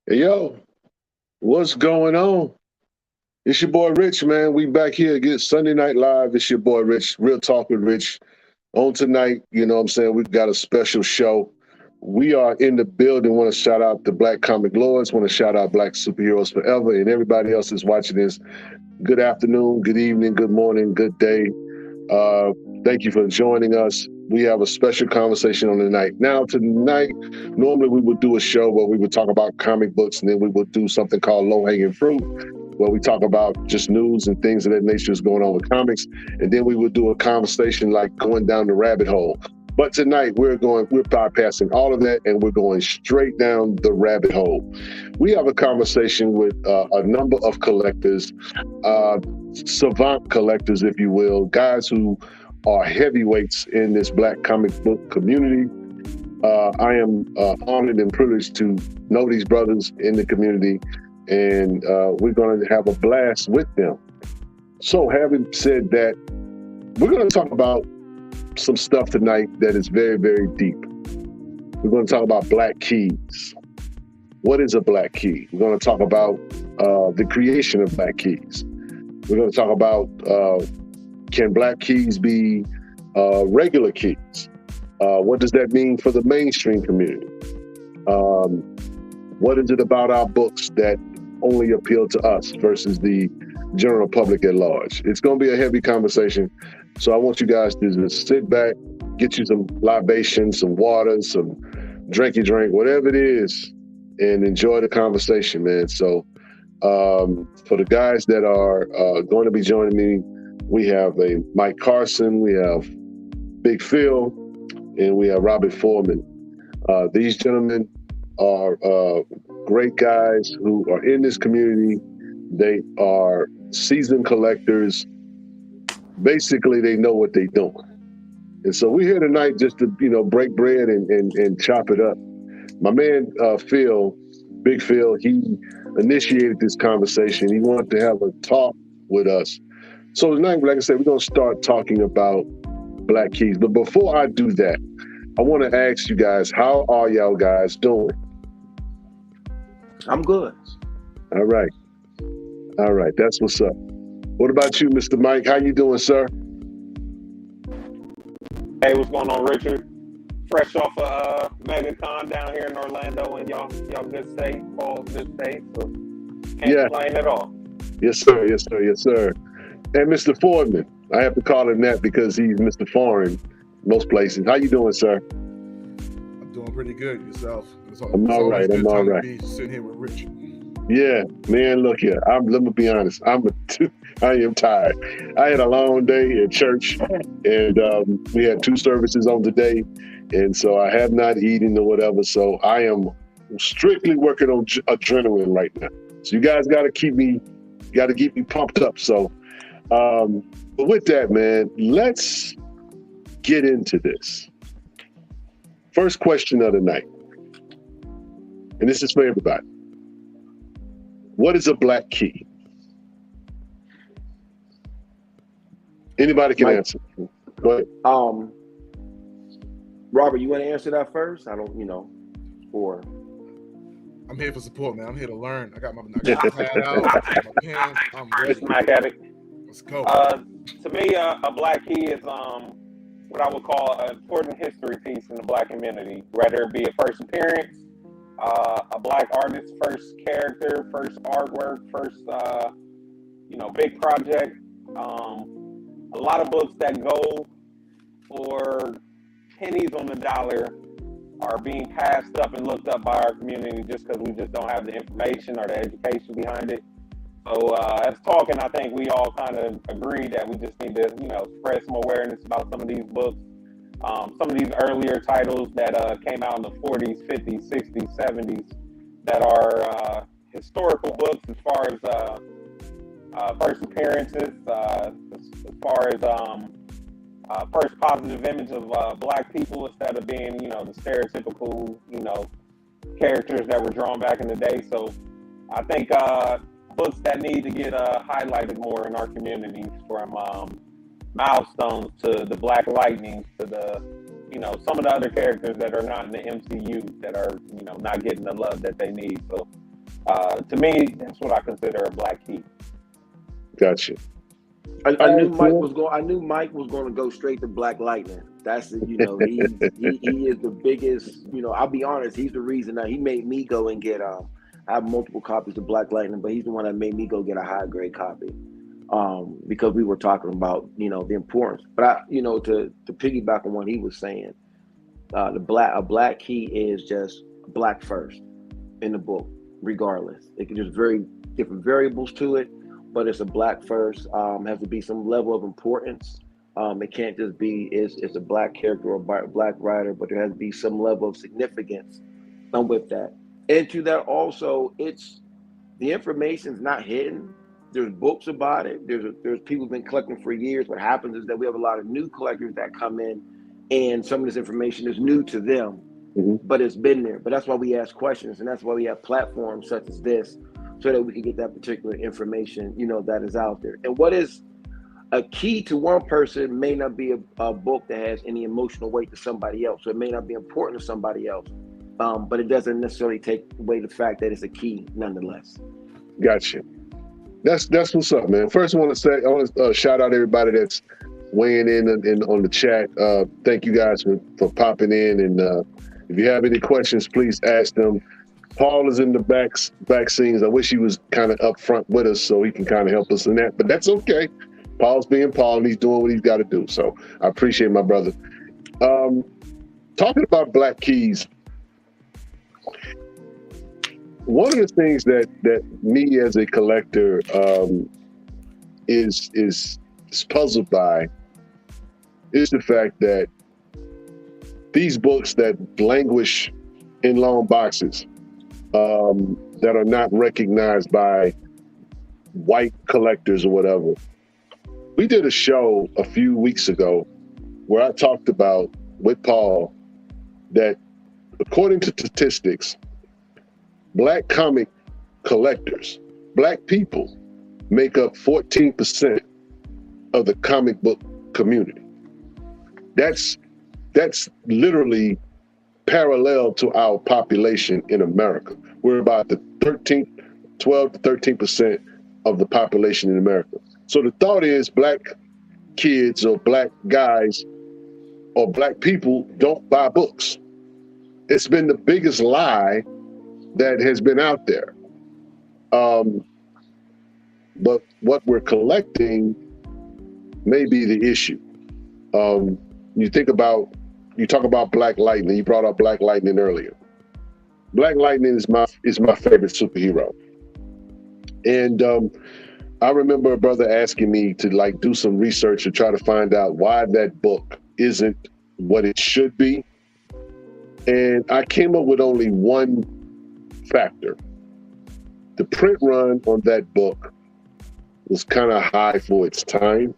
Hey, yo, what's going on? It's your boy Rich, man. We back here again, Sunday Night Live. It's your boy Rich, Real Talk with Rich. On tonight, you know what I'm saying? We've got a special show. We are in the building. Want to shout out the Black Comic Lords, want to shout out Black Superheroes Forever, and everybody else that's watching this. Good afternoon, good evening, good morning, good day. Uh, Thank you for joining us. We have a special conversation on the night. Now, tonight, normally we would do a show where we would talk about comic books, and then we would do something called Low Hanging Fruit, where we talk about just news and things of that nature that's going on with comics. And then we would do a conversation like going down the rabbit hole. But tonight we're bypassing all of that and we're going straight down the rabbit hole. We have a conversation with a number of collectors, uh, savant collectors, if you will, guys who are heavyweights in this Black comic book community. I am honored and privileged to know these brothers in the community, and we're going to have a blast with them. So, having said that, we're going to talk about some stuff tonight that is very, very deep. We're going to talk about black keys. What is a black key? We're going to talk about the creation of black keys. We're going to talk about can black keys be regular keys? What does that mean for the mainstream community? Um, what is it about our books that only appeal to us versus the general public at large? It's going to be a heavy conversation. So I want you guys to just sit back, get you some libations, some water, some drinky drink, whatever it is, and enjoy the conversation, man. So for the guys that are going to be joining me, we have a Mike Carson, we have Big Phil, and we have Robert Foreman. These gentlemen are great guys who are in this community. They are seasoned collectors. Basically, they know what they're doing. And so we're here tonight just to, break bread and chop it up. My man, Phil, Big Phil, he initiated this conversation. He wanted to have a talk with us. So tonight, like I said, we're going to start talking about black keys. But before I do that, I want to ask you guys, how are y'all guys doing? I'm good. All right. All right. That's what's up. What about you, Mr. Mike? How you doing, sir? Hey, what's going on, Richard? Fresh off of MegaCon down here in Orlando, and y'all good state, all good state, so can't complain at all. Yes, sir. Yes, sir. Yes, sir. And Mr. Foreman, I have to call him that because he's Mr. Foreign most places. How you doing, sir? I'm doing pretty good. Yourself? I'm all right. I'm all right. Sitting here with Rich. Yeah, man. Look here. Let me be honest. I am tired. I had a long day at church, and we had 2 services on today, and so I have not eaten or whatever. So I am strictly working on adrenaline right now. So you guys got to keep me pumped up. So, but with that, man, let's get into this. First question of the night, and this is for everybody. What is a black key? Anybody can answer. Go ahead. Robert, you want to answer that first? I don't, or I'm here for support, man. I'm here to learn. I got my pad out, my pens. I'm ready. Smack at it. Let's go. To me, a black key is what I would call an important history piece in the black community, whether it be a first appearance, a black artist's first character, first artwork, first big project. A lot of books that go for pennies on the dollar are being passed up and looked up by our community just because we just don't have the information or the education behind it. So as talking, I think we all kind of agree that we just need to, spread some awareness about some of these books. Some of these earlier titles that came out in the 40s, 50s, 60s, 70s that are historical books as far as first appearances, as far as first positive image of black people instead of being, the stereotypical, characters that were drawn back in the day. So I think books that need to get highlighted more in our communities, from Milestones to the Black Lightning to the, some of the other characters that are not in the MCU that are, not getting the love that they need. So To me, that's what I consider a black key. Gotcha. I knew Mike was going. I knew Mike was going to go straight to Black Lightning. That's he is the biggest. I'll be honest. He's the reason that he made me go and get. I have multiple copies of Black Lightning, but he's the one that made me go get a high grade copy. Because we were talking about the importance. But to piggyback on what he was saying, a black key is just black first in the book, regardless. It can just very different variables to it. But it's a black first. Has to be some level of importance. It can't just be it's a black character or a black writer, but there has to be some level of significance with that. And to that also, it's the information's not hidden. There's books about it. There's people who've been collecting for years. What happens is that we have a lot of new collectors that come in, and some of this information is new to them, but it's been there. But that's why we ask questions, and that's why we have platforms such as this, so that we can get that particular information, that is out there. And what is a key to one person may not be a book that has any emotional weight to somebody else. So it may not be important to somebody else, but it doesn't necessarily take away the fact that it's a key nonetheless. Gotcha. That's what's up, man. First, I want to shout out everybody that's weighing in on the chat. Thank you guys for popping in. And if you have any questions, please ask them. Paul is in the back scenes. I wish he was kind of up front with us so he can kind of help us in that, but that's okay. Paul's being Paul and he's doing what he's got to do. So I appreciate my brother. Talking about black keys, one of the things that me as a collector is puzzled by is the fact that these books that languish in long boxes, that are not recognized by white collectors or whatever. We did a show a few weeks ago where I talked about with Paul that according to statistics, black comic collectors, black people, make up 14% of the comic book community. That's literally parallel to our population in America. We're about the 12 to 13% of the population in America. So the thought is black kids or black guys or black people don't buy books. It's been the biggest lie that has been out there. But what we're collecting may be the issue. You talk about Black Lightning. You brought up Black Lightning earlier. Black Lightning is my favorite superhero. And I remember a brother asking me to do some research to try to find out why that book isn't what it should be. And I came up with only one factor. The print run on that book was kind of high for its time.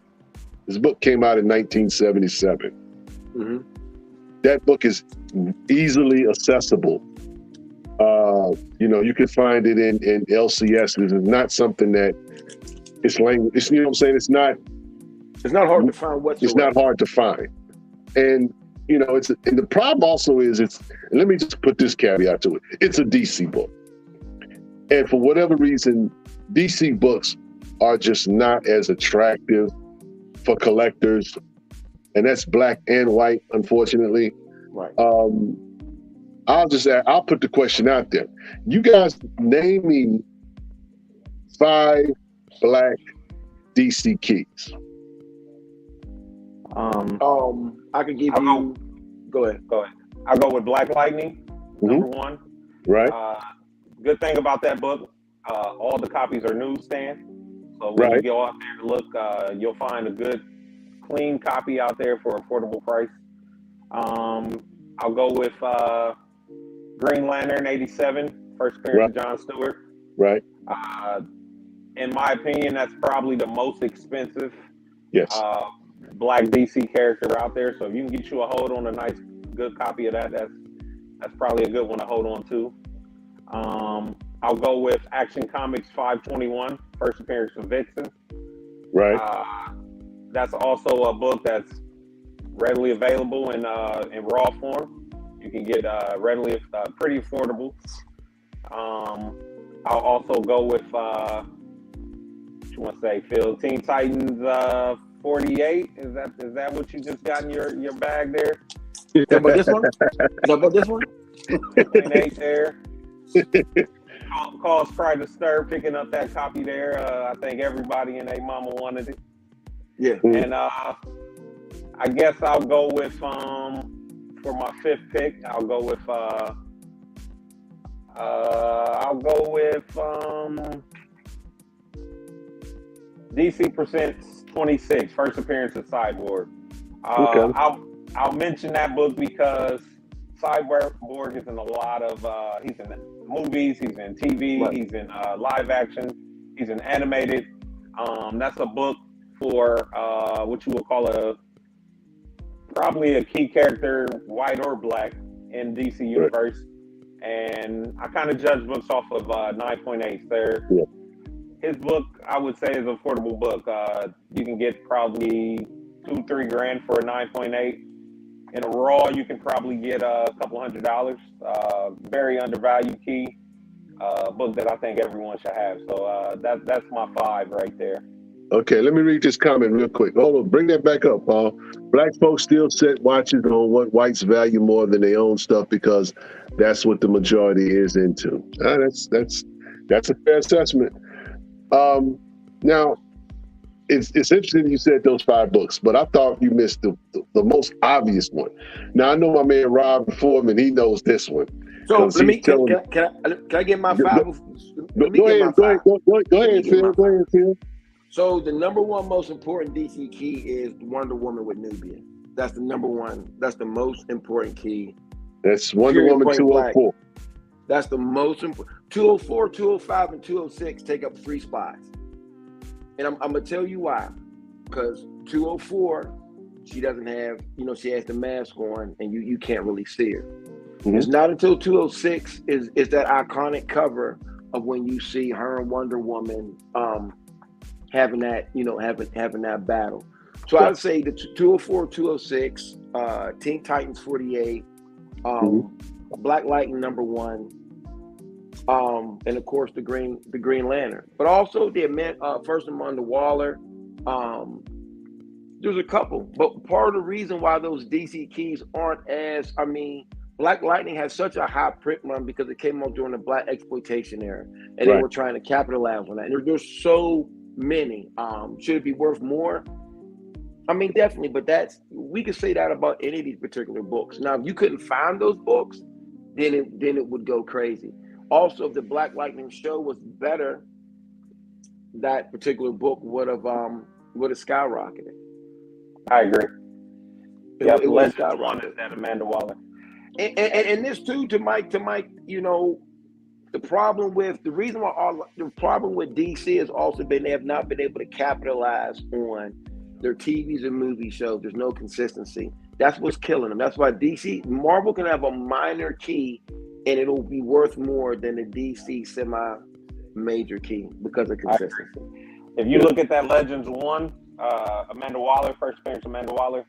This book came out in 1977. Mm-hmm. That book is easily accessible. You can find it in LCS. It's not something that it's language. It's, you know what I'm saying? It's not hard to find whatsoever. It's not hard to find. And and the problem also is and let me just put this caveat to it. It's a DC book. And for whatever reason, DC books are just not as attractive for collectors. And that's black and white, unfortunately. Right. I'll put the question out there. You guys name me 5 black DC keys. I could give you. Go ahead. I'll go with Black Lightning, number one. Right. Good thing about that book, all the copies are newsstand. So when you go out there to look, you'll find a good, clean copy out there for affordable price. I'll go with Green Lantern '87, first appearance of John Stewart. Right. In my opinion, that's probably the most expensive black DC character out there. So if you can get you a hold on a nice, good copy of that, that's probably a good one to hold on to. I'll go with Action Comics 521, first appearance of Vixen. Right. That's also a book that's readily available in raw form. You can get readily, pretty affordable. I'll also go with what you want to say, Phil? Teen Titans 48. Is that what you just got in your bag there? Is that about this one? Is that about this one? 8 there. Cause Cry to Stir, picking up that copy there. I think everybody and their mama wanted it. Yeah. And I guess I'll go with for my fifth pick. I'll go with DC Presents 26, first appearance of Cyborg. Okay. I'll mention that book because Cyborg is in a lot of he's in movies, he's in TV, right. He's in live action, he's in animated. That's a book for what you would call probably a key character, white or black, in DC universe. Right. And I kind of judge books off of 9.8. Yeah. His book, I would say, is an affordable book. You can get probably $2-3 grand for a 9.8. In a raw, you can probably get a couple $100. Very undervalued key book that I think everyone should have. So that's my 5 right there. Okay, let me read this comment real quick. Hold on, bring that back up, Paul. Black folks still set watches on what whites value more than their own stuff because that's what the majority is into. That's a fair assessment. Now, it's interesting you said those 5 books, but I thought you missed the most obvious one. Now I know my man Rob Foreman, he knows this one. So let me can I get my 5? Go ahead, Phil. So the number one most important DC key is Wonder Woman with Nubia. That's the number one. That's the most important key. That's Wonder Woman 204. That's the most important. 204, 205, and 206 take up 3 spots. And I'm going to tell you why. Because 204, she doesn't have, she has the mask on and you can't really see her. Mm-hmm. It's not until 206 is that iconic cover of when you see her and Wonder Woman having that, having that battle. So I'd say the 204, 206, Teen Titans 48, Black Lightning #1, and of course the Green Lantern. But also the first Amanda Waller. There's a couple, but part of the reason why those DC keys aren't Black Lightning has such a high print run because it came out during the Black exploitation era, and they were trying to capitalize on that. And there's so many. Should it be worth more? Definitely, but we could say that about any of these particular books. Now, if you couldn't find those books, then it would go crazy. Also, if the Black Lightning show was better, that particular book would have skyrocketed. I agree. It would skyrocket. That Amanda Waller. And this too, to Mike, the problem with DC has also been they have not been able to capitalize on their TVs and movie shows. There's no consistency. That's what's killing them. That's why Marvel can have a minor key and it'll be worth more than the DC semi-major key because of consistency. If you look at that Legends 1, Amanda Waller, first appearance Amanda Waller,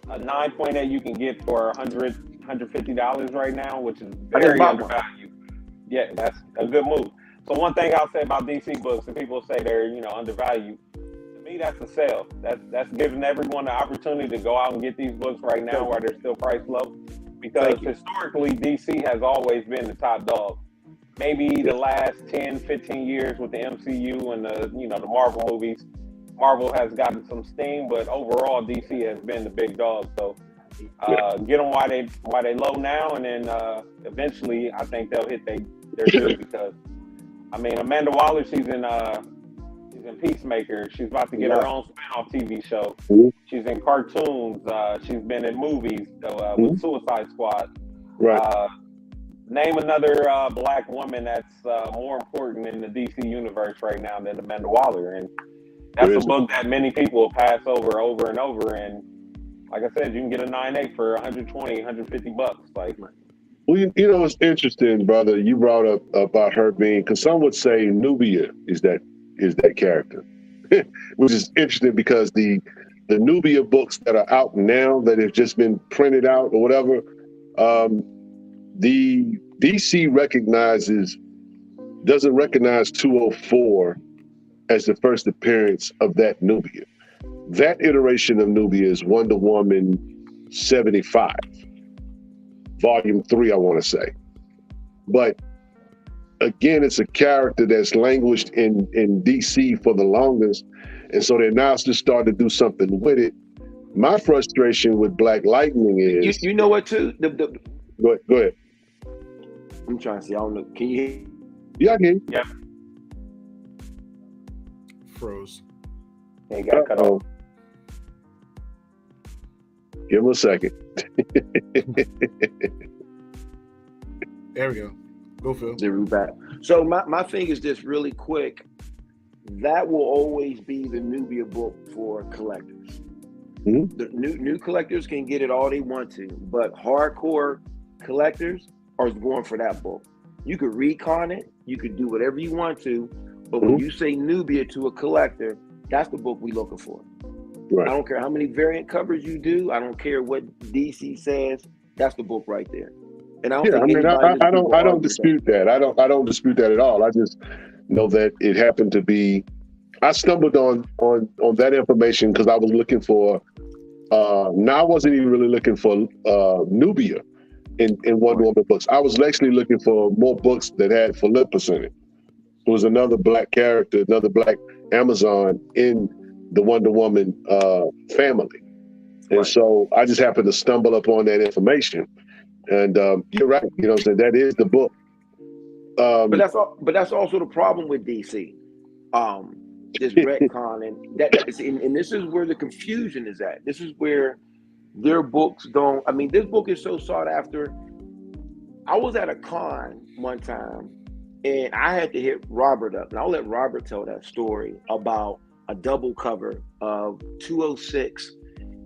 a 9.8 you can get for $150 right now, which is very undervalued. Yeah, that's a good move. So one thing I'll say about DC books, and people say they're undervalued. To me, that's a sale. That's giving everyone the opportunity to go out and get these books right now while they're still priced low. Because historically, DC has always been the top dog. Maybe the last 10, 15 years with the MCU and the Marvel movies, Marvel has gotten some steam, but overall DC has been the big dog. So get them while they low now, and then eventually I think they'll hit their due because Amanda Waller, she's in Peacemaker. She's about to get her own spin-off TV show. She's in cartoons. She's been in movies with Suicide Squad. Right. Name another black woman that's more important in the DC universe right now than Amanda Waller, and that's a book that many people pass over and over. And like I said, you can get a 9.8 for $120, $150. Like, well, it's interesting, brother. You brought up about her being, because some would say Nubia is that character, which is interesting because the Nubia books that are out now that have just been printed out or whatever, the DC recognizes doesn't recognize 204 as the first appearance of that Nubia. That iteration of Nubia is Wonder Woman 75, Volume 3, I want to say. But again, it's a character that's languished in DC for the longest, and so they're now just starting to do something with it. My frustration with Black Lightning is... You know what, too? Go ahead. I'm trying to see. I don't know. Can you hear? Yeah, I can. Yeah. Froze. Yeah, you got cut off. Give him a second. There we go. Go, Phil. There we back. So my thing is this really quick. That will always be the Nubia book for collectors. Mm-hmm. The new collectors can get it all they want to, but hardcore collectors are going for that book. You could recon it, you could do whatever you want to, but when you say Nubia to a collector, that's the book we're looking for. Right. I don't care how many variant covers you do. I don't care what DC says. That's the book right there. And I don't dispute that. I don't dispute that at all. I just know that it happened to be. I stumbled on that information because I was looking for. Now I wasn't even really looking for Nubia in Wonder Woman books. I was actually looking for more books that had Philippus in it. It was another black character, another black Amazon in the Wonder Woman family, and so I just happened to stumble upon that information. And you're right, you know what I'm saying? That is the book. But that's also the problem with DC. This retcon and this is where the confusion is at. This is where their books don't. I mean, this book is so sought after. I was at a con one time, and I had to hit Robert up, and I'll let Robert tell that story about a double cover of 206,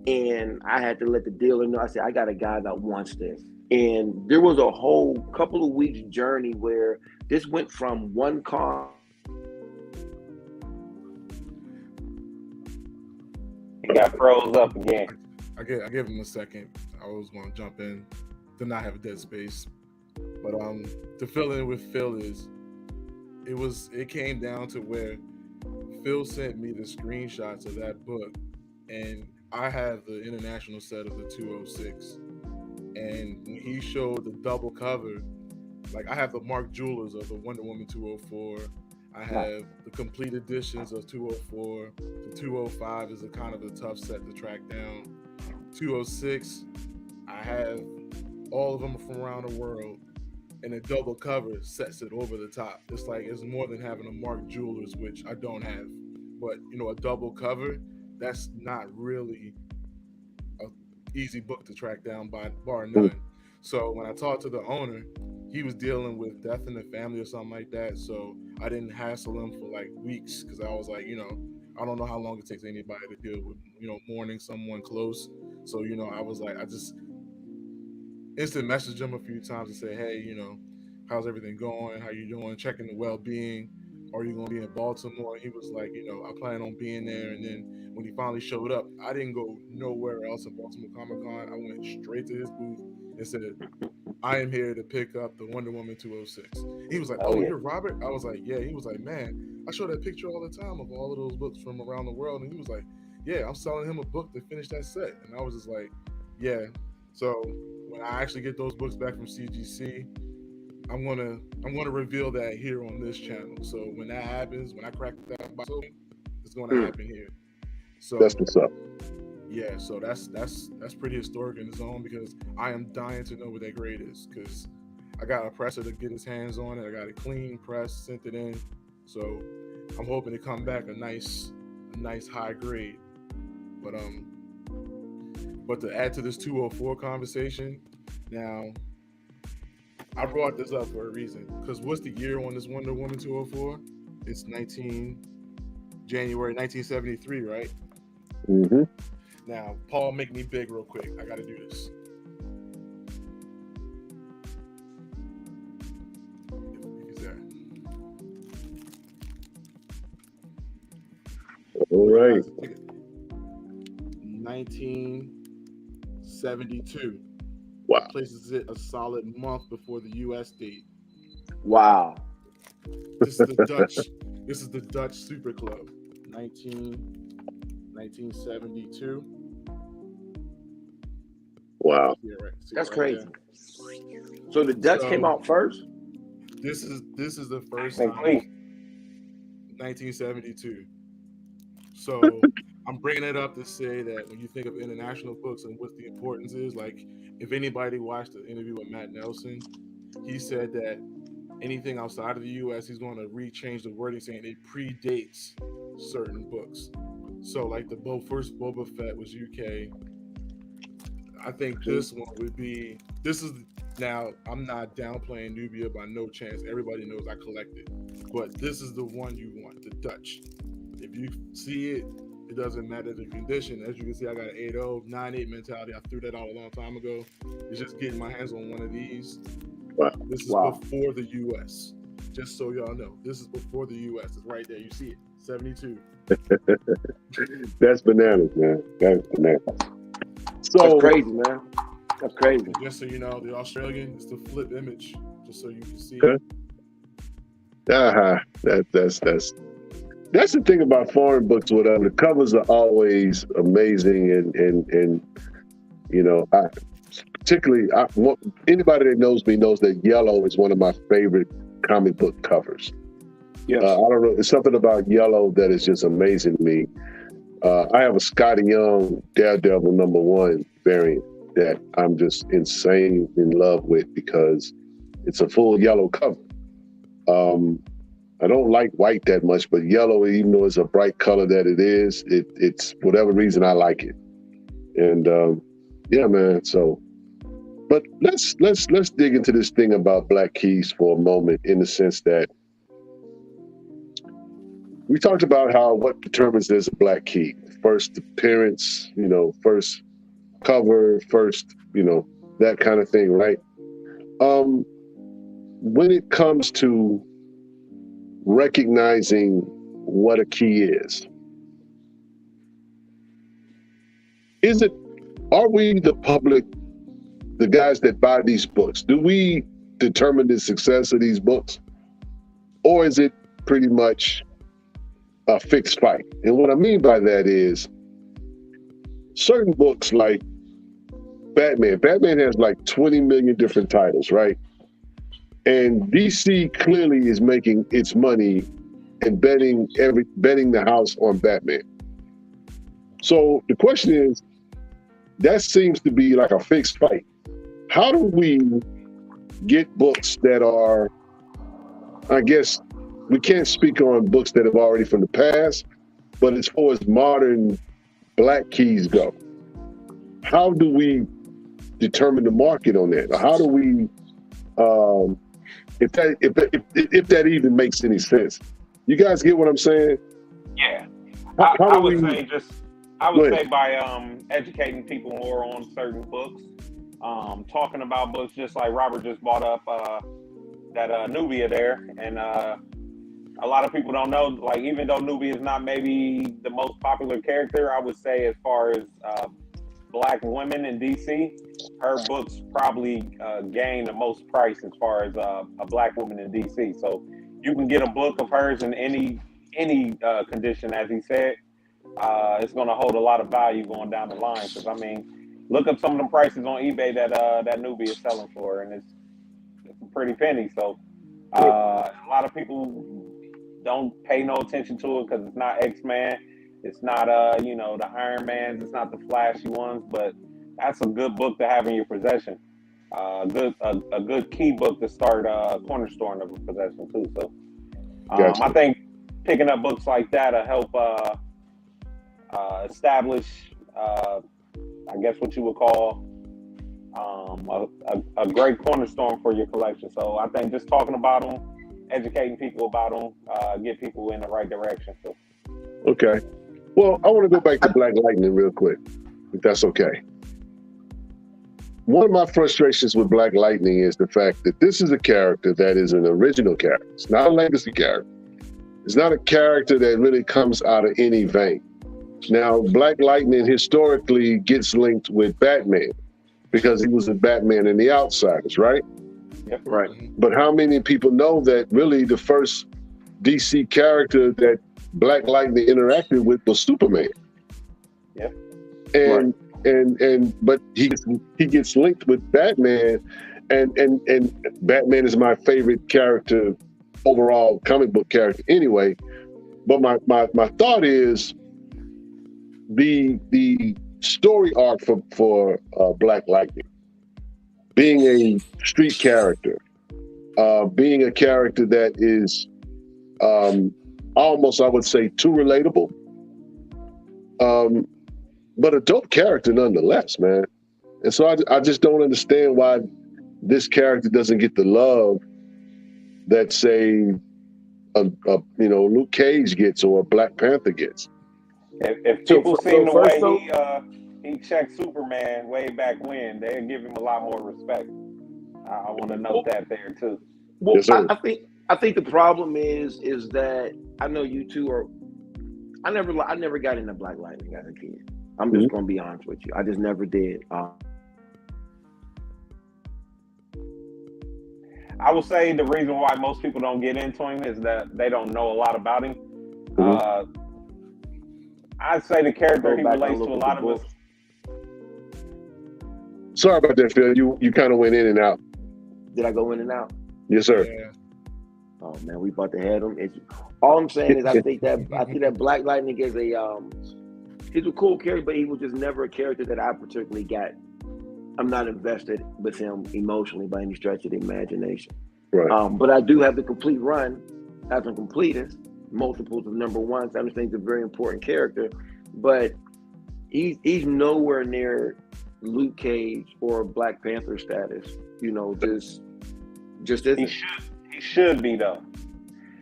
and I had to let the dealer know. I said, I got a guy that wants this. And there was a whole couple of weeks journey where this went from one con. He got froze up again. I give him a second. I was going to jump in, did not have a dead space. But to fill in with Phil it came down to where Phil sent me the screenshots of that book, and I have the international set of the 206. And when he showed the double cover, like I have the Mark Jewelers of the Wonder Woman 204. I have the complete editions of 204. The 205 is a kind of a tough set to track down. 206, I have all of them from around the world. And a double cover sets it over the top. It's more than having a Mark Jewelers, which I don't have. But, a double cover, that's not really easy book to track down bar none. So when I talked to the owner, he was dealing with death in the family or something like that. So I didn't hassle him for like weeks because I was like, I don't know how long it takes anybody to deal with, mourning someone close. So, I was like, I just instant messaged him a few times and say, hey, how's everything going? How you doing? Checking the well-being. Are you going to be in Baltimore? He was like, I plan on being there. And then when he finally showed up, I didn't go nowhere else in Baltimore Comic-Con. I went straight to his booth and said, I am here to pick up the Wonder Woman 206. He was like, oh, you're Robert? I was like, yeah. He was like, man, I show that picture all the time of all of those books from around the world. And he was like, yeah, I'm selling him a book to finish that set. And I was just like, yeah. So when I actually get those books back from CGC, I'm gonna reveal that here on this channel. So when that happens, when I crack that box open, it's gonna happen here. So that's what's up. Yeah, so that's pretty historic in its own because I am dying to know what that grade is because I got a presser to get his hands on it. I got it clean, pressed, sent it in. So I'm hoping to come back a nice high grade. But to add to this 204 conversation, now I brought this up for a reason because what's the year on this Wonder Woman 204? It's January 1973, right? Mm-hmm. Now, Paul, make me big real quick. I got to do this. If he's there. All right. 1972. Wow. Places it a solid month before the U.S. date. Wow. This is the Dutch. This is the Dutch Super Club, 1972. Wow. That's crazy. There. So the Dutch came out first? This is the first time. 1972. So I'm bringing it up to say that when you think of international books and what the importance is, like if anybody watched the interview with Matt Nelson, he said that anything outside of the U.S., he's going to rechange the wording saying it predates certain books. So like the first Boba Fett was UK. I think this one would be, now I'm not downplaying Nubia by no chance. Everybody knows I collect it. But this is the one you want, the Dutch. If you see it, it doesn't matter the condition. As you can see, I got an 8-0, 9-8 mentality. I threw that out a long time ago. It's just getting my hands on one of these. Wow. This is before the U.S. Just so y'all know, this is before the U.S. It's right there. You see it, 72. That's bananas, man. That's bananas. So, that's crazy, man. That's crazy. Just so you know, the Australian is the flip image, just so you can see. Okay. That's the thing about foreign books. Whatever, the covers are always amazing, and you know, anybody that knows me knows that yellow is one of my favorite comic book covers. Yeah, I don't know. There's something about yellow that is just amazing to me. I have a Scotty Young Daredevil #1 variant that I'm just insane in love with because it's a full yellow cover. I don't like white that much, but yellow, even though it's a bright color that it is, it's whatever reason I like it. And yeah, man. So, but let's dig into this thing about Black Keys for a moment, in the sense that we talked about what determines there's a Black Key. First appearance, you know, first cover, first, you know, that kind of thing, right? When it comes to recognizing what a key is are we, the public, the guys that buy these books, do we determine the success of these books? Or is it pretty much a fixed fight? And what I mean by that is certain books like Batman has like 20 million different titles, right? And DC clearly is making its money and betting the house on Batman. So the question is, that seems to be like a fixed fight. How do we get books that are, I guess, we can't speak on books that have already from the past, but as far as modern Black Keys go, how do we determine the market on that? Or how do we, if that even makes any sense? You guys get what I'm saying? Yeah. I would say by educating people more on certain books, talking about books, just like Robert just brought up that Nubia there, and a lot of people don't know, like, even though Nubia is not maybe the most popular character, I would say as far as Black women in DC, her books probably gain the most price as far as a Black woman in DC. So you can get a book of hers in any condition, as he said. It's going to hold a lot of value going down the line. Because, I mean, look up some of the prices on eBay that Nubia is selling for, and it's a pretty penny. So a lot of people don't pay no attention to it because it's not X-Men. It's not, the Iron Mans. It's not the flashy ones, but that's a good book to have in your possession. A good key book to start cornerstone of a possession too. So Gotcha. I think picking up books like that will help establish, I guess what you would call a great cornerstone for your collection. So I think just talking about them, educating people about them, get people in the right direction. So. Okay. Well, I want to go back to Black Lightning real quick, if that's okay. One of my frustrations with Black Lightning is the fact that this is a character that is an original character. It's not a legacy character. It's not a character that really comes out of any vein. Now, Black Lightning historically gets linked with Batman because he was a Batman in The Outsiders, right? Yep. Right. But how many people know that really the first DC character that Black Lightning interacted with was Superman? Yep. And but he gets linked with Batman, and Batman is my favorite character, overall comic book character anyway. But my thought is the story arc for Black Lightning, being a street character, being a character that is almost, I would say, too relatable, but a dope character nonetheless, man. And so I just don't understand why this character doesn't get the love that, say, Luke Cage gets or Black Panther gets. If people seen the way he checked Superman way back when, they'd give him a lot more respect. I want to note that there too. Well, Yes, sir. I think the problem is that I know you two are. I never got into Black Lightning as a kid. I'm just gonna be honest with you. I just never did. I will say the reason why most people don't get into him is that they don't know a lot about him. I'd say the character he relates to a lot of us. Sorry about that, Phil. You kind of went in and out. Did I go in and out? Yes, sir. Yeah. Oh man, we about to have him. All I'm saying is I think that Black Lightning is he's a cool character, but he was just never a character that I particularly got. I'm not invested with him emotionally by any stretch of the imagination. Right. But I do have the complete run as a completist, multiples of number ones. I understand he's a very important character, but he's nowhere near Luke Cage or Black Panther status. Just isn't. He should be though.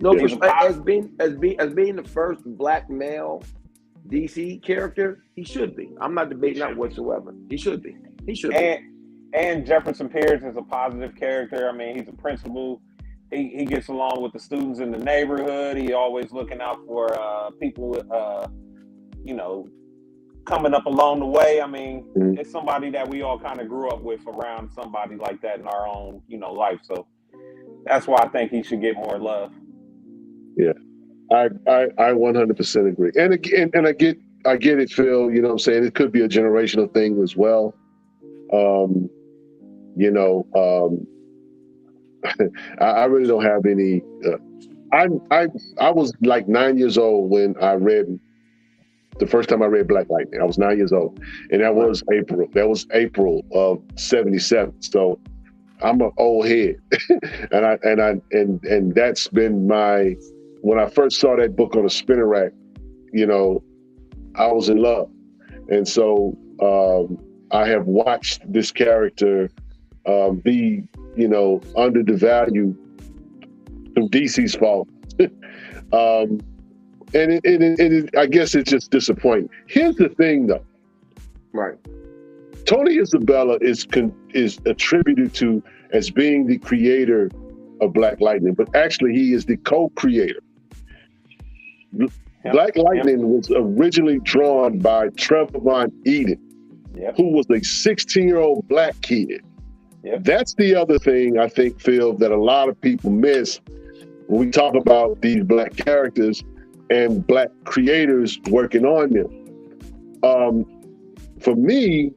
No, as being the first Black male DC character, he should be. I'm not debating that whatsoever. He should be. He should be. And Jefferson Pierce is a positive character. I mean, he's a principal. He gets along with the students in the neighborhood. He always looking out for people, coming up along the way. I mean, it's somebody that we all kind of grew up with around somebody like that in our own, life. So that's why I think he should get more love. Yeah, I 100% agree. And again, I get it, Phil. You know what I'm saying? It could be a generational thing as well. I really don't have any. I was like 9 years old when I read the first time I read Black Lightning. I was 9 years old, and that was April. That was April of '77. So I'm an old head, and that's been my. When I first saw that book on a spinner rack, I was in love, and so I have watched this character be, undervalued through DC's fault. And I guess it's just disappointing. Here's the thing, though. Right. Tony Isabella is attributed to as being the creator of Black Lightning, but actually he is the co-creator. Black Lightning was originally drawn by Trevor Von Eden, who was a 16-year-old Black kid. That's the other thing I think, Phil, that a lot of people miss when we talk about these Black characters and Black creators working on them. For me,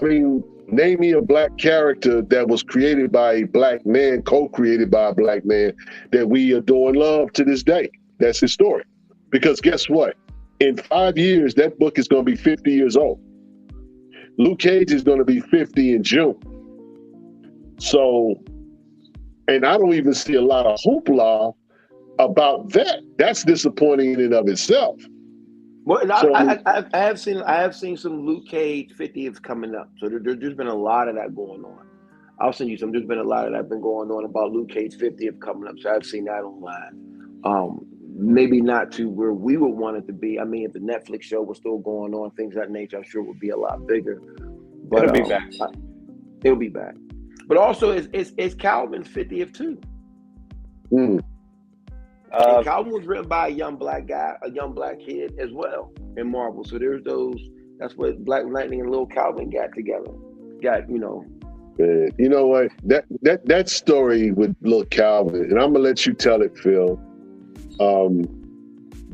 I mean, name me a Black character that was created by a Black man, co-created by a Black man, that we adore and love to this day. That's historic. Because guess what? In 5 years, that book is going to be 50 years old. Luke Cage is going to be 50 in June. So, and I don't even see a lot of hoopla about that. That's disappointing in and of itself. Well, so, I have seen some Luke Cage 50th coming up. So there's been a lot of that going on. I'll send you some. There's been a lot of that been going on about Luke Cage 50th coming up. So I've seen that online. Maybe not to where we would want it to be. I mean, if the Netflix show was still going on, things of that nature, I'm sure it would be a lot bigger. But it'll be back. It'll be back. But also, it's Calvin's 50th too. And Calvin was written by a young Black guy, a young Black kid as well in Marvel. So there's those. That's what Black Lightning and Little Calvin got together. Man, you know what? That story with little Calvin, and I'm gonna let you tell it, Phil.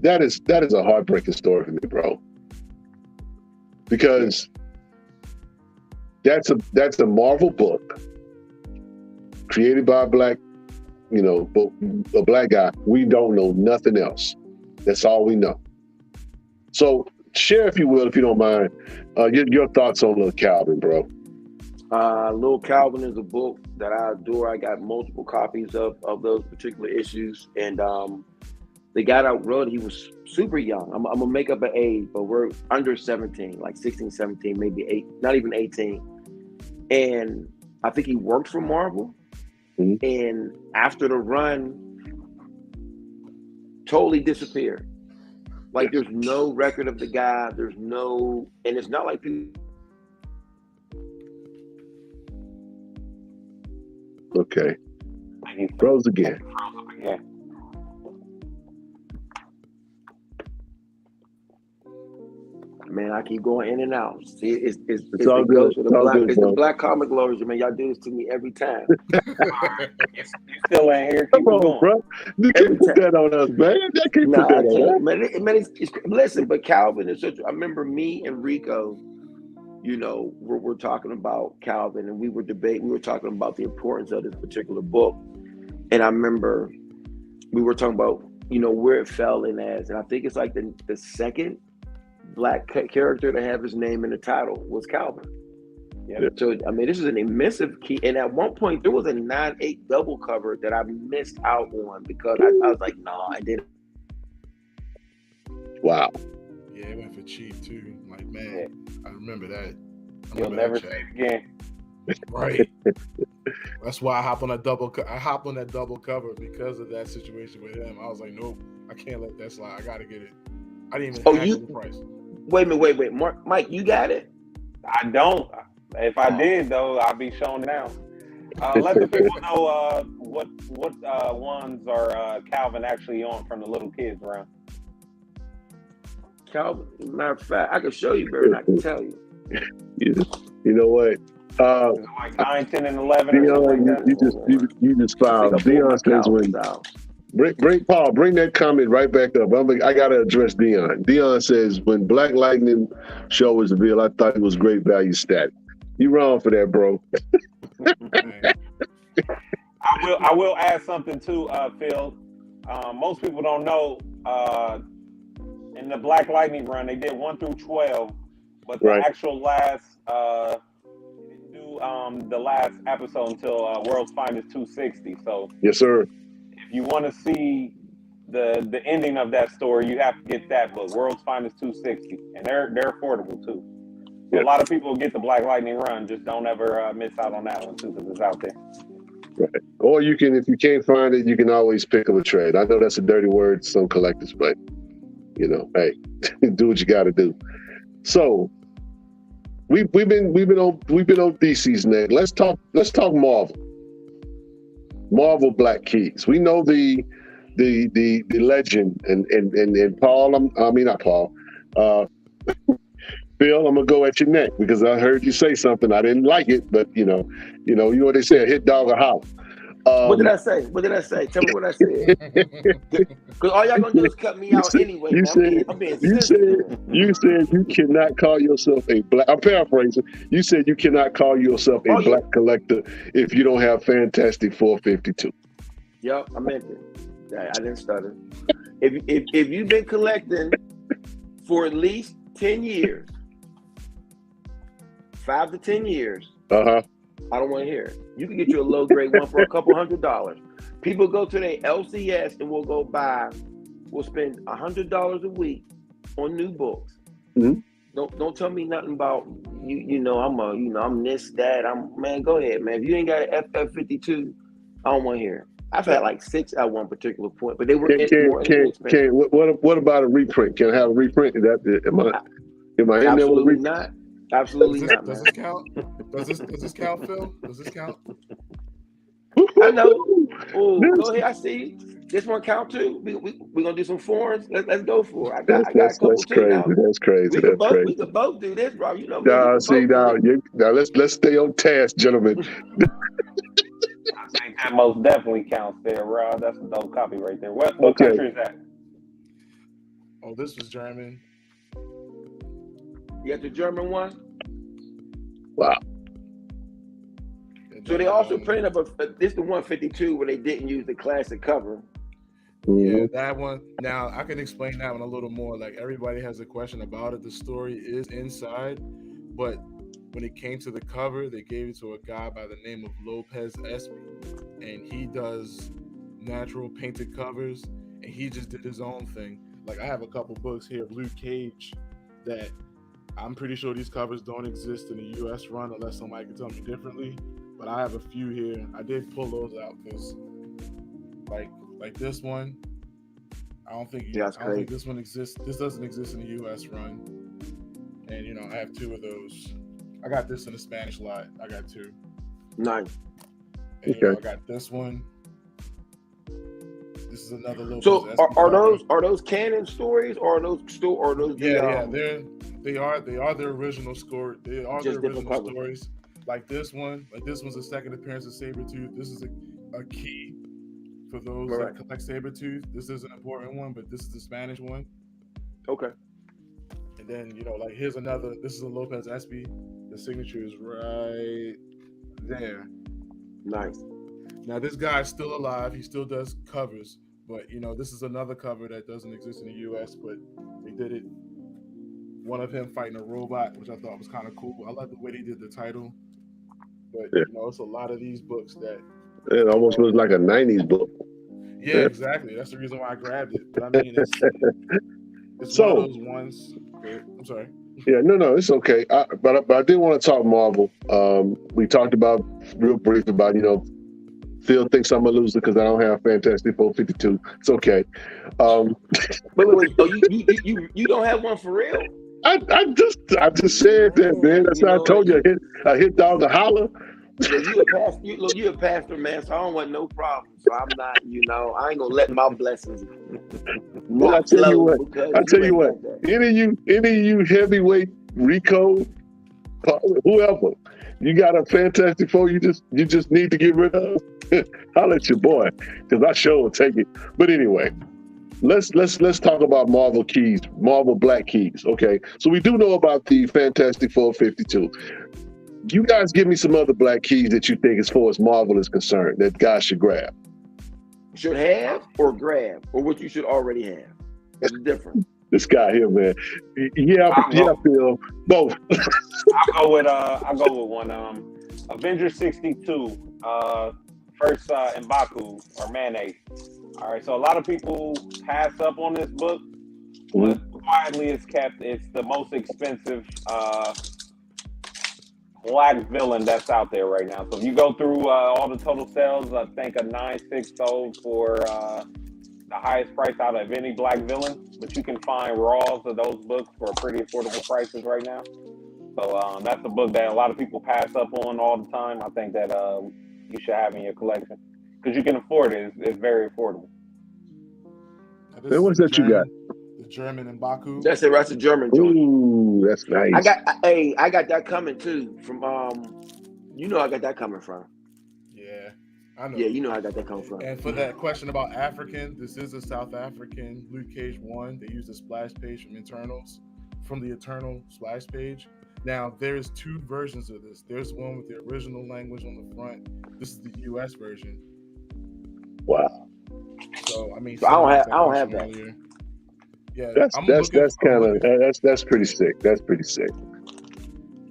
That is a heartbreaking story for me, bro. Because that's a Marvel book created by a black guy. We don't know nothing else. That's all we know. So share, if you will, if you don't mind, your thoughts on Little Calvin, bro. Little Calvin is a book that I adore. I got multiple copies of those particular issues, and the guy that wrote, he was super young. I'm gonna make up an age, but we're under 17, like 16, 17, maybe 8, not even 18. And I think he worked for Marvel. Mm-hmm. And after the run, totally disappeared. Like there's no record of the guy. There's no, and it's not like people. Okay. Froze again. Yeah. Man, I keep going in and out. See, it's all good. It's the black comic lovers, man. Y'all do this to me every time. You still ain't here. Keep going, bro. You can't put that on us, man. I can't put that on us. Listen, but Calvin is such. I remember me and Rico. We're talking about Calvin, and we were talking about the importance of this particular book. And I remember we were talking about where it fell in as, and I think it's like the second black character to have his name in the title was Calvin. Yeah. So I mean, this is an immense key. And at one point, there was a 9/8 double cover that I missed out on because I was like, no, I didn't. Wow. Yeah, it went for cheap too. Like, man, I remember that. You'll never say it again. Right. That's why I hop on that double cover because of that situation with him. I was like, nope, I can't let that slide. I gotta get it. I didn't even ask the price. Wait a minute. Mike, you got it? I don't. If I did, though, I'd be shown now. Let the people know what ones are Calvin actually on from the little kids around. Calvin, matter of fact, I can show you better than I can tell you. You know what? Like 9, 10, and 11 or something like that. You just filed. Dion says when. Bring that comment right back up. I gotta address Dion. Dion says when Black Lightning show was revealed, I thought it was great value stat. You wrong for that, bro. I will add something too, Phil. Most people don't know in the Black Lightning run they did 1 through 12, but the actual last the last episode until World's Finest 260. So yes, sir. If you want to see the ending of that story, you have to get that book, World's Finest 260, and they're affordable too. So a lot of people get the Black Lightning run, just don't ever miss out on that one too, because it's out there. Right. Or you can, if you can't find it, you can always pick up a trade. I know that's a dirty word to some collectors, but hey, do what you got to do. So we've been on DC's neck. Let's talk Marvel. Marvel Black Keys. We know the legend and Paul. Not Paul. Phil, I'm gonna go at your neck because I heard you say something. I didn't like it, but you know what they say: a hit dog or howl. What did I say? Tell me what I said. Because all y'all gonna do is cut me out anyway. You said you cannot call yourself a black. I'm paraphrasing. You said you cannot call yourself a black collector if you don't have Fantastic 452. Yep, I meant it. I didn't stutter. If you've been collecting for at least 10 years, 5 to 10 years. I don't want to hear it. You can get you a low grade one for a couple $100. People go to their LCS and we'll spend $100 a week on new books. Mm-hmm. Don't tell me nothing about I'm this, that. Man, go ahead, man. If you ain't got an FF52, I don't want to hear it. I've had like 6 at one particular point, but they were more inexpensive. What about a reprint? Can I have a reprint? Am I in there with a reprint? Not. Absolutely not. Does this count? Does this count, Phil? Does this count? I know. Oh, go ahead. I see you. This one count too. We gonna do some foreigns. Let's go for it. I got a couple that's too crazy. now. That's crazy. We That's crazy. could both do this, bro. You know me. Now let's stay on task, gentlemen. I think that most definitely counts there, Rob. That's a dope copy right there. What country is that? Oh, this was German. You got the German one? Wow. So they also printed up this the 152 where they didn't use the classic cover. Yeah, that one. Now I can explain that one a little more. Like everybody has a question about it. The story is inside, but when it came to the cover, they gave it to a guy by the name of Lopez Espy, and he does natural painted covers, and he just did his own thing. Like I have a couple books here of Luke Cage that I'm pretty sure these covers don't exist in the U.S. run unless somebody can tell me differently. But I have a few here. I did pull those out because, like this one, I don't think this one exists. This doesn't exist in the U.S. run, and I have two of those. I got this in the Spanish lot. I got two. Nice. And, I got this one. This is another little. So are those canon stories or are those they are the original score. They are the original stories. Like this one's a second appearance of Sabretooth. This is a key for those that collect Sabretooth. This is an important one, but this is the Spanish one. Okay. And then, like here's another. This is a Lopez Espy. The signature is right there. Nice. Now this guy's still alive. He still does covers, but this is another cover that doesn't exist in the U.S. But they did it. One of him fighting a robot, which I thought was kind of cool. I like the way they did the title. But it's a lot of these books that it almost looks like a '90s book. Yeah, exactly. That's the reason why I grabbed it. But I mean, it's one of those ones. I'm sorry. Yeah, no, it's okay. But I did want to talk Marvel. We talked about real brief about Phil thinks I'm a loser because I don't have Fantastic Four 52. It's okay. Wait. So you don't have one for real? I just said that, man. That's how I told you. I hit down the holler. You a pastor, man, so I don't want no problems. So I'm not, I ain't gonna let my blessings. Well, I tell you what. Any of you heavyweight Rico, whoever, you got a Fantastic Four, you just need to get rid of. I'll let your boy, because I sure will take it. But anyway. Let's talk about Marvel keys, Marvel Black keys. Okay, so we do know about the Fantastic Four 52. You guys give me some other Black keys that you think, as far as Marvel is concerned, that guys should grab. Should have or grab, or what you should already have. That's different. This guy here, man. Yeah, Phil. Both. I'll go with one. Avengers 62. First M'Baku or Mayonnaise. All right, so a lot of people pass up on this book, but quietly it's the most expensive black villain that's out there right now. So if you go through all the total sales, I think a 9.6 sold for the highest price out of any black villain, but you can find raws of those books for pretty affordable prices right now. So that's a book that a lot of people pass up on all the time. I think that you should have in your collection. Because you can afford it. It's very affordable. What's that you got? The German M'Baku. That's it. That's a German joint. Ooh, that's nice. I got that coming too from I got that coming from. Yeah, I know. Yeah, I got that coming from. And for that question about African, this is a South African Luke Cage 1. They used a splash page from the Eternal splash page. Now, there's two versions of this. There's one with the original language on the front. This is the U.S. version. Wow. So I mean, I don't have that. Earlier. Yeah, that's pretty sick. That's pretty sick.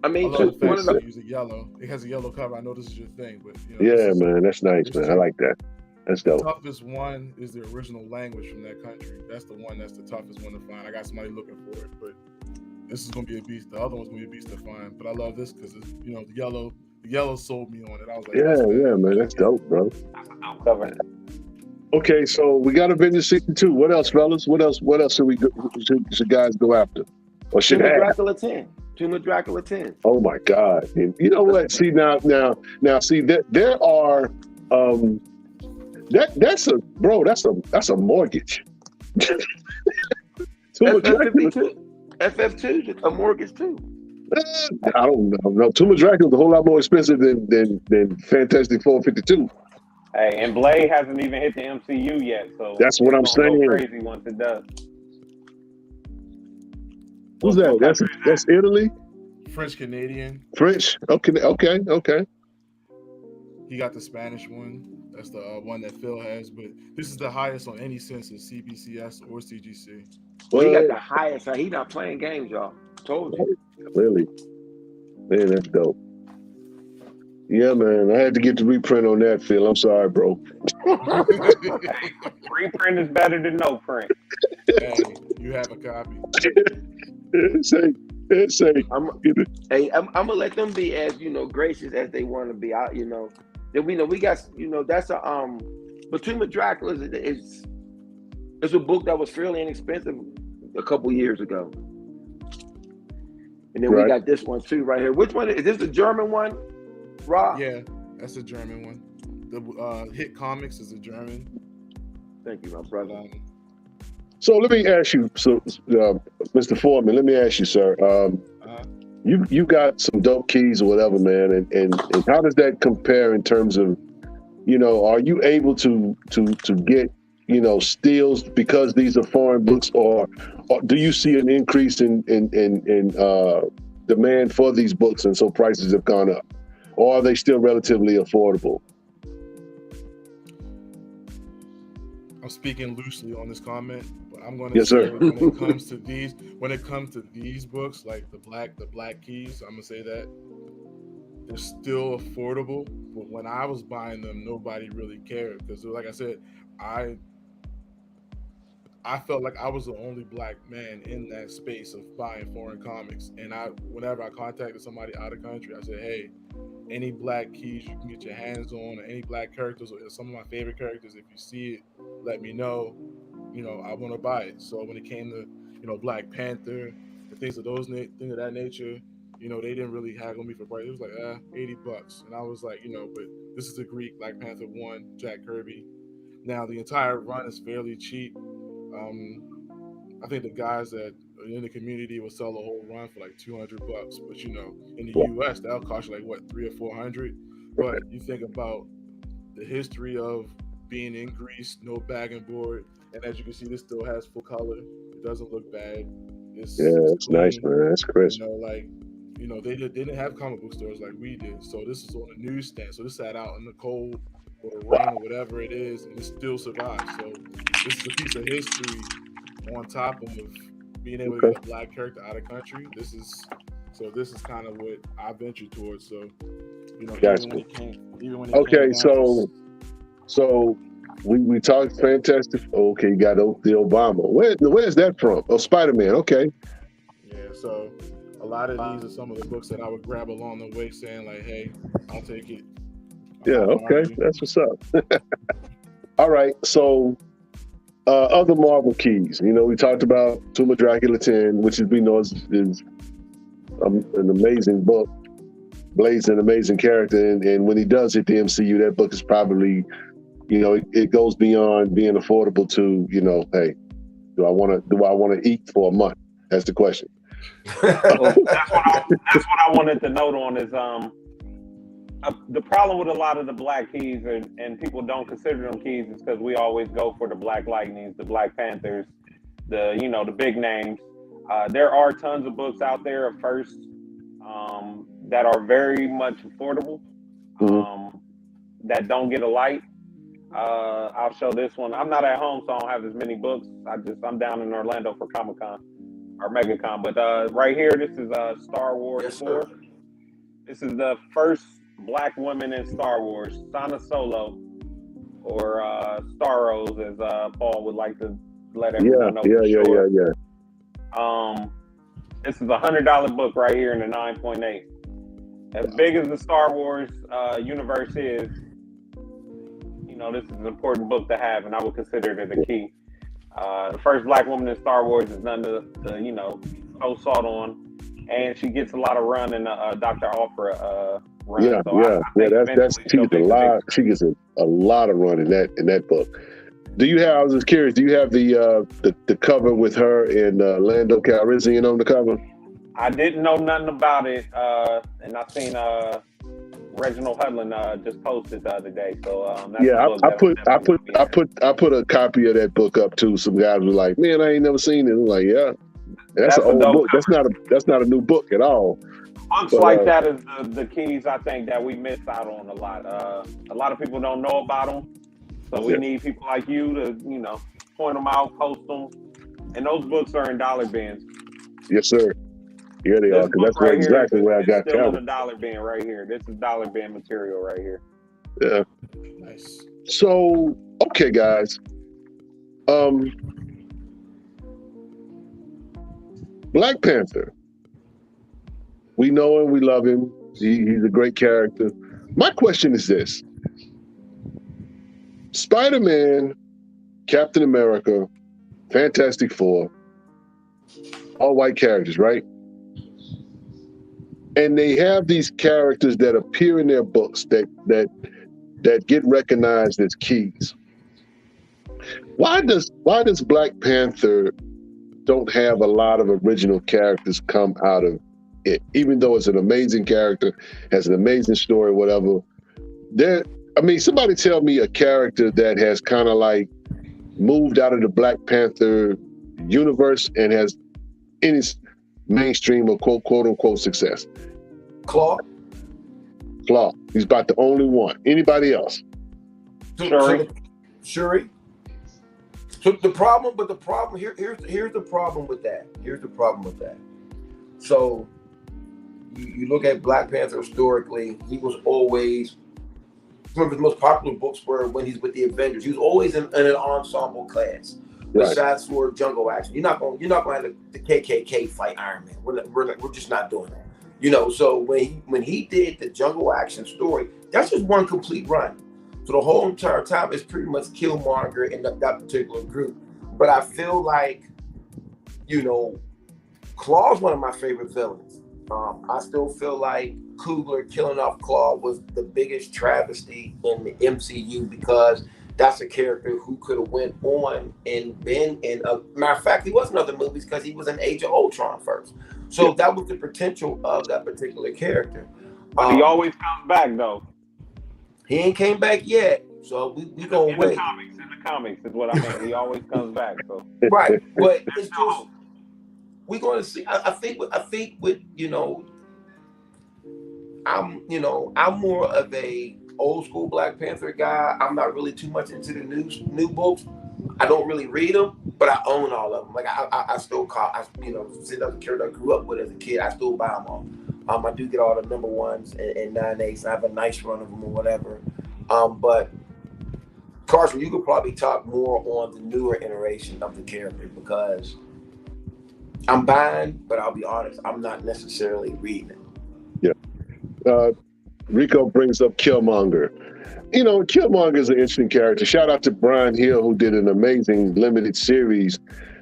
I mean, they use a yellow. It has a yellow cover. I know this is your thing, but man, that's nice, man. I like that. That's dope. The toughest one is the original language from that country. That's the one that's the toughest one to find. I got somebody looking for it, but this is gonna be a beast. The other one's gonna be a beast to find. But I love this because it's the yellow sold me on it. I was like, yeah, man, that's dope, bro. Okay, so we got Avengers 62. What else, fellas? What else should guys go after? Or should have? Dracula 10. Tomb of Dracula 10. Oh my God! You know what? See now, see that there are That's a mortgage. FF2, a mortgage too. I don't know. No, Tomb of Dracula is a whole lot more expensive than Fantastic Four 52. Hey, and Blade hasn't even hit the MCU yet, so that's what I'm saying. Go crazy once it does. Who's that? That's Italy. French Canadian. French. Okay. He got the Spanish one. That's the one that Phil has, but this is the highest on any census, CBCS or CGC. Well, he got the highest. He not playing games, y'all. Told you. Clearly. Man, that's dope. Yeah, man. I had to get the reprint on that, Phil. I'm sorry, bro. Reprint is better than no print. Hey, you have a copy. I'm gonna let them be as gracious as they want to be. Then we got that's a but Tomb of Dracula is a book that was fairly inexpensive a couple years ago, and then we got this one too right here. Which one is this? The German one, Rob? Yeah, that's the German one. The Hit Comics is a German. Thank you, my brother. So let me ask you, Mr. Foreman, let me ask you, sir. You got some dope keys or whatever, man, and how does that compare in terms of, are you able to get, steals because these are foreign books, or do you see an increase in demand for these books and so prices have gone up, or are they still relatively affordable? I'm speaking loosely on this comment, but I'm going to say when it comes to these books, like the Black Keys, I'm going to say that they're still affordable. But when I was buying them, nobody really cared because, like I said, I felt like I was the only black man in that space of buying foreign comics. And whenever I contacted somebody out of country, I said, hey, any black keys you can get your hands on, or any black characters, or some of my favorite characters, if you see it, let me know. I want to buy it. So when it came to, Black Panther and things of that nature, they didn't really haggle me for price. It was like $80, and I was like, but this is the Greek Black Panther 1, Jack Kirby. Now the entire run is fairly cheap. I think the guys that are in the community will sell the whole run for like $200, but in the US that'll cost you like what, $300 or $400. But you think about the history of being in Greece, no bag and board, and as you can see, this still has full color. It doesn't look bad. It's nice, man. That's crisp. They didn't have comic book stores like we did, so this is on a newsstand. So this sat out in the cold or the rain or whatever it is, and it still survived. So this is a piece of history on top of being able to get a black character out of country. This is kind of what I ventured towards. So so we talked Fantastic. Okay, you got the Obama. Where's that from? Oh, Spider-Man. Okay. Yeah. So a lot of these are some of the books that I would grab along the way, saying like, "Hey, I'll take it." Yeah. Okay. That's what's up. All right. So. Other Marvel keys, we talked about Tomb of Dracula 10, which we know is an amazing book. Blade's an amazing character, and when he does hit the MCU, that book is probably, it goes beyond being affordable to, hey, do I want to eat for a month? That's the question. That's what I wanted to note on is the problem with a lot of the Black keys and people don't consider them keys is because we always go for the Black Lightnings, the Black Panthers, the big names. There are tons of books out there of firsts that are very much affordable, that don't get a light. I'll show this one. I'm not at home, so I don't have as many books. I'm down in Orlando for Comic-Con or MegaCon. But right here, this is Star Wars 4. This is the first Black woman in Star Wars, Sana Solo, or Starros, as Paul would like to let everyone know. Yeah. This is a $100 book right here in the 9.8. As big as the Star Wars universe is, this is an important book to have, and I would consider it a key. The first Black woman in Star Wars is none of the so sought on, and she gets a lot of run in Dr. Aphra run. Yeah, So that's she gets a lot. She gets a lot of run in that book. Do you have? I was just curious. Do you have the cover with her and Lando Calrissian on the cover? I didn't know nothing about it, and I seen Reginald Hudlin just posted the other day. So I put a copy of that book up too. Some guys were like, "Man, I ain't never seen it." I'm like, "Yeah, that's an old book. Cover. That's not a new book at all." Books like that is the keys I think that we miss out on a lot. A lot of people don't know about them, so we need people like you to point them out, post them, and those books are in dollar bins. Yes, sir. Here they are, because that's exactly where I got still in the dollar bin right here. This is dollar bin material right here. Yeah. Nice. So, okay, guys. Black Panther. We know him. We love him. He's a great character. My question is this. Spider-Man, Captain America, Fantastic Four, all white characters, right? And they have these characters that appear in their books that get recognized as keys. Why does Black Panther don't have a lot of original characters come out of it, even though it's an amazing character, has an amazing story, whatever? Somebody tell me a character that has kind of like moved out of the Black Panther universe and has any mainstream or quote unquote success. Claw. He's about the only one. Anybody else? Shuri. So here's the problem with that. So you look at Black Panther historically, he was always one of his most popular books were when he's with the Avengers. He was always in an ensemble class. Right. Besides for jungle action, you're not going to have the KKK fight Iron Man. We're just not doing that. So when he did the jungle action story, that's just one complete run. So the whole entire time is pretty much Killmonger in that particular group. But I feel like, Claw's one of my favorite villains. I still feel like Coogler killing off Claw was the biggest travesty in the MCU because that's a character who could have went on and been in matter of fact, he was in other movies because he was in Age of Ultron first. So that was the potential of that particular character. But he always comes back though. He ain't came back yet. So we gonna wait. In the comics is what I mean. He always comes back. So right. But it's just we're gonna see. I think with I'm more of a old school Black Panther guy. I'm not really too much into the new books. I don't really read them, but I own all of them. Like I still since I grew up with as a kid, I still buy them all. I do get all the number ones and 9/8. I have a nice run of them or whatever. But Carson, you could probably talk more on the newer iteration of the character because I'm buying, but I'll be honest, I'm not necessarily reading it. Yeah. Rico brings up Killmonger. Killmonger is an interesting character. Shout out to Brian Hill, who did an amazing limited series.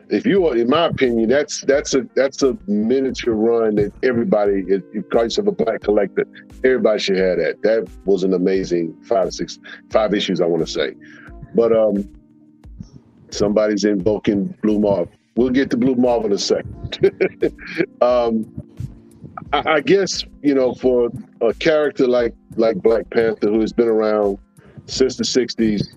In my opinion, that's a miniature run that everybody, if you call yourself a Black collector, everybody should have that. That was an amazing 5 issues, I want to say. But somebody's invoking Blue Marvel. We'll get to Blue Marvel in a second. I guess, for a character like Black Panther, who has been around since the 60s,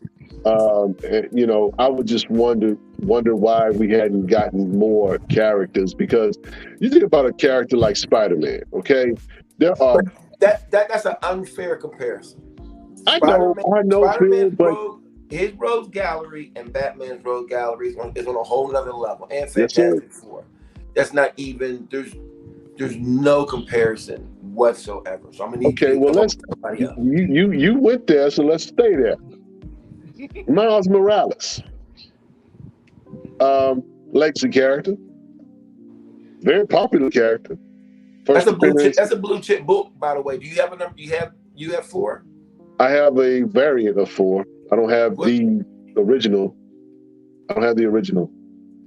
I would just wonder why we hadn't gotten more characters, because you think about a character like Spider-Man, okay? There are that's an unfair comparison. I know, Spider-Man's but his Rogues Gallery and Batman's Rogues Gallery is on a whole nother level. And Fantastic Four. That's not even there's no comparison whatsoever. So I'm gonna need you went there, so let's stay there. Miles Morales, legacy character, very popular character. That's a blue chip book, by the way. Do you have a number? You have 4? I have a variant of 4. I don't have the original. I don't have the original.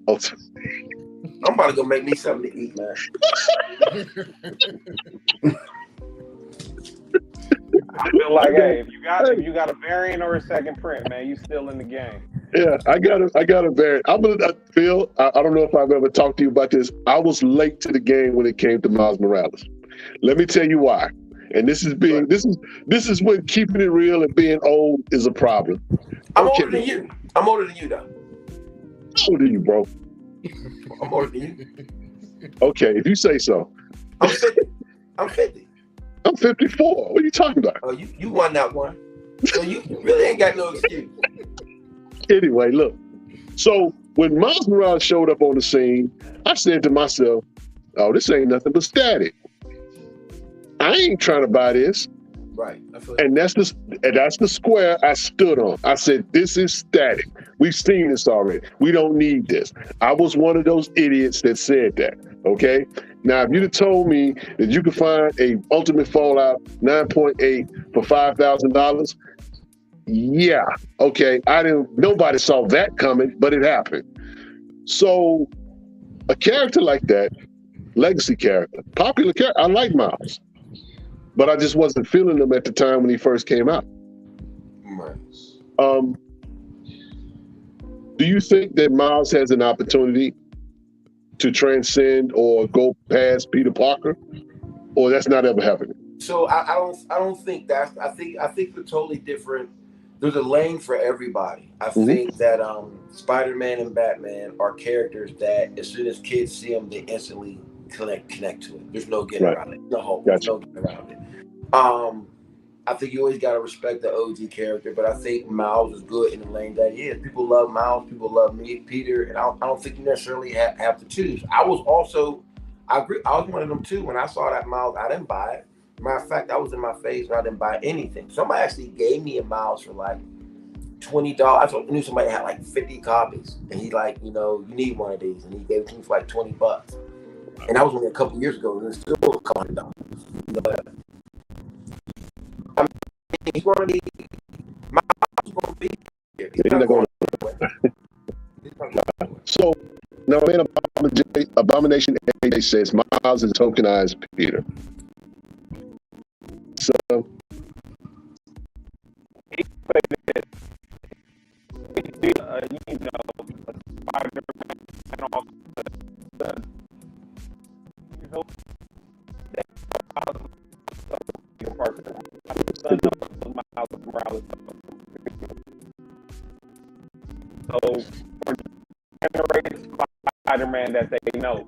I'm about to go make me something to eat, man. I feel like, hey, if you got a variant or a second print, man, you still in the game. Yeah, I got a variant. Phil, I don't know if I've ever talked to you about this. I was late to the game when it came to Miles Morales. Let me tell you why. And this is when keeping it real and being old is a problem. I'm older than you. I'm older than you, though. How old are you, bro? I'm older than you. Okay, if you say so. I'm 50. I'm 54. What are you talking about? Oh, you won that one. So you really ain't got no excuse. Anyway, look. So when Miles Morales showed up on the scene, I said to myself, oh, this ain't nothing but static. I ain't trying to buy this. Right. And that's the square I stood on. I said, this is static. We've seen this already. We don't need this. I was one of those idiots that said that. Okay. Now, if you'd have told me that you could find a Ultimate Fallout 9.8 for $5,000, yeah. Okay. Nobody saw that coming, but it happened. So a character like that, legacy character, popular character, I like Miles. But I just wasn't feeling him at the time when he first came out. Right. Do you think that Miles has an opportunity to transcend or go past Peter Parker, or that's not ever happening? So I don't think that's. I think they're totally different. There's a lane for everybody. I think that Spider-Man and Batman are characters that as soon as kids see them, they instantly connect to it. There's no getting around it. There's no getting around it. I think you always got to respect the OG character, but I think Miles is good in the lane that he is. People love Miles, people love Peter, and I don't think you necessarily have to choose. I agree. I was one of them too. When I saw that Miles, I didn't buy it. Matter of fact, I was in my face and I didn't buy anything. Somebody actually gave me a Miles for like $20. I knew somebody had like 50 copies, and he you need one of these, and he gave it to me for like $20. And that was only a couple years ago, and it's still $100. But I mean, he's going to be Miles going to be here. He's not going to. So now, man, Abomination AJ says Miles is tokenized Peter. So Spider-Man that they know.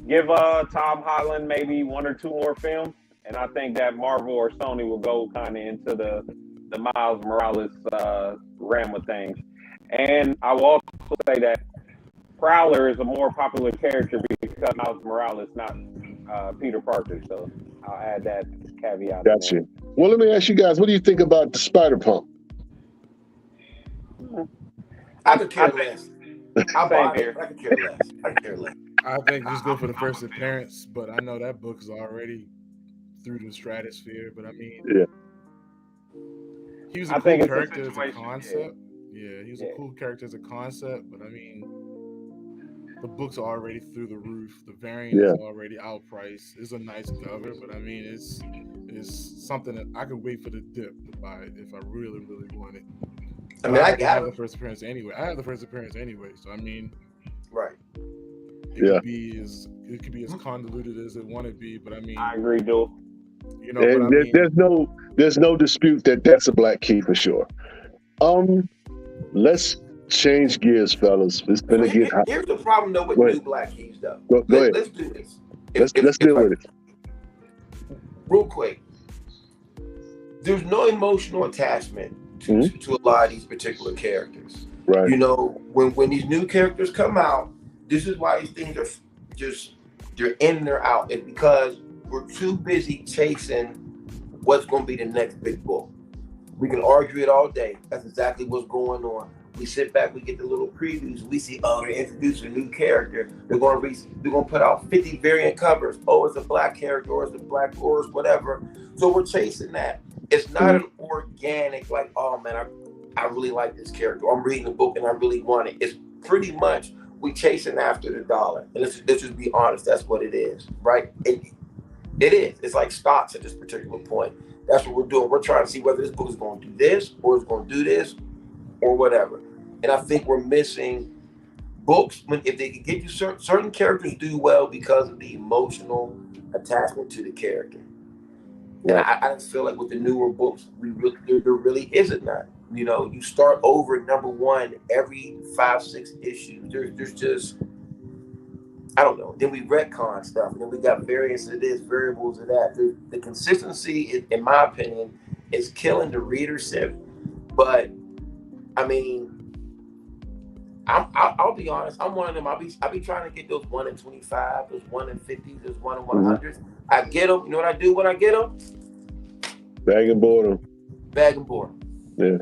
Give Tom Holland maybe one or two more films, and I think that Marvel or Sony will go kind of into the Miles Morales realm of things. And I will also say that Prowler is a more popular character because Miles Morales, not Peter Parker. So I'll add that caveat. Gotcha. Well, let me ask you guys, what do you think about the Spider-Punk? I could care less. I could care less. I think just go for the first appearance, but I know that book is already through the stratosphere. But I mean, he was a cool character as a concept. Yeah, he was a cool character as a concept, but I mean, the books are already through the roof. The variant is already outpriced. It's a nice cover, but I mean, it's something that I could wait for the dip to buy it if I really, really want it. I mean, I have the first appearance anyway. So I mean, right. It could be as convoluted as it want to be, but I mean, I agree, though. You know, and there's no dispute that that's a black key for sure. Let's change gears, fellas. It's gonna get hot. Here's the problem though with new black keys, though. Go ahead. Let's do this. Let's deal with it. Real quick. There's no emotional attachment to a lot of these particular characters. Right. You know, when these new characters come out, this is why these things are just, they're in and they're out. It's because we're too busy chasing what's going to be the next big book. We can argue it all day. That's exactly what's going on. We sit back, we get the little previews. We see, oh, they're introducing a new character. They're going to put out 50 variant covers. Oh, it's a black character, or it's a black or it's whatever. So we're chasing that. It's not an organic, like, oh man, I really like this character. I'm reading the book and I really want it. It's pretty much we chasing after the dollar. And let's just be honest, that's what it is, right? It is. It's like stocks at this particular point. That's what we're doing. We're trying to see whether this book is going to do this or it's going to do this or whatever. And I think we're missing books if they can get you certain characters do well because of the emotional attachment to the character. And I just feel like with the newer books, there really isn't that. You know, you start over at number one every 5-6 issues. There's just, I don't know. Then we retcon stuff, and then we got variants of this, variables of that. The consistency, in my opinion, is killing the readership. But I mean, I'll be honest. I'm one of them. I'll be trying to get those 1 in 25, those 1 in 50, those 1 in 100s. I get them. You know what I do when I get them? Bag and board them. Bag and board. Yeah.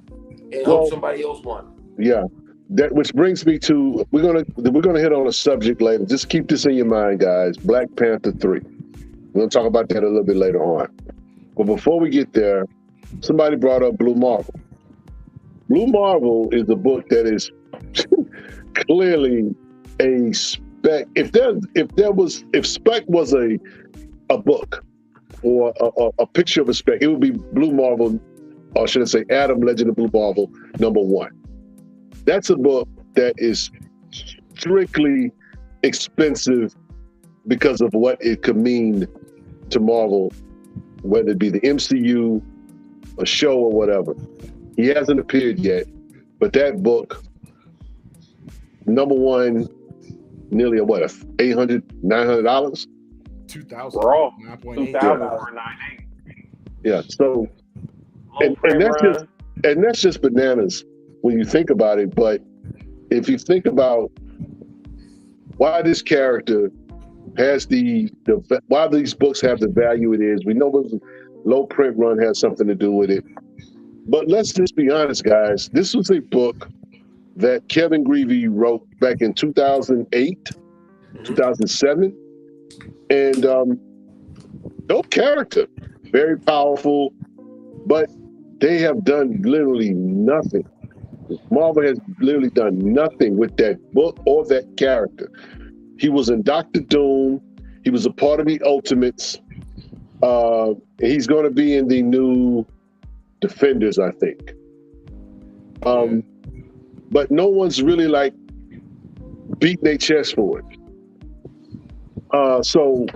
And hope somebody else won. Yeah. That which brings me to we're gonna hit on a subject later. Just keep this in your mind, guys. Black Panther 3. We're gonna talk about that a little bit later on. But before we get there, somebody brought up Blue Marvel. Blue Marvel is a book that is clearly a spec. If spec was a book or a picture of a spec, it would be Blue Marvel, or should I say Adam Legend of Blue Marvel #1. That's a book that is strictly expensive because of what it could mean to Marvel, whether it be the MCU, a show, or whatever. He hasn't appeared yet, but that book, #1, nearly $800, $900? $2,000. Raw. 9.8. $2,000 Yeah. So, and that's just bananas when you think about it. But if you think about why this character has why these books have the value it is, we know the low print run has something to do with it. But let's just be honest, guys. This was a book that Kevin Greavy wrote back in 2008, 2007. And dope character, very powerful, but they have done literally nothing. Marvel has literally done nothing with that book or that character. He was in Doctor Doom. He was a part of the Ultimates. He's going to be in the new Defenders, I think. But no one's really like beating their chest for it. So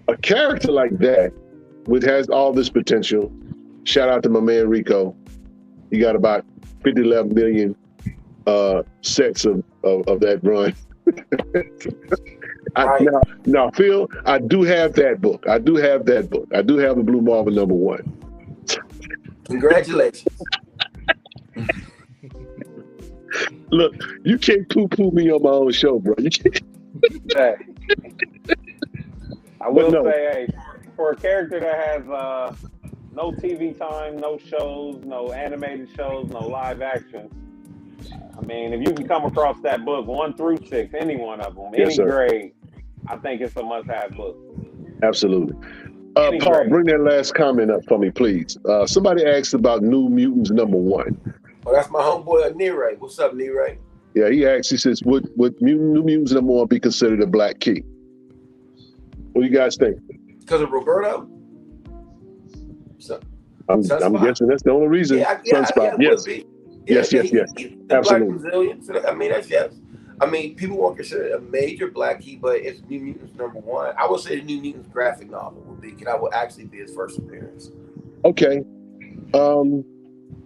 a character like that, which has all this potential, shout out to my man Rico. He got about 11 million sets of that run. Now, Phil, I do have that book. I do have the Blue Marvel #1. Congratulations. Look, you can't poo-poo me on my own show, bro. You can't. Hey. I will say, hey, for a character that has no TV time, no shows, no animated shows, no live action, I mean, if you can come across that book 1 through 6, any one of them, any grade, I think it's a must-have book. Absolutely. Paul, bring that last comment up for me, please. Somebody asked about New Mutants #1. Oh, that's my homeboy, Neray. What's up, Neray? Yeah, he says, would New Mutants #1 be considered a black key? What do you guys think? Because of Roberto? I'm guessing that's the only reason. Sunspot, yes. Yes. Absolutely. Brazilian. So, I mean, that's yes. I mean, people won't consider it a major black key, but it's New Mutants #1. I would say the New Mutants graphic novel would be, that would actually be his first appearance. Okay.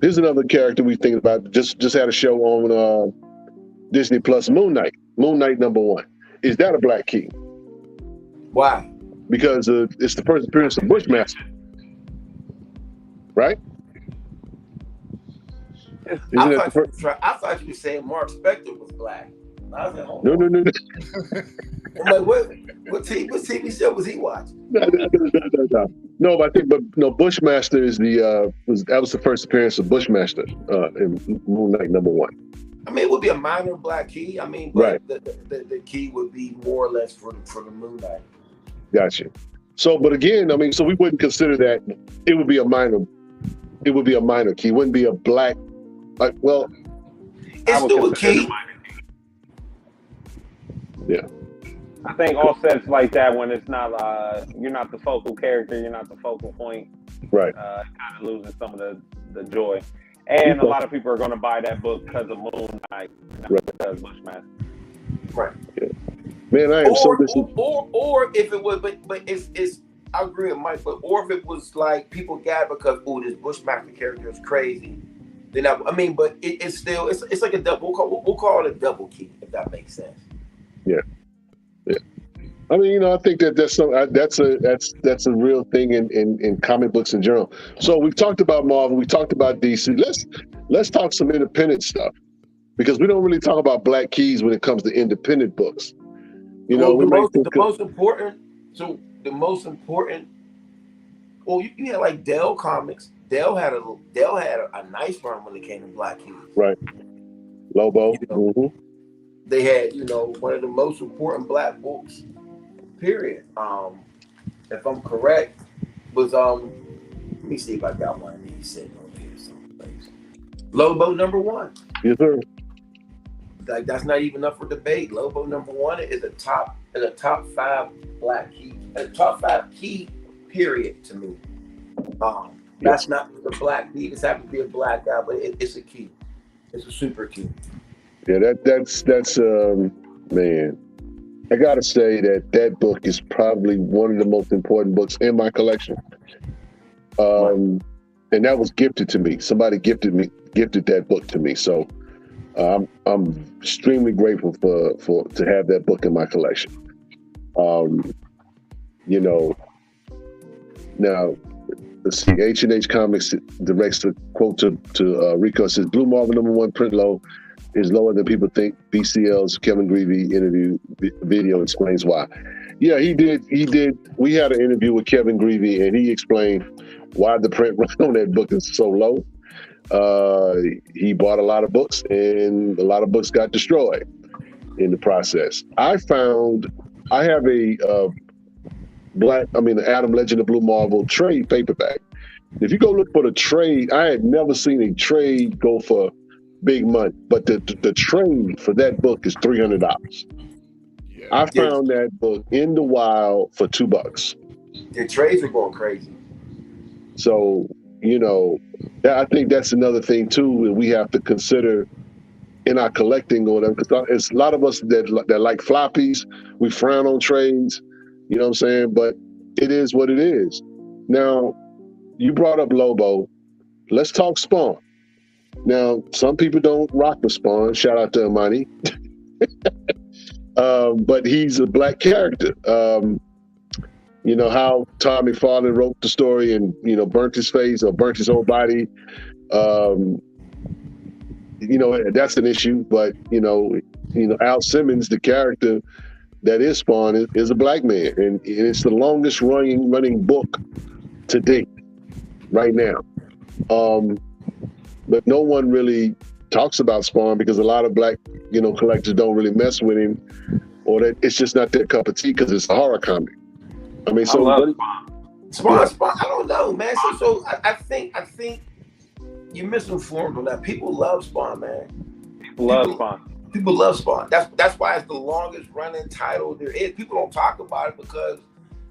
Here's another character we think about. Just had a show on Disney Plus, Moon Knight. Moon Knight #1. Is that a black key? Why? Because it's the first appearance of Bushmaster, right? I thought you were saying Mark Spector was black. I was like, oh. No. I'm like, what TV show was he watching? No, but I think, Bushmaster is that was the first appearance of Bushmaster in Moon Knight #1. I mean, it would be a minor black key. I mean, but right. the key would be more or less for the Moon Knight. Gotcha. So, but again, I mean, so we wouldn't consider that. It would be a minor key. It wouldn't be a black. It's still a key. Yeah. I think all sets like that, when it's not, you're not the focal character, you're not the focal point. Right. Kind of losing some of the joy. And a lot of people are going to buy that book because of Moon Knight, not because Bushmaster. Right. Yeah. Man, I am so disappointed. Or if it was, but it's. I agree with Mike, but or if it was like people got it because this Bushmaster character is crazy, then I mean, but it's still it's like a double. We'll call it a double key if that makes sense. Yeah. I mean, I think that's a real thing in comic books in general. So we've talked about Marvel, we talked about DC. Let's talk some independent stuff, because we don't really talk about black keys when it comes to independent books. The most important. Well, you had like Dell Comics. Dell had a nice run when it came to black keys. Right. Lobo. Mm-hmm. They had one of the most important black books. Period. If I'm correct, was let me see if I got one of these sitting over here someplace. Lobo #1. Yes, sir. Like that's not even up for debate. Lobo #1 is a top 5 black key, a top 5 key. Period to me. That's not the black key. It's happens to be a black guy, but it's a key. It's a super key. Yeah, that's man. I gotta say that book is probably one of the most important books in my collection. And that was gifted to me. Somebody gifted that book to me. So I'm extremely grateful for to have that book in my collection. Now let's see. H&H Comics directs the quote to Rico. Says Blue Marvel #1 print low is lower than people think. BCL's Kevin Greavy interview video explains why. Yeah, he did. We had an interview with Kevin Greavy, and he explained why the print run on that book is so low. He bought a lot of books, and a lot of books got destroyed in the process. I have the Adam Legend of Blue Marvel trade paperback. If you go look for the trade, I had never seen a trade go for big money, but the trade for that book is $300. Yeah. I found that book in the wild for $2. The trades are going crazy. So I think that's another thing too that we have to consider in our collecting going on, because it's a lot of us that like floppies. We frown on trades. You know what I'm saying? But it is what it is. Now, you brought up Lobo. Let's talk Spawn. Now, some people don't rock with Spawn. Shout out to Imani. But he's a black character. How Todd McFarlane wrote the story and, burnt his face or burnt his whole body. That's an issue. But, Al Simmons, the character that is Spawn, is a black man. And it's the longest running book to date right now. But no one really talks about Spawn because a lot of black, collectors don't really mess with him, or that it's just not their cup of tea because it's a horror comic. I mean, so I love Spawn. I don't know, man. So I think you're misinformed on that. People love Spawn, man. People love Spawn. People love Spawn. That's why it's the longest running title there is. People don't talk about it because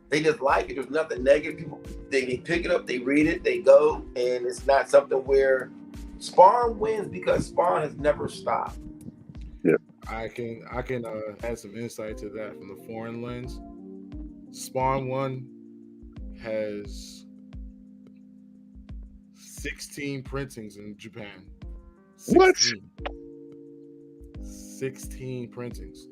they just like it. There's nothing negative. People they pick it up, they read it, they go, and it's not something where Spawn wins because Spawn has never stopped. Yeah, I can add some insight to that from the foreign lens. Spawn 1 has 16 printings in Japan. 16. What? 16 printings.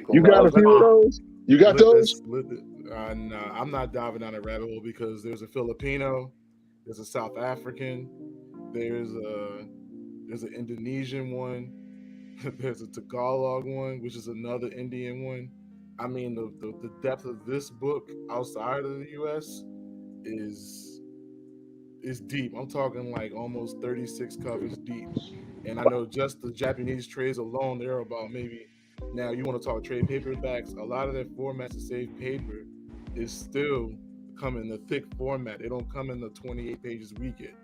You got a few of those? You got those? No, I'm not diving down a rabbit hole because there's a Filipino, there's a South African, there's an Indonesian one, there's a Tagalog one, which is another Indian one. I mean, the depth of this book outside of the U.S. is deep. I'm talking like almost 36 covers deep. And I know just the Japanese trades alone, they're about maybe, now you want to talk trade paperbacks, a lot of their formats to save paper is still come in the thick format. They don't come in the 28 pages we get.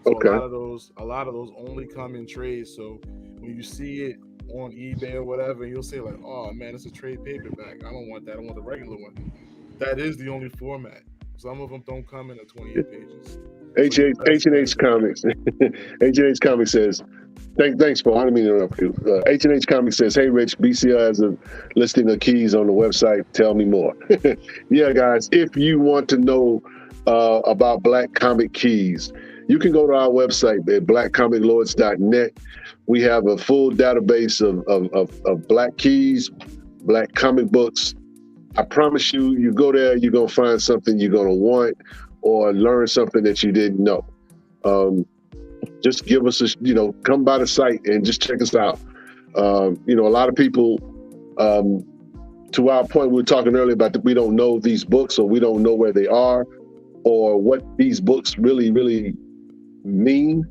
So okay. a lot of those only come in trades. So when you see it on eBay or whatever, you'll say like, oh man, it's a trade paperback. I don't want that. I want the regular one. That is the only format. Some of them don't come in at 28 pages. H&H Comics. H&H Comics says, thanks, Paul. I didn't mean to interrupt you. H&H Comics says, hey, Rich, BCI has a listing of keys on the website. Tell me more. Yeah, guys, if you want to know about Black Comic Keys, you can go to our website at blackcomiclords.net. We have a full database of Black keys, Black comic books. I promise you, you go there, you're going to find something you're going to want or learn something that you didn't know. Just give us come by the site and just check us out. A lot of people, to our point, we were talking earlier about that we don't know these books, or we don't know where they are, or what these books really, really mean.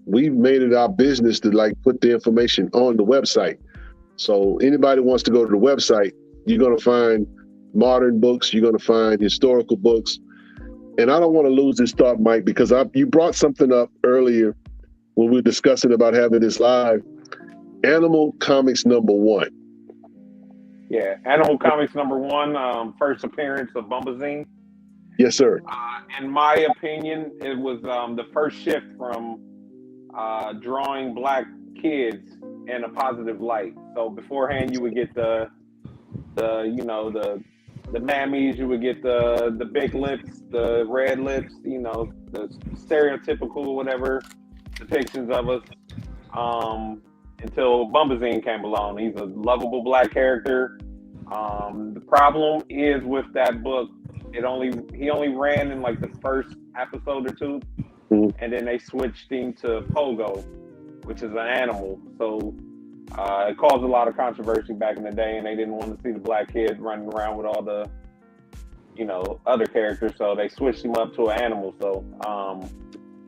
We've made it our business to put the information on the website. So anybody wants to go to the website, you're going to find modern books, you're going to find historical books. And I don't want to lose this thought, Mike, because you brought something up earlier when we were discussing about having this live. Animal Comics #1. Yeah, Animal Comics #1, first appearance of Bombazine. Yes, sir. In my opinion, it was the first shift from drawing Black kids in a positive light. So beforehand, you would get the mammies, you would get the big lips, the red lips, the stereotypical whatever depictions of us. Until Bombazine came along. He's a lovable Black character. The problem is with that book, he only ran in the first episode or two, and then they switched him to Pogo, which is an animal. So it caused a lot of controversy back in the day, and they didn't want to see the Black kid running around with all the other characters, so they switched him up to an animal. So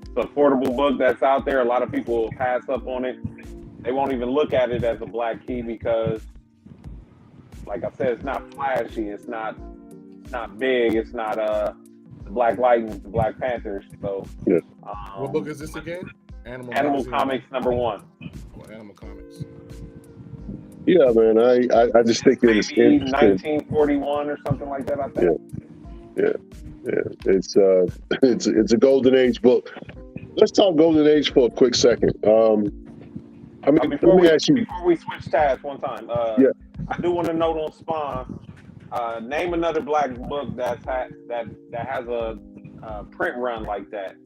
it's an affordable book that's out there. A lot of people will pass up on it. They won't even look at it as a Black key because, like I said, it's not flashy. It's not big. It's not the Black Lightning, the Black Panthers. So, yeah. What book is this again? Animal Comics #1. Oh, Animal Comics. Yeah, man. I just think it's interesting. 1941 or something like that, I think. Yeah. It's a golden age book. Let's talk golden age for a quick second. Before we switch tabs one time, I do want to note on Spawn. Name another Black book that has a print run like that.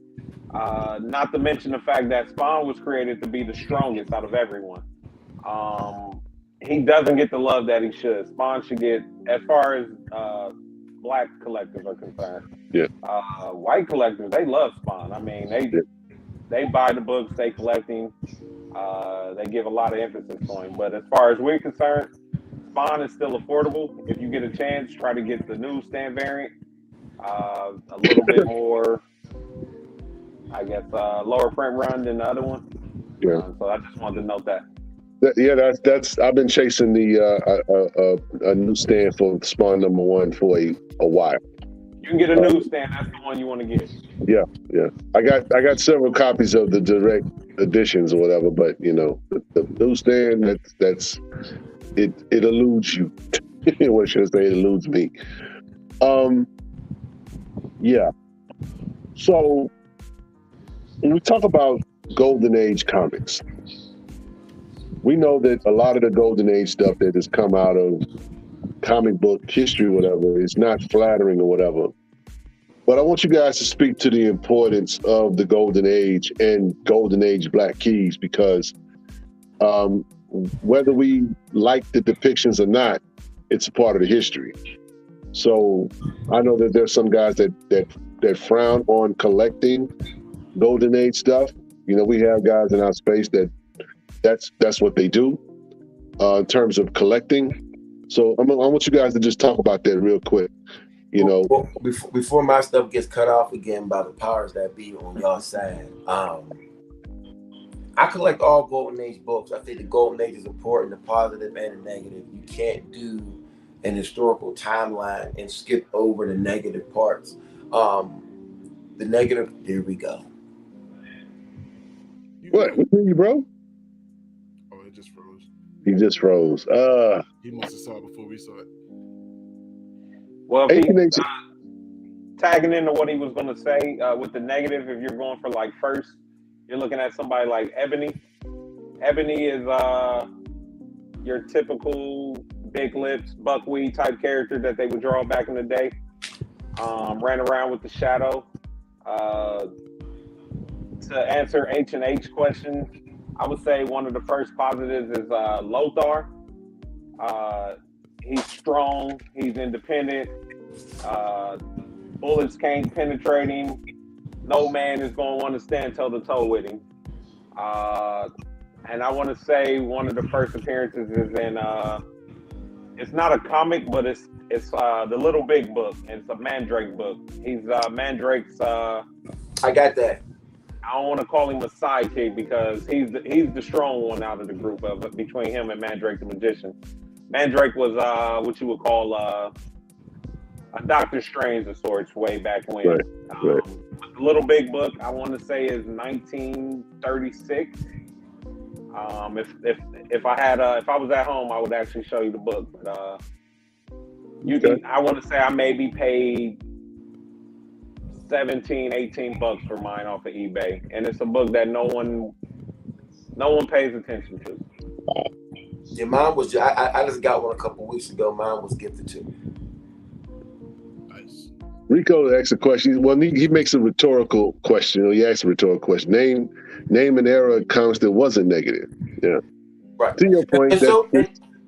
Not to mention the fact that Spawn was created to be the strongest out of everyone. He doesn't get the love that he should. Spawn should get, as far as Black collectors are concerned. Yeah. White collectors, they love Spawn. I mean, they buy the books, they collect him. They give a lot of emphasis on him. But as far as we're concerned, Spawn is still affordable. If you get a chance, try to get the newsstand variant. A little bit more, I guess, lower print run than the other one. Yeah. So I just wanted to note that. That's. I've been chasing the a newsstand for Spawn #1 for a while. You can get a newsstand. That's the one you want to get. Yeah. I got several copies of the direct editions or whatever, but the newsstand that's it eludes you. What should I say? It eludes me. Yeah. So when we talk about Golden Age comics, we know that a lot of the Golden Age stuff that has come out of comic book history, whatever, is not flattering or whatever. But I want you guys to speak to the importance of the Golden Age and Golden Age Black keys, because whether we like the depictions or not, it's a part of the history. So I know that there's some guys that frown on collecting Golden Age stuff. We have guys in our space that's what they do in terms of collecting. So I want you guys to just talk about that real quick. Well, before my stuff gets cut off again by the powers that be on y'all side, I collect all Golden Age books. I think the Golden Age is important, the positive and the negative. You can't do an historical timeline and skip over the negative parts. The negative, here we go. What? What did you, bro? Oh, it just froze. He just froze. He must have saw it before we saw it. Well, tagging into what he was going to say with the negative, if you're going for like first, you're looking at somebody like Ebony. Ebony is your typical big lips, buckwheat type character that they would draw back in the day. Ran around with the shadow. To answer H&H question, I would say one of the first positives is Lothar. He's strong. He's independent. Bullets can't penetrate him. No man is going to want to stand toe-to-toe with him. And I want to say one of the first appearances is in, it's not a comic, but it's the Little Big Book. It's a Mandrake book. He's Mandrake's... I got that. I don't want to call him a sidekick because he's the strong one out of the group between him and Mandrake the Magician. Mandrake was what you would call a Doctor Strange of sorts way back when. Right. The Little Big Book, I want to say, is 1936. If I was at home, I would actually show you the book. But I want to say I maybe paid $17-18 for mine off of eBay, and it's a book that no one pays attention to. Yeah, mine was. I just got one a couple weeks ago. Mine was gifted to me. Nice. Rico asked a question. Well, he makes a rhetorical question. Or he asks a rhetorical question. Name an era of comics that wasn't negative. Yeah. Right. To your point.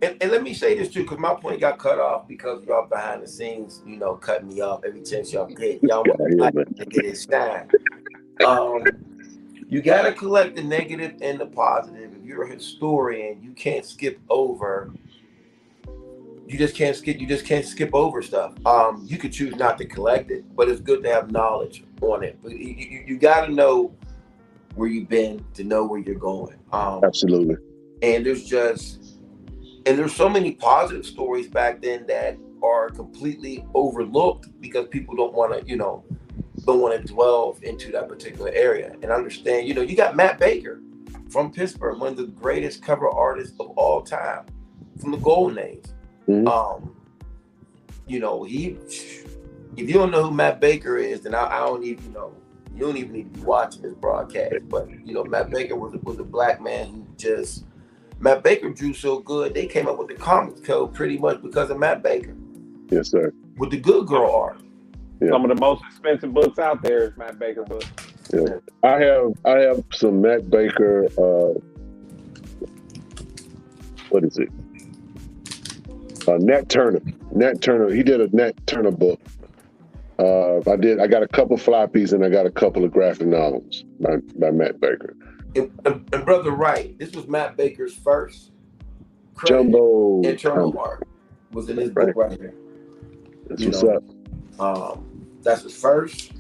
And let me say this too, because my point got cut off because y'all behind the scenes, cutting me off every chance y'all get. Y'all want to get it shine. You got to collect the negative and the positive. If you're a historian, you can't skip over. You just can't skip over stuff. You could choose not to collect it, but it's good to have knowledge on it. But you got to know where you've been to know where you're going. Absolutely. And there's so many positive stories back then that are completely overlooked because people don't want to dwell into that particular area. And understand, you got Matt Baker from Pittsburgh, one of the greatest cover artists of all time from the Golden Age. Mm-hmm. If you don't know who Matt Baker is, then I don't even you don't even need to be watching this broadcast. But Matt Baker was a black man who Matt Baker drew so good, they came up with the comics code pretty much because of Matt Baker. Yes, sir. With the good girl art. Yeah. Some of the most expensive books out there is Matt Baker books. Yeah. I have some Matt Baker. What is it? Nat Turner. Nat Turner. He did a Nat Turner book. I got a couple floppies and I got a couple of graphic novels by Matt Baker. And Brother Wright, this was Matt Baker's first Jumbo internal art was in his book right here. That's what's up. That's his first,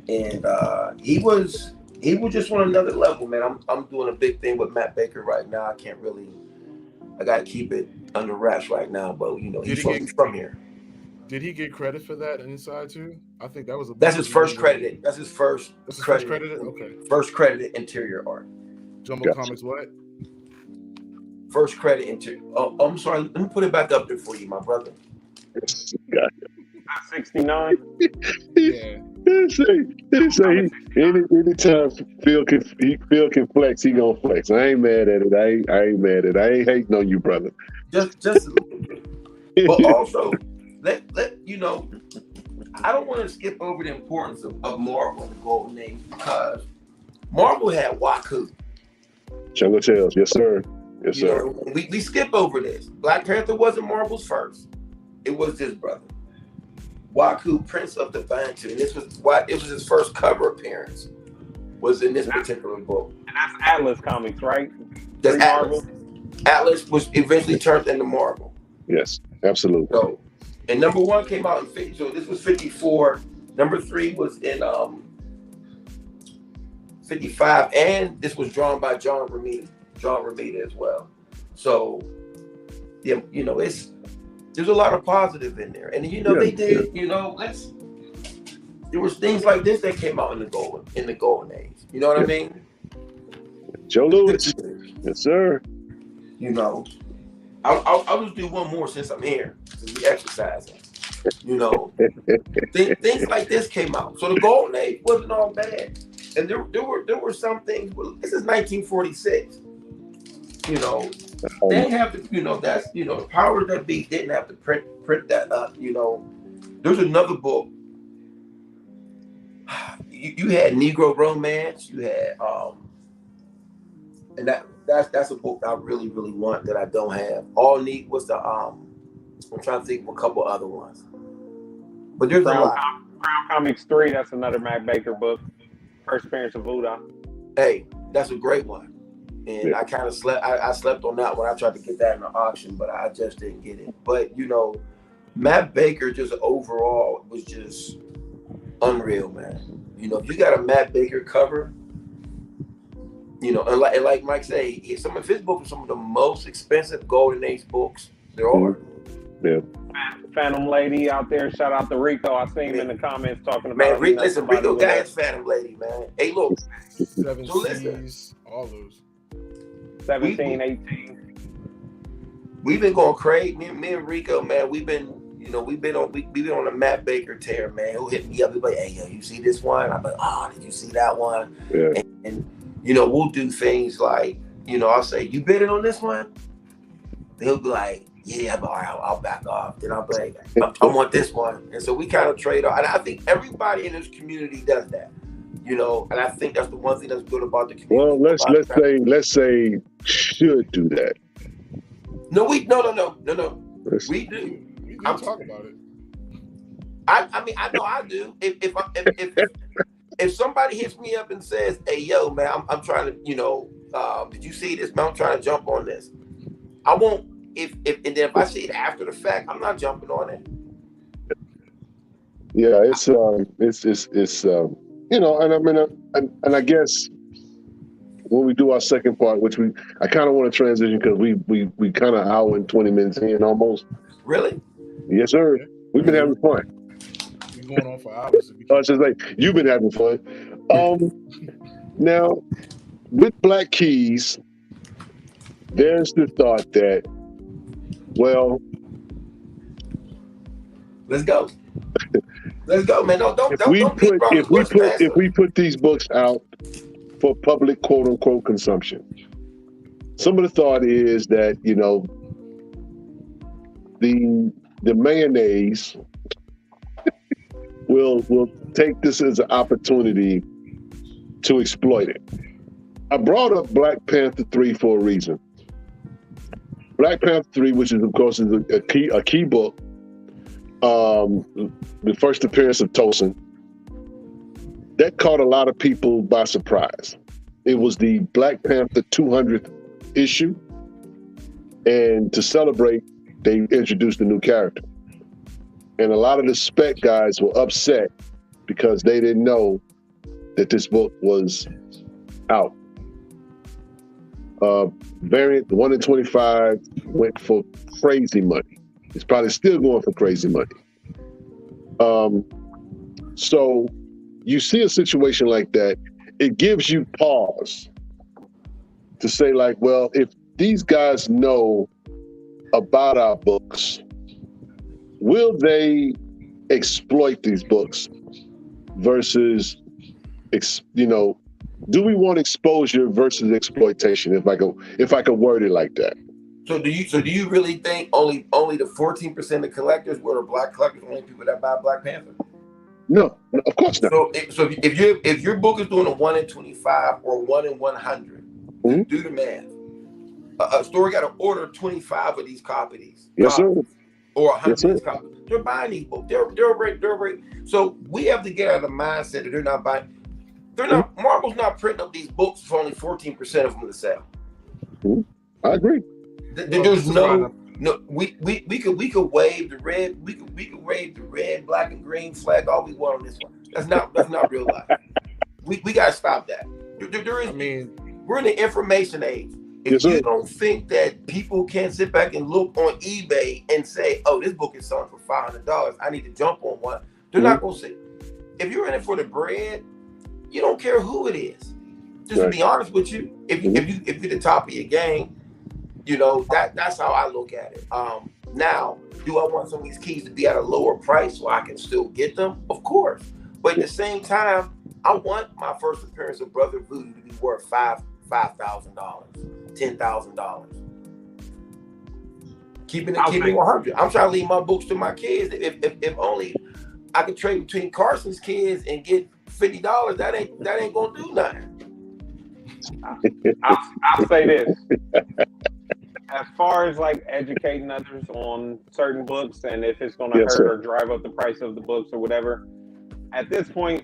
and he was just on another level, man. I'm doing a big thing with Matt Baker right now. I gotta keep it under wraps right now, but he's from here. Did he get credit for that inside too? I think that was that's his first credited. That's his first. That's his first credited. Okay. First credited interior art. Jumbo Comics what? First credit interior. Oh, I'm sorry. Let me put it back up there for you, my brother. Gotcha. 69. Yeah. Anytime Phil can flex, he gonna flex. I ain't mad at it. I ain't mad at it. I ain't hating on you, brother. Just a little bit. But also, let I don't want to skip over the importance of Marvel and the Golden Age because Marvel had Waku. Jungle Tales, yes sir. Yes, sir. We skip over this. Black Panther wasn't Marvel's first. It was this brother. Waku, Prince of the Bantu. And it was his first cover appearance. Was in this particular book. And that's Atlas Comics, right? That's Atlas. Atlas was eventually turned into Marvel. Yes, absolutely. So, and number 1 came out in 50. So this was 54. Number 3 was in 55, and this was drawn by John Romita as well. So, yeah, there's a lot of positive in there, and they did. There was things like this that came out in the golden age. You know what I mean? Joe Louis, yes sir. I'll just do one more since I'm here. Since we exercising. You know, things like this came out. So the golden age wasn't all bad, and there were some things. This is 1946. You know, they didn't have to. You know, that's the powers that be didn't have to print that up. You know, there's another book. You had Negro Romance. You had and that's a book I really want that I don't have. All Neat was the I'm trying to think of a couple other ones. But there's a lot. Crown Comics 3, that's another Matt Baker book. First appearance of Voodoo. Hey, that's a great one. And I kind of slept. I slept on that one. I tried to get that in the auction, but I just didn't get it. But Matt Baker just overall was just unreal, man. If you got a Matt Baker cover, and like Mike said, some of his books are some of the most expensive Golden Age books there are. Yeah. Phantom Lady out there. Shout out to Rico. I seen him in the comments talking about. Man, Rico got his Phantom Lady, man. Hey, look. 7 so listen. C's, all those. 17, 18. We've been going crazy. Me and Rico, man. We've been on a Matt Baker tear, man. He'll hit me up. He'll be like, "Hey, yo, you see this one?" I'm like, "Oh, did you see that one?" Yeah. And we'll do things like, I'll say, "You bidding on this one?" He'll be like, "Yeah, but all right, I'll back off." Then I'll be like, "I want this one." And so we kind of trade off. And I think everybody in this community does that, And I think that's the one thing that's good about the community. Well, let's say should do that. No. We do. We do talk about it. I mean, I know I do. If somebody hits me up and says, "Hey, yo, man, I'm trying to, did you see this, man? I'm trying to jump on this." I won't. And then if I see it after the fact, I'm not jumping on it. Yeah, it's and I mean, and I guess when we do our second part, which I kind of want to transition because we kind of hour and 20 minutes in almost. Really? Yes, sir. We've been having fun. We're going on for hours. It's just like you've been having fun. Now, with Black Keys, there's the thought that, well, let's go. Let's go, man. If we put these books out for public quote unquote consumption, some of the thought is that the mayonnaise will take this as an opportunity to exploit it. I brought up Black Panther 3 for a reason. Black Panther 3, which is of course a key book, the first appearance of Tosin, that caught a lot of people by surprise. It was the Black Panther 200th issue, and to celebrate, they introduced a new character. And a lot of the spec guys were upset because they didn't know that this book was out. Variant 1 in 25 went for crazy money. It's probably still going for crazy money. So you see a situation like that, it gives you pause to say like, well, if these guys know about our books, will they exploit these books versus, do we want exposure versus exploitation? If I could word it like that. So do you really think only the 14% of collectors were Black collectors, only people that buy Black Panther? No, of course not. So if your book is doing a 1 in 25 or 1 in 100, mm-hmm. do the math. A store got to order 25 of these copies. Yes, sir. Or 100 of these copies. They're buying these books. They're ready. So we have to get out of the mindset that they're not buying. Marvel's not printing up these books for only 14% of them to sell. Mm-hmm. I agree. There's we could wave the red, we could wave the red, black, and green flag all we want on this one. That's not real life. We gotta stop that. We're in the information age. If you don't think that people can sit back and look on eBay and say, "Oh, this book is selling for $500, I need to jump on one," they're not gonna see. If you're in it for the bread, you don't care who it is. Just to be honest with you, if you're the top of your game, that's how I look at it. Now, do I want some of these keys to be at a lower price so I can still get them? Of course. But at the same time, I want my first appearance of Brother Voodoo to be worth $5,000, $10,000. Keeping it 100. I'm trying to leave my books to my kids. If only I could trade between Carson's kids and get $50, that ain't gonna do nothing. I'll say this. As far as like educating others on certain books and if it's going to hurt or drive up the price of the books or whatever, at this point,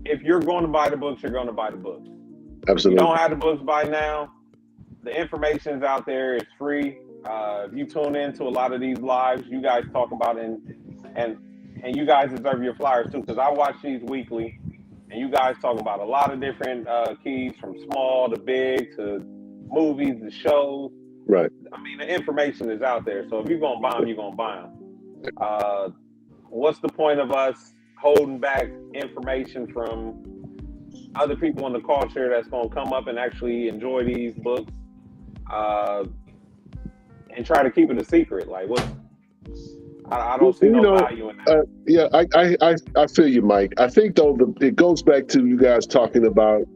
if you're going to buy the books, you're going to buy the books. Absolutely. If you don't have the books by now, the information's out there. It's free. If you tune into a lot of these lives, you guys talk about it, and you guys deserve your flyers too, because I watch these weekly, and you guys talk about a lot of different keys, from small to big to movies to shows. Right. I mean, the information is out there. So if you're gonna buy them, you're gonna buy them. What's the point of us holding back information from other people in the culture that's gonna come up and actually enjoy these books, and try to keep it a secret? Like, what? I don't see no value in that. I feel you, Mike. I think though it goes back to you guys talking about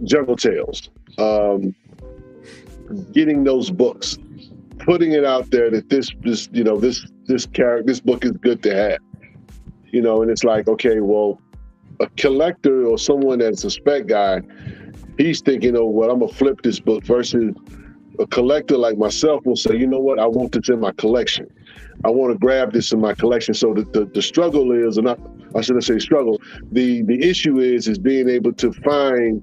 Jungle Tales, getting those books, putting it out there that this book is good to have, and it's like, okay, well, a collector or someone that's a spec guy, he's thinking, oh, well, I'm gonna flip this book, versus a collector like myself will say, you know what, I want this in my collection. I want to grab this in my collection. So the struggle is, or not, I shouldn't say struggle, the issue is being able to find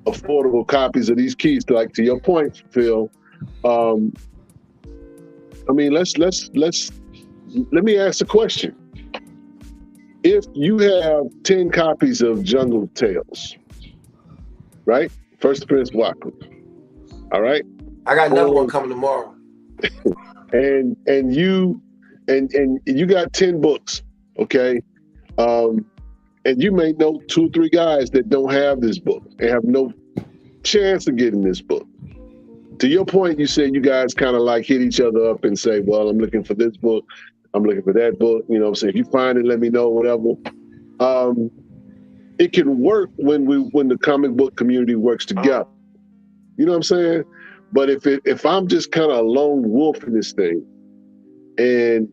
affordable copies of these keys. To your point, Phil. I mean, let me ask a question. If you have 10 copies of Jungle Tales, right? First Appearance Waku, all right? I got another one coming tomorrow. and you got 10 books, okay? And you may know 2 or 3 guys that don't have this book and have no chance of getting this book. To your point, you said you guys kind of like hit each other up and say, well, I'm looking for this book, I'm looking for that book. You know what I'm saying? If you find it, let me know, whatever. It can work when the comic book community works together. You know what I'm saying? But if I'm just kind of a lone wolf in this thing, and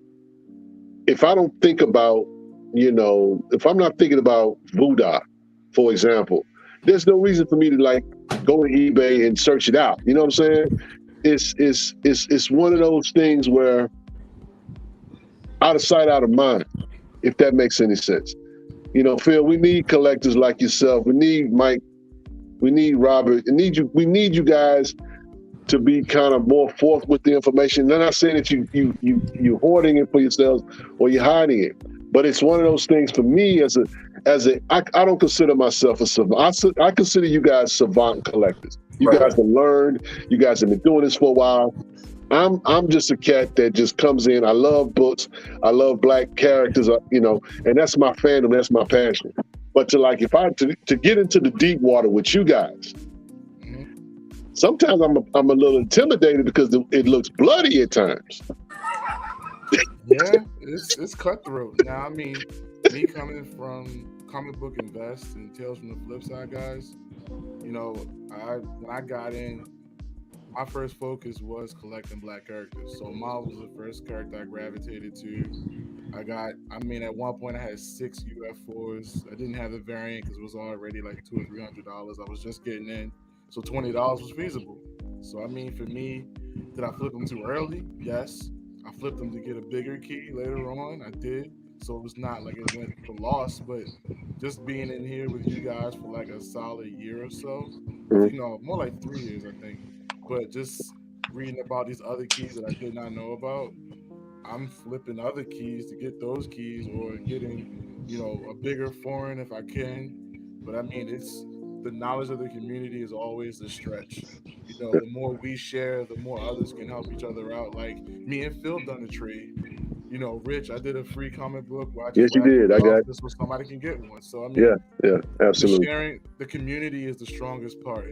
if I don't think about, if I'm not thinking about Voodoo, for example, there's no reason for me to go to eBay and search it out. You know what I'm saying? It's one of those things where out of sight, out of mind, if that makes any sense. Phil, we need collectors like yourself. We need Mike. We need Robert. We need you guys to be kind of more forth with the information. I'm not saying that you're hoarding it for yourselves or you're hiding it, but it's one of those things for me I don't consider myself a savant. I consider you guys savant collectors. You guys have learned. You guys have been doing this for a while. I'm just a cat that just comes in. I love books. I love Black characters, and that's my fandom. That's my passion. But to get into the deep water with you guys, sometimes I'm a little intimidated because it looks bloody at times. Yeah, it's cutthroat. Now, I mean, me coming from Comic Book Invest and Tales from the Flip Side guys, when I got in, my first focus was collecting Black characters. So Miles was the first character I gravitated to. At one point I had 6 UF4s. I didn't have the variant because it was already like $200 or $300. I was just getting in. So $20 was feasible. So for me, did I flip them too early? Yes. I flipped them to get a bigger key later on. I did. So it was not like it went for loss, but just being in here with you guys for like a solid year or so, more like 3 years, I think. But just reading about these other keys that I did not know about, I'm flipping other keys to get those keys, or getting, a bigger foreign if I can. But it's the knowledge of the community is always the stretch. The more we share, the more others can help each other out. Like me and Phil done a trade. Rich, I did a free comic book. Yes, you did. I got this, so somebody can get one. So yeah, absolutely. Sharing the community is the strongest part.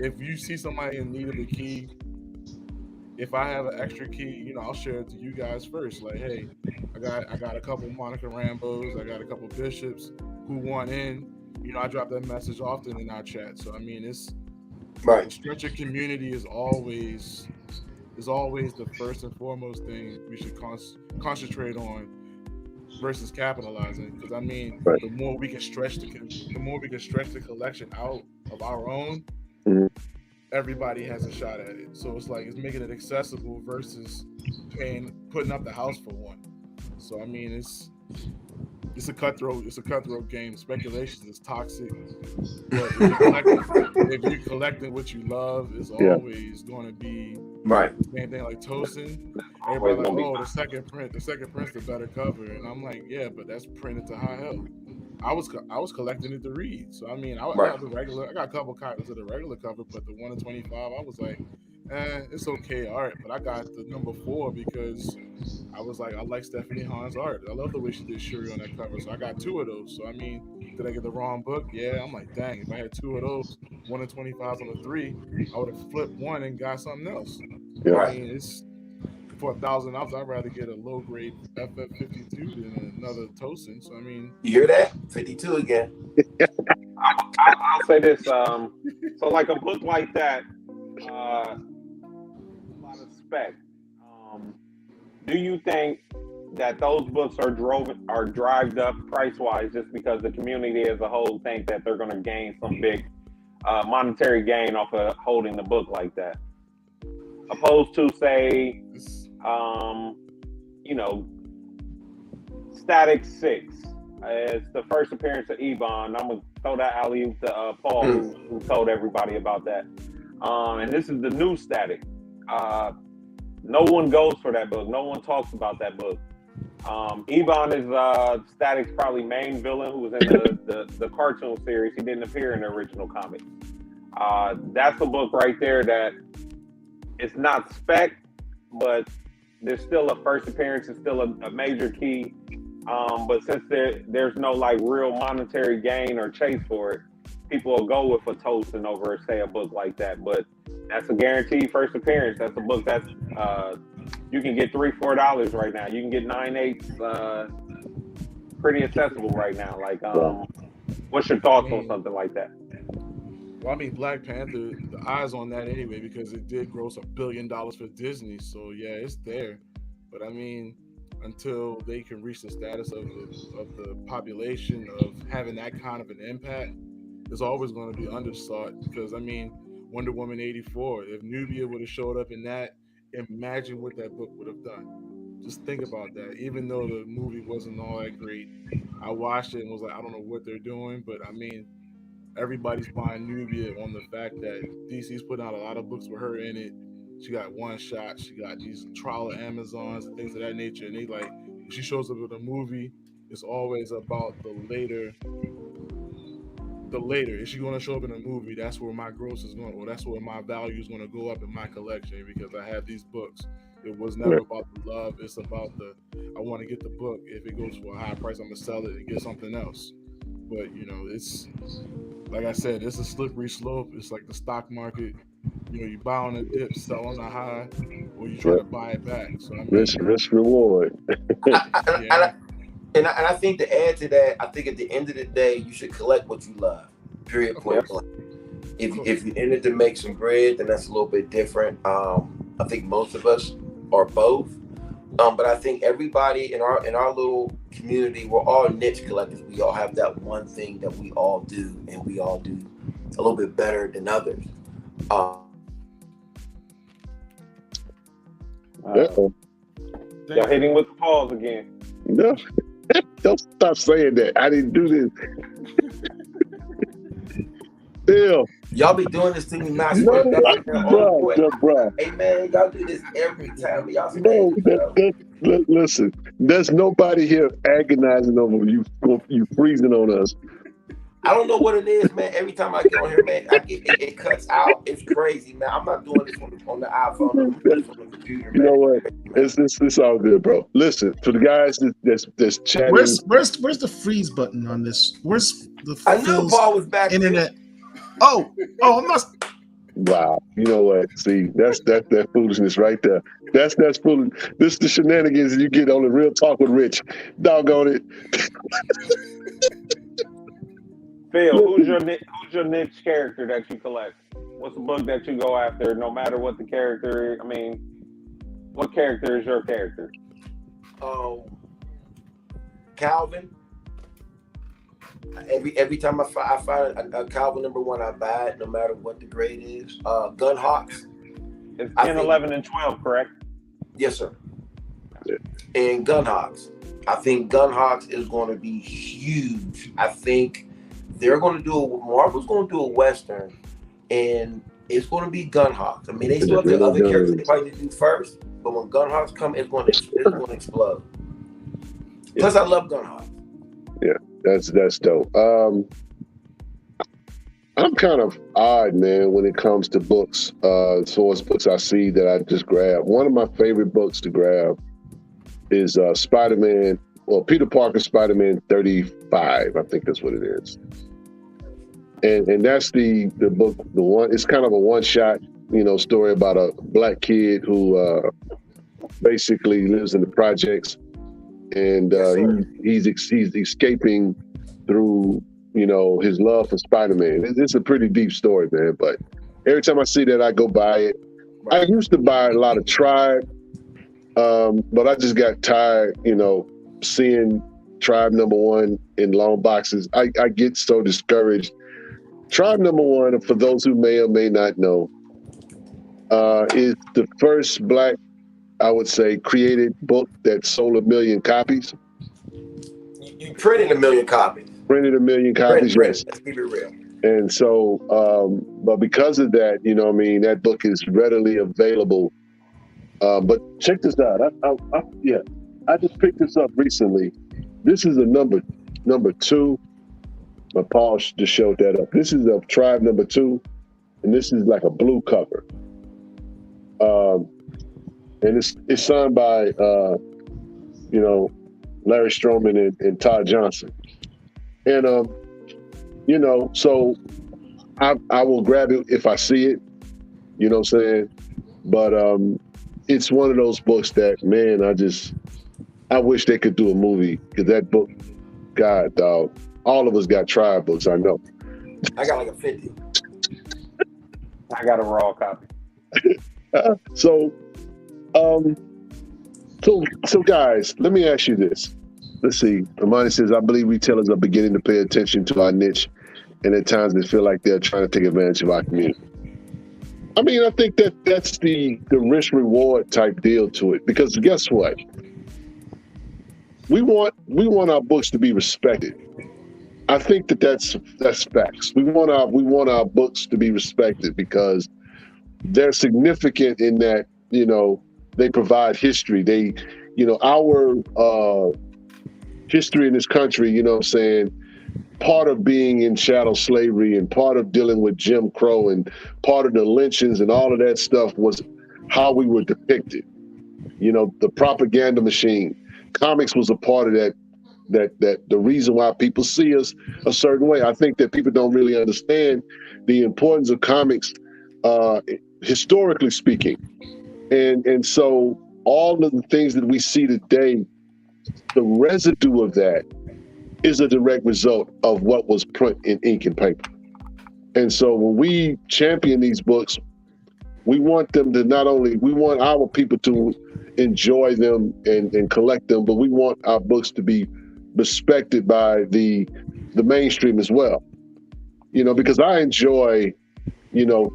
If you see somebody in need of a key, if I have an extra key, I'll share it to you guys first. Like, hey, I got a couple Monica Rambos, I got a couple Bishops who want in. I drop that message often in our chat. So I mean, it's right. The stretcher community is always the first and foremost thing we should concentrate on versus capitalizing. Because I mean, right. the more we can stretch the collection out of our own, everybody has a shot at it. So it's like it's making it accessible versus putting up the house for one. So I mean, it's a cutthroat game. Speculation is toxic. But if you're collecting what you love, it's always going to be right. The same thing like Tosin. Everybody like, the second print's the better cover, and I'm like, yeah, but that's printed to high health. I was collecting it to read, so I mean, I got a couple copies of the regular cover, but the 1 in 25, I was like, it's okay, all right. But I got the number 4 because I was like, I like Stephanie Hahn's art. I love the way she did Shuri on that cover, so I got 2 of those. So I mean, did I get the wrong book? Yeah, I'm like, dang, if I had 2 of those, 1 in 25s on the 3, I would have flipped one and got something else. Yeah. I mean, it's for $1,000, I'd rather get a low grade FF52 than another Tosin. So I mean, you hear that? 52 again. I'll say this. So like a book like that, a lot of spec. Do you think that those books are drived up price wise just because the community as a whole think that they're going to gain some big monetary gain off of holding the book like that, opposed to say, Static 6? It's the first appearance of Ebon. I'm gonna throw that alley to Paul, who told everybody about that. And this is the new Static. No one goes for that book. No one talks about that book. Ebon is Static's probably main villain, who was in the cartoon series. He didn't appear in the original comics. That's a book right there that it's not spec, but there's still a first appearance. It's still a major key. But since there's no like real monetary gain or chase for it, people will go with a Tosin over, say, a book like that. But that's a guaranteed first appearance. That's a book that's you can get $3-4 right now. You can get 9/8 pretty accessible right now. Like, what's your thoughts on something like that? Well, I mean, Black Panther, the eyes on that anyway, because it did gross $1 billion for Disney. So yeah, it's there. But I mean, until they can reach the status of the population of having that kind of an impact, it's always going to be undersought. Because I mean, Wonder Woman 84, if Nubia would have showed up in that, imagine what that book would have done. Just think about that. Even though the movie wasn't all that great, I watched it and was like, I don't know what they're doing, but I mean, everybody's buying Nubia on the fact that DC's putting out a lot of books with her in it. She got one shot. She got these trial of Amazons and things of that nature. And they like, when she shows up in a movie, it's always about the later. If she's going to show up in a movie, that's where my gross is going, or that's where my value is going to go up in my collection, because I have these books. It was never about the love. It's about I want to get the book. If it goes for a high price, I'm going to sell it and get something else. But, it's, like I said, it's a slippery slope. It's like the stock market. You buy on a dip, sell on a high, or you try to buy it back. So I mean, risk reward. And I think to add to that, I think at the end of the day, you should collect what you love. Period. Point blank. If you're in it to make some bread, then that's a little bit different. I think most of us are both. But I think everybody in our little community, we're all niche collectors. We all have that one thing that we all do, and we all do a little bit better than others. Y'all hitting with the pause again. No, don't stop saying that. I didn't do this. Bill. Y'all be doing this to me, not bro. Hey man, y'all do this every time. Y'all say, listen, there's nobody here agonizing over you freezing on us. I don't know what it is, man. Every time I get on here, man, it cuts out. It's crazy, man. I'm not doing this on the iPhone. I'm doing this on the computer, man. You know what? It's all good, bro. Listen, to the guys that's chatting. Where's the freeze button on this? Where's the I knew Paul was back. Internet. Oh, I'm not. Wow. You know what? See, that's that foolishness right there. That's foolish. This is the shenanigans you get on the Real Talk with Rich. Doggone it. Phil, who's your niche character that you collect? What's the book that you go after, no matter what the character is? I mean, what character is your character? Calvin. Every time I find a Calvin #1, I buy it, no matter what the grade is. Gunhawks. It's 10, 11, and 12, correct? Yes, sir. Yeah. And Gunhawks. I think Gunhawks is going to be huge. I think Marvel's going to do a Western, and it's going to be Gunhawks. I mean, they still have the other characters they probably do first, but when Gunhawks come, it's going to explode. Yeah. Plus, I love Gunhawks. Yeah, that's dope. I'm kind of odd, man, when it comes to books. As far as books I see that I just grab. One of my favorite books to grab is Spider-Man, well, Peter Parker Spider-Man 35, I think that's what it is. And that's the book, the one, it's kind of a one-shot, story about a black kid who basically lives in the projects, and he's escaping through, his love for Spider-Man. It's a pretty deep story, man, but every time I see that, I go buy it. I used to buy a lot of Tribe, but I just got tired, seeing Tribe #1 in long boxes. I get so discouraged. Tribe #1, for those who may or may not know, is the first black, I would say, created book that sold 1 million copies. You printed 1 million copies. Printed 1 million copies, yes. Let's keep it real. And so, but because of that, that book is readily available. But check this out. I just picked this up recently. This is a number 2. My Paul just showed that up. This is a Tribe #2, and this is like a blue cover. And it's signed by Larry Stroman and Todd Johnson. And so I will grab it if I see it, you know what I'm saying? But it's one of those books that, man, I wish they could do a movie, because that book, God, dog, all of us got Tribe books, I know. I got like a 50. I got a raw copy. So guys, let me ask you this. Let's see. Amani says, I believe retailers are beginning to pay attention to our niche, and at times they feel like they're trying to take advantage of our community. I mean, I think that's the risk reward type deal to it, because guess what? We want our books to be respected. I think that's facts. We want our books to be respected because they're significant in that, they provide history. They, our history in this country, part of being in chattel slavery and part of dealing with Jim Crow and part of the lynchings and all of that stuff was how we were depicted. The propaganda machine. Comics was a part of that the reason why people see us a certain way. I think that people don't really understand the importance of comics, historically speaking. And so all of the things that we see today, the residue of that is a direct result of what was put in ink and paper. And so when we champion these books, we want them to we want our people to enjoy them and collect them, but we want our books to be respected by the mainstream as well. Because I enjoy,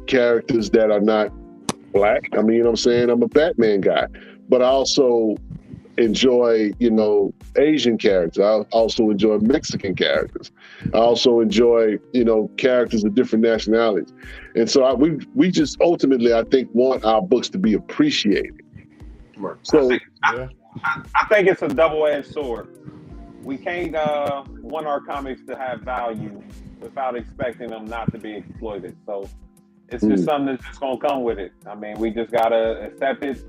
characters that are not black. I mean, I'm saying I'm a Batman guy, but I also enjoy, Asian characters. I also enjoy Mexican characters. I also enjoy, characters of different nationalities. And so we just ultimately, I think, want our books to be appreciated. So I think it's a double-edged sword. We can't want our comics to have value without expecting them not to be exploited. So it's just something that's just gonna come with it. I mean, we just gotta accept it,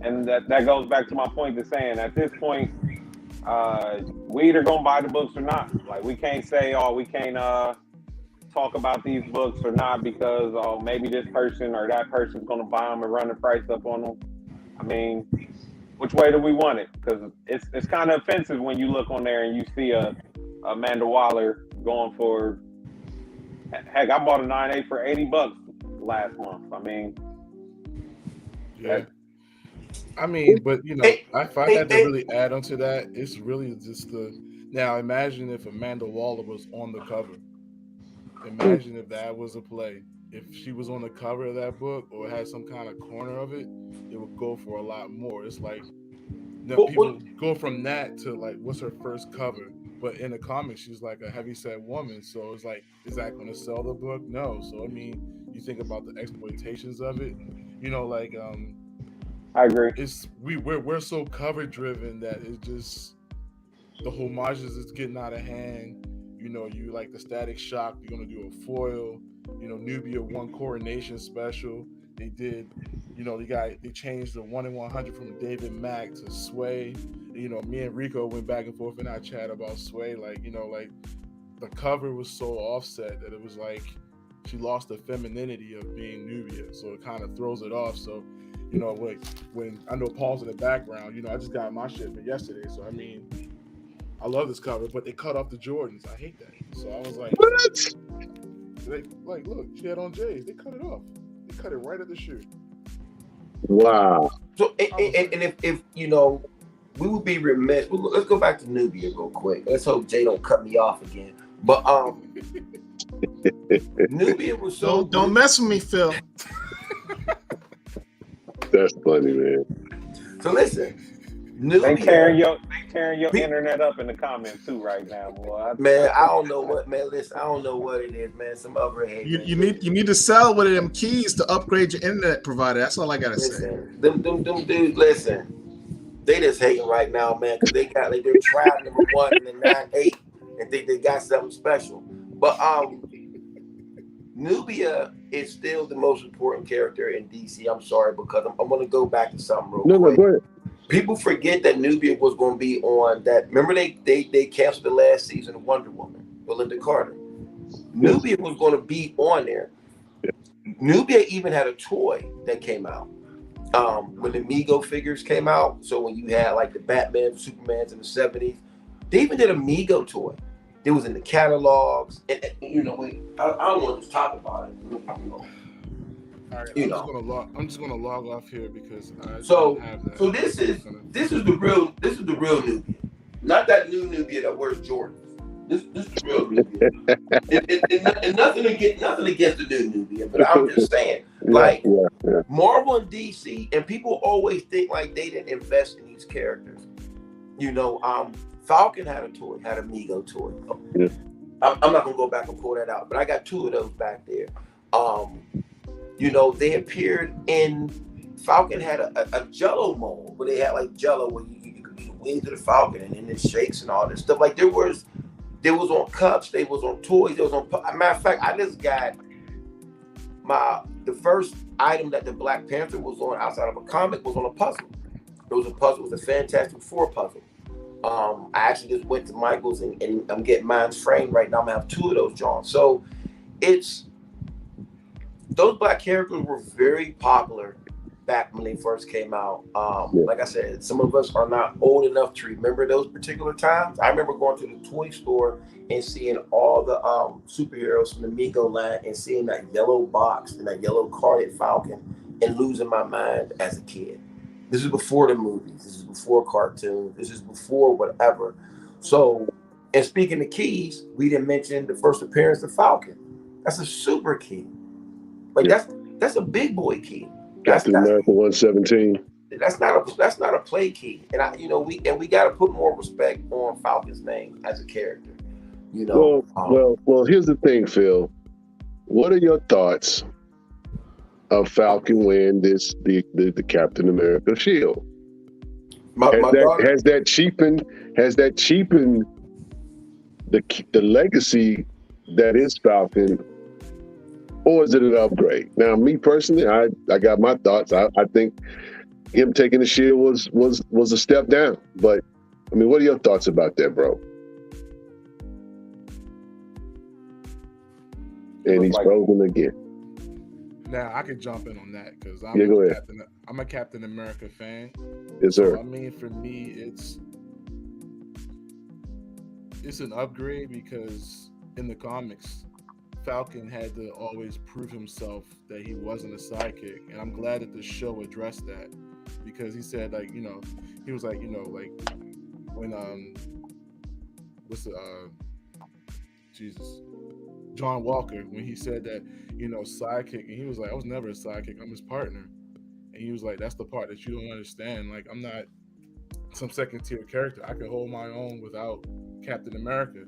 and that goes back to my point to saying at this point, we either gonna buy the books or not. Like, we can't say, we can't talk about these books or not because maybe this person or that person's going to buy them and run the price up on them. I mean, which way do we want it? Because it's kind of offensive when you look on there and you see Amanda Waller going for, heck, I bought a 9.8 for $80 last month. I mean, yeah. I mean, but you know, if I had to really add onto that, it's really just now imagine if Amanda Waller was on the cover. Imagine if that was a play. If she was on the cover of that book or had some kind of corner of it, it would go for a lot more. It's like people go from that to like, what's her first cover? But in the comics, she's like a heavyset woman. So it's like, is that going to sell the book? No. So I mean, you think about the exploitations of it. You know, like I agree. We're so cover driven that it's just the homages is getting out of hand. You know, you like the Static Shock, you're gonna do a foil. You know, Nubia won Coronation Special. They did, you know, they changed the 1 in 100 from David Mack to Sway. You know, me and Rico went back and forth in our chat about Sway. Like, you know, like the cover was so offset that it was like she lost the femininity of being Nubia, so it kind of throws it off. So, you know, when I know Paul's in the background, you know, I just got my shipment yesterday, so I mean, I love this cover, but they cut off the Jordans. I hate that. So I was like, what? Like, look, she had on J's. They cut it off. They cut it right at the shoe. Wow. So, and if you know, we would be remiss. Let's go back to Nubia real quick. Let's hope Jay don't cut me off again. But Nubia was so. Don't mess with me, Phil. That's funny, man. So listen, Nubia, they tearing your internet up in the comments too right now, boy. Man, I don't know what, man. Listen, I don't know what it is, man. Some other hate. You need to sell one of them keys to upgrade your internet provider. That's all I gotta say. Them dudes, listen, they just hating right now, man, because they got like they're tried number 1 in the 9.8 and think they got something special. But Nubia is still the most important character in DC. I'm sorry, because I'm going to go back to something real quick. No, go ahead. People forget that Nubia was going to be on that. Remember, they canceled the last season of Wonder Woman, Belinda Carter. Nubia was going to be on there. Nubia even had a toy that came out when the Mego figures came out. So when you had like the Batman, Supermans in the 70s, they even did a Mego toy. It was in the catalogs, and you know, I don't want to talk about it. All right, I'm just gonna log off here because I so don't have that. So this is the real Nubia, not that new Nubia that wears Jordans. This is the real Nubia. and nothing against the new Nubia, but I'm just saying, like Marvel and DC, and people always think like they didn't invest in these characters. You know, Falcon had a toy, had a Mego toy. Yeah. I'm not gonna go back and pull that out, but I got 2 of those back there. You know, they appeared in Falcon had a Jello mold where they had like Jello where you could be the wings of the Falcon and then it shakes and all this stuff. Like there was on cups, they was on toys, there was on. Matter of fact, I just got the first item that the Black Panther was on outside of a comic was on a puzzle. It was a puzzle, it was a Fantastic Four puzzle. I actually just went to Michael's and I'm getting mine's framed right now. I'm gonna have 2 of those drawn. So those Black characters were very popular back when they first came out. Like I said, some of us are not old enough to remember those particular times. I remember going to the toy store and seeing all the superheroes from the Mego line and seeing that yellow box and that yellow carded Falcon and losing my mind as a kid. This is before the movies. This is before cartoons. This is before whatever. So, and speaking of keys, we didn't mention the first appearance of Falcon. That's a super key. Like that's a big boy key. Captain America 117. That's not a play key. And we got to put more respect on Falcon's name as a character. You know. Well. Here's the thing, Phil. What are your thoughts of Falcon wearing the Captain America shield? Has that cheapened the legacy that is Falcon, or is it an upgrade? Now, me personally, I got my thoughts. I think him taking the shield was a step down. But I mean, what are your thoughts about that, bro? And he's frozen again. Now I could jump in on that because I'm a Captain America fan. Yes, sir. So, I mean, for me, it's an upgrade because in the comics, Falcon had to always prove himself that he wasn't a sidekick, and I'm glad that the show addressed that because he said, like, you know, he was like, you know, like when John Walker, when he said that, you know, sidekick, and he was like, I was never a sidekick, I'm his partner. And he was like, that's the part that you don't understand. Like, I'm not some second tier character. I can hold my own without Captain America.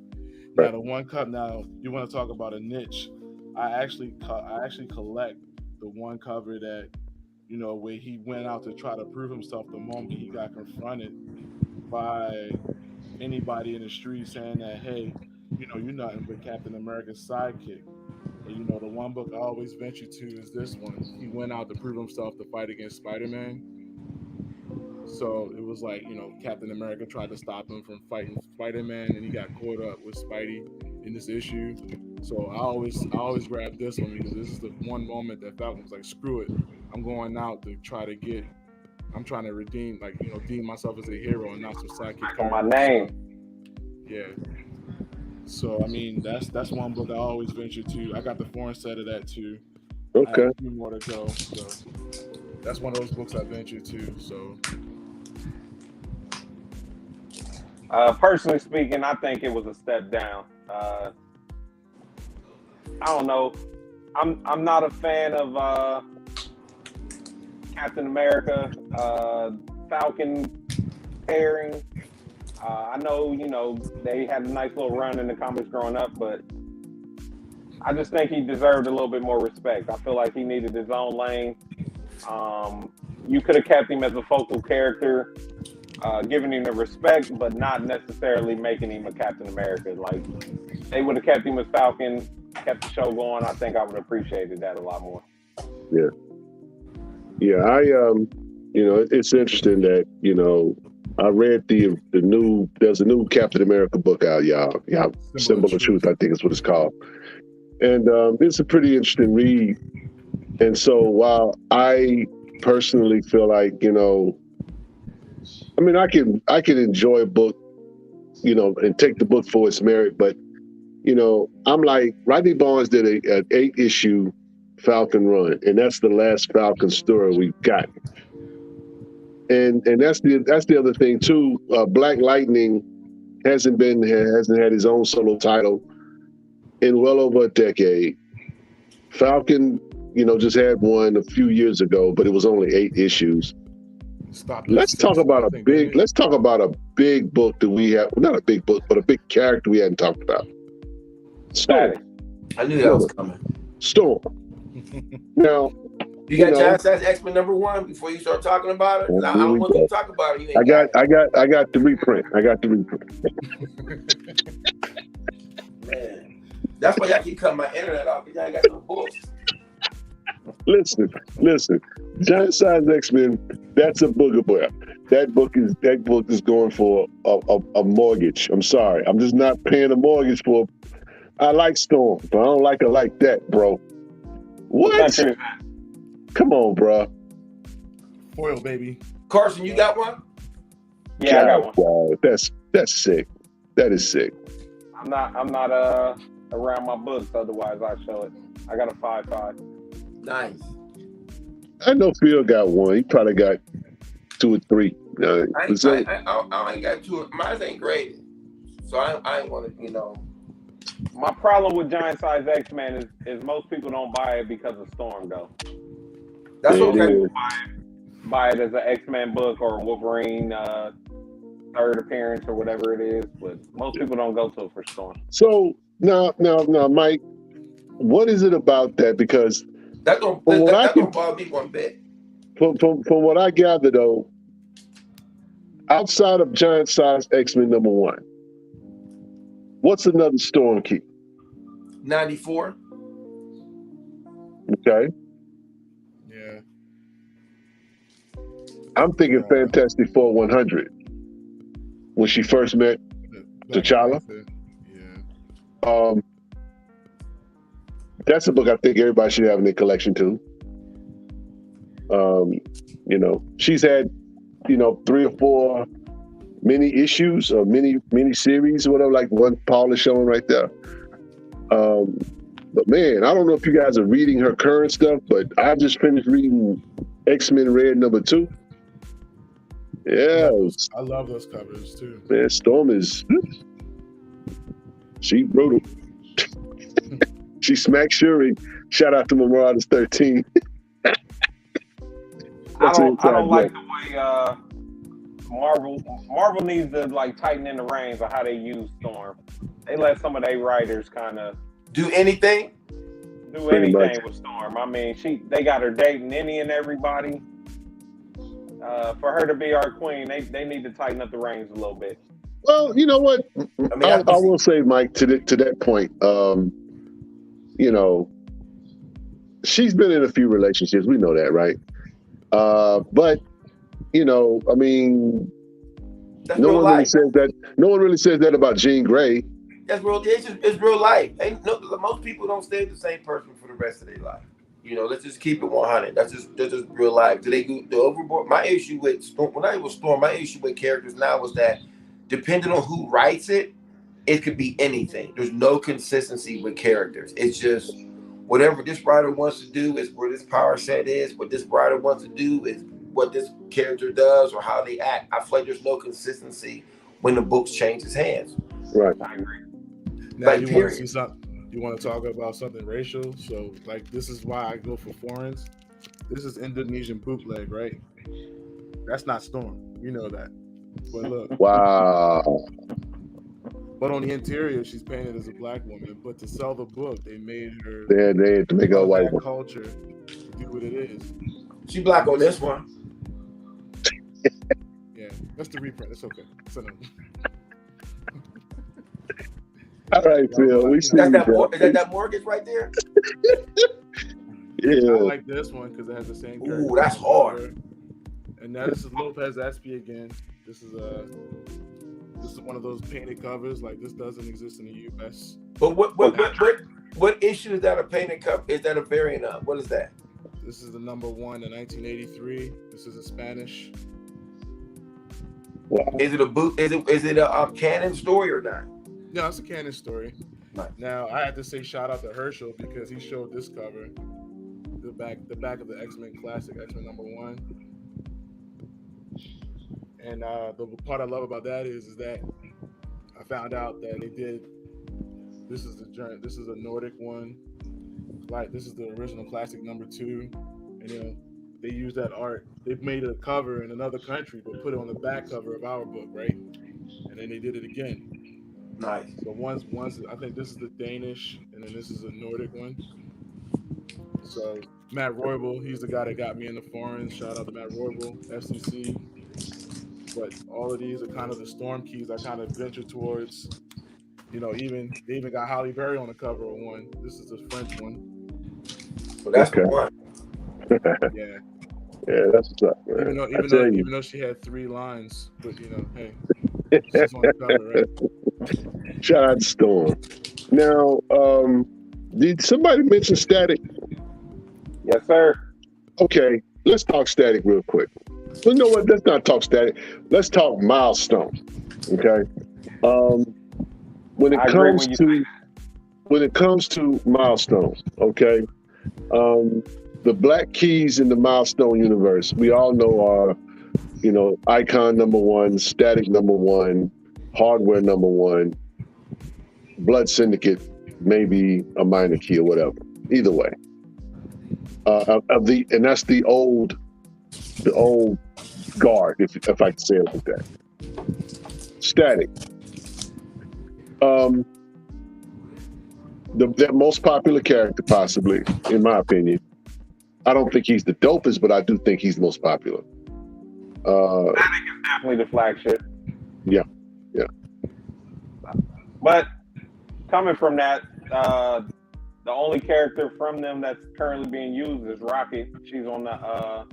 Now, the one cup. Now, you want to talk about a niche? I actually collect the one cover that, you know, where he went out to try to prove himself the moment he got confronted by anybody in the street saying that, hey, you know, you're nothing but Captain America's sidekick. And, you know, the one book I always venture to is this one. He went out to prove himself to fight against Spider-Man. So it was like, you know, Captain America tried to stop him from fighting Spider-Man, and he got caught up with Spidey in this issue. So I always grab this one because this is the one moment that Falcon was like, screw it. I'm going out to I'm trying to redeem myself as a hero and not some sidekick. On my name. Yeah. So I mean, that's one book I always venture to. I got the foreign set of that too. Okay. I have a few more to go. So that's one of those books I venture to. So personally speaking, I think it was a step down. I don't know. I'm not a fan of Captain America, Falcon pairing. I know, you know, they had a nice little run in the comics growing up, but I just think he deserved a little bit more respect. I feel like he needed his own lane. You could have kept him as a focal character, giving him the respect, but not necessarily making him a Captain America. Like, they would have kept him as Falcon, kept the show going. I think I would have appreciated that a lot more. Yeah. Yeah, you know, it's interesting that, you know, I read there's a new Captain America book out, y'all. Yeah, Symbol of Truth, I think is what it's called. And it's a pretty interesting read. And so while I personally feel like, you know, I mean, I can enjoy a book, you know, and take the book for its merit, but, you know, I'm like, Rodney Barnes did an 8-issue Falcon run, and that's the last Falcon story we've got. And that's the other thing too. Black Lightning hasn't had his own solo title in well over a decade. Falcon, you know, just had one a few years ago, but it was only 8 issues. Let's talk about a big book that we have. Not a big book, but a big character we hadn't talked about. Storm. I knew that was coming. Storm. Now, you got Giant Size X-Men #1 before you start talking about it. I don't want you to talk about it. I got the reprint. Man, that's why y'all keep cutting my internet off. Y'all got no books. Listen. Giant Size X-Men. That's a booger. That book is going for a mortgage. I'm sorry. I'm just not paying a mortgage for. I like Storm, but I don't like her like that, bro. What? Come on, bro. Foil, baby. Carson, you got one? Yeah, I got one. Wow, that's sick. That is sick. I'm not around my books, otherwise I show it. I got a 5.5. Nice. I know Phil got one. He probably got 2 or 3. I ain't got 2. Mine ain't graded, so I ain't want to, you know. My problem with Giant Size X-Men is most people don't buy it because of Storm, though. That's okay. Buy it as an X-Men book or Wolverine third appearance or whatever it is, but most people don't go to it for Storm. So now, Mike, what is it about that? Because that don't bother me one bit. From what I gather, though, outside of Giant Size X-Men #1, what's another Storm key? 94. Okay. Yeah. I'm thinking Fantastic Four 100 when she first met T'Challa. Yeah. that's a book I think everybody should have in their collection too. You know, she's had, you know, 3 or 4 mini issues or mini series or whatever, like one Paul is showing right there. But man, I don't know if you guys are reading her current stuff, but I just finished reading X-Men Red #2. Yeah, I love those covers too. Man, Storm is she brutal. She smacked Shuri. Shout out to Marauders 13. I don't like the way Marvel needs to like tighten in the reins on how they use Storm. They let some of their writers kind of do anything with Storm. I mean, they got her dating any and everybody. For her to be our queen, they need to tighten up the reins a little bit. Well, you know what? I will say, Mike, to that point, you know, she's been in a few relationships. We know that, right? But you know, I mean, no one really says that about Jean Grey. That's real. It's real life. Most people don't stay the same person for the rest of their life. You know, let's just keep it 100. That's just real life. Do they go the overboard? My issue with Storm, when I was Storm, my issue with characters now was that depending on who writes it, it could be anything. There's no consistency with characters. It's just whatever this writer wants to do is where this power set is. What this writer wants to do is what this character does or how they act. I feel like there's no consistency when the books change its hands. Right. I agree. Now you want to talk about something racial? So like this is why I go for foreigns. This is Indonesian bootleg, right? That's not Storm. You know that. But look. Wow. But on the interior, she's painted as a black woman. But to sell the book, they made her. They had to make her a white woman. Culture do what it is. She black on this one. Yeah, that's the reprint. It's okay. All right, Phil. We see is that mortgage right there? Yeah. I like this one because it has the same. Ooh, that's hard. And now this is Lopez Espy again. This is one of those painted covers. Like this doesn't exist in the U.S. But what issue is that a painted cover? Is that a variant of? What is that? This is the #1 in 1983. This is a Spanish. Wow. Is it a boot? Is it a canon story or not? No, it's a canon story. Nice. Now I have to say shout out to Herschel because he showed this cover, the back of the X-Men classic, X-Men #1. And the part I love about that is that I found out that they did. This is a Nordic one. Like this is the original classic #2, and you know they use that art. They've made a cover in another country, but put it on the back cover of our book, right? And then they did it again. Nice. So once I think this is the Danish, and then this is a Nordic one. So Matt Roybal, he's the guy that got me in the foreign. Shout out to Matt Roybal, FCC. But all of these are kind of the Storm keys I kind of venture towards. You know, they even got Halle Berry on the cover of one. This is the French one. So that's the one. Yeah. Yeah, that's what's up, man. Even though she had 3 lines, but you know, hey, she's on the cover, right? Shout out to Storm. Now, did somebody mention Static? Yes, sir. Okay, let's talk Static real quick. Well, you know what? Let's not talk Static. Let's talk Milestone. Okay. When it comes to Milestone, okay, the Black Keys in the Milestone universe, we all know are, you know, Icon #1, Static #1, Hardware #1, Blood Syndicate, maybe a minor key or whatever. Either way, and that's the old guard, if I can say it like that. Static. The most popular character, possibly, in my opinion. I don't think he's the dopest, but I do think he's the most popular. Static is definitely the flagship. Yeah. But coming from that, the only character from them that's currently being used is Rocket. She's on the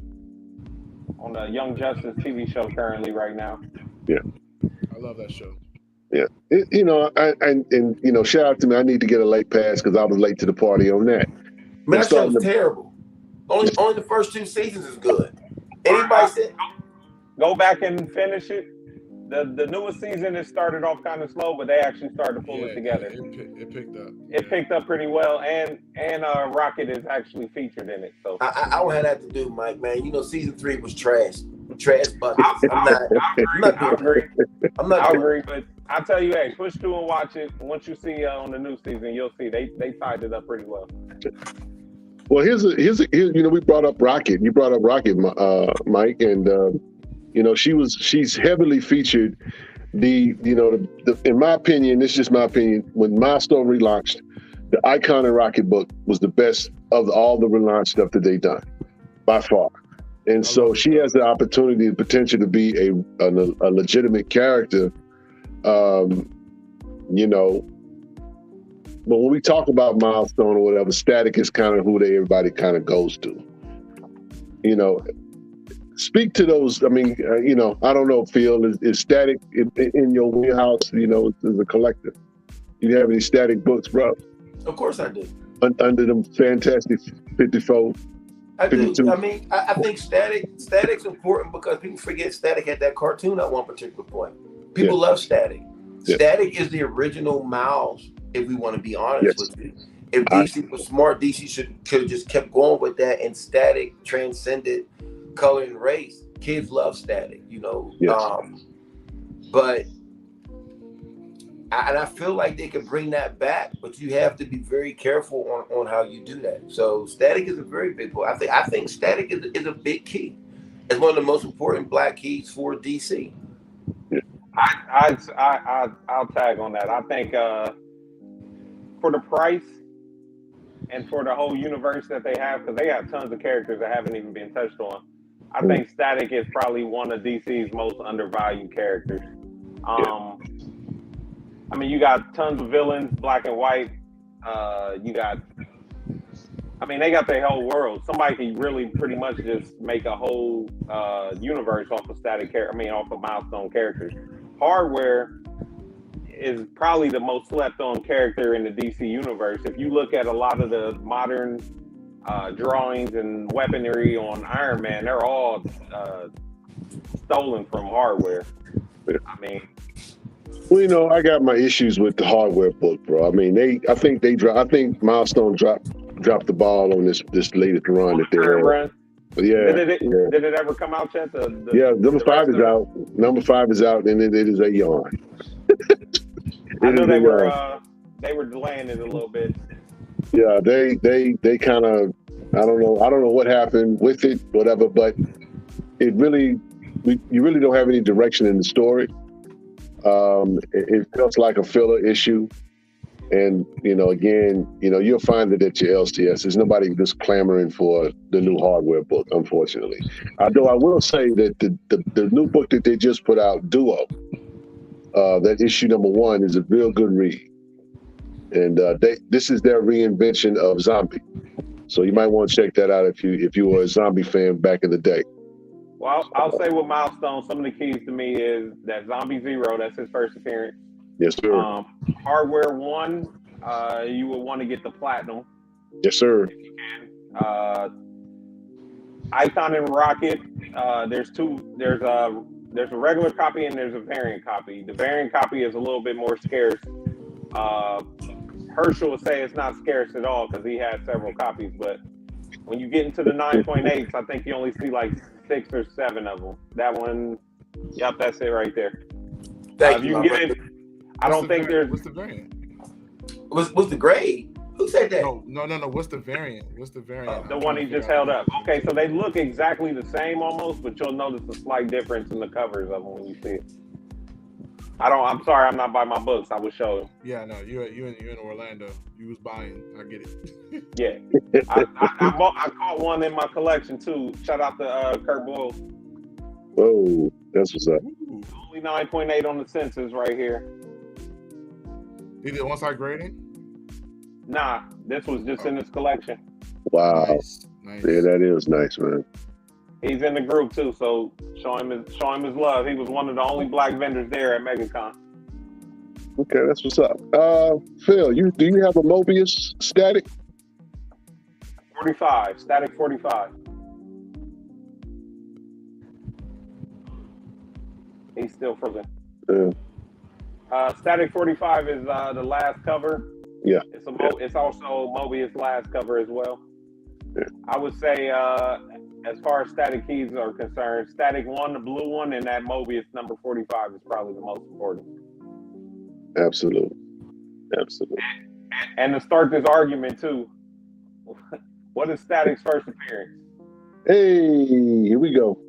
Young Justice TV show currently right now. Yeah. I love that show. Yeah, and shout out to me. I need to get a late pass because I was late to the party on that. Man, that show's terrible. Only the first 2 seasons is good. Anybody said go back and finish it. The newest season, it started off kind of slow, but they actually started to pull it together. It picked up. It picked up pretty well, and Rocket is actually featured in it. So I don't have that to do, Mike. Man, season 3 was trash buckets. I agree, but I'll tell you, hey, push through and watch it. Once you see on the new season, you'll see they tied it up pretty well. Well, here's we brought up Rocket. You brought up Rocket, Mike, and she's heavily featured. In my opinion, this is just my opinion. When Milestone relaunched, the Icon and Rocket book was the best of all the relaunch stuff that they've done, by far. And so she has the opportunity, the potential to be a legitimate character. But when we talk about Milestone or whatever, Static is kind of who everybody kind of goes to. Speak to those. I mean, I don't know, Phil, is Static in your wheelhouse, as a collector? You have any Static books, bro? Of course I do. Under them Fantastic 54? I do. I mean, I think Static's important because people forget Static had that cartoon at one particular point. People love Static. Yeah. Static is the original Miles, if we want to be honest with you. If DC was smart, DC could have just kept going with that, and Static transcended color and race. Kids love Static, but I feel like they could bring that back, but you have to be very careful on how you do that. So Static is a very big book. I think Static is a big key. It's one of the most important black keys for DC. I'll tag on that. I think for the price and for the whole universe that they have, because they have tons of characters that haven't even been touched on, I think Static is probably one of DC's most undervalued characters. I mean, you got tons of villains, black and white. They got their whole world. Somebody can really pretty much just make a whole universe off of off of Milestone characters. Hardware is probably the most slept-on character in the DC universe. If you look at a lot of the modern drawings and weaponry on Iron Man, they're all stolen from Hardware. I mean, well, I got my issues with the Hardware book, bro. I mean, I think Milestone dropped the ball on this latest run that they're in. But did it ever come out yet? Number 5 is out. Number 5 is out, and it is a yarn. I know they were delaying it a little bit. Yeah, they kind of, I don't know what happened with it, whatever, but you really don't have any direction in the story. It feels like a filler issue. And, again, you'll find it at your LCS. There's nobody just clamoring for the new Hardware book, unfortunately. Although I will say that the new book that they just put out, Duo, that issue number 1 is a real good read. And this is their reinvention of Zombie. So you might want to check that out if you were a Zombie fan back in the day. Well, I'll say with Milestone, some of the keys to me is that Zombie Zero, that's his first appearance. Yes, sir. Hardware 1, you will want to get the Platinum. Yes, sir. If you can. Icon and Rocket, there's a regular copy and there's a variant copy. The variant copy is a little bit more scarce. Herschel would say it's not scarce at all because he has several copies, but when you get into the 9.8s, I think you only see like 6 or 7 of them. That one, yep, that's it right there. Thank you. You can get it. I don't think there's. What's the variant? What's the grade? Who said that? No. What's the variant? The one he just held up. Okay, so they look exactly the same almost, but you'll notice a slight difference in the covers of them when you see it. I'm sorry, I'm not by my books. I would show them. Yeah, no, you in Orlando. You was buying. I get it. Yeah, I caught one in my collection too. Shout out to Kurt Boyle. Whoa, that's what's up. Only 9.8 on the census right here. Is it one-side grading? Nah, this was just in his collection. Wow. Nice. Yeah, that is nice, man. He's in the group too, so show him his love. He was one of the only black vendors there at MegaCon. Okay, that's what's up. Phil, do you have a Mobius static? 45, static 45. He's still frozen. Yeah. Static 45 is the last cover. Yeah. It's also Mobius' last cover as well. Yeah. I would say, as far as static keys are concerned, static 1, the blue one, and that Mobius number 45 is probably the most important. Absolutely. And to start this argument too, what is Static's first appearance? Hey, here we go.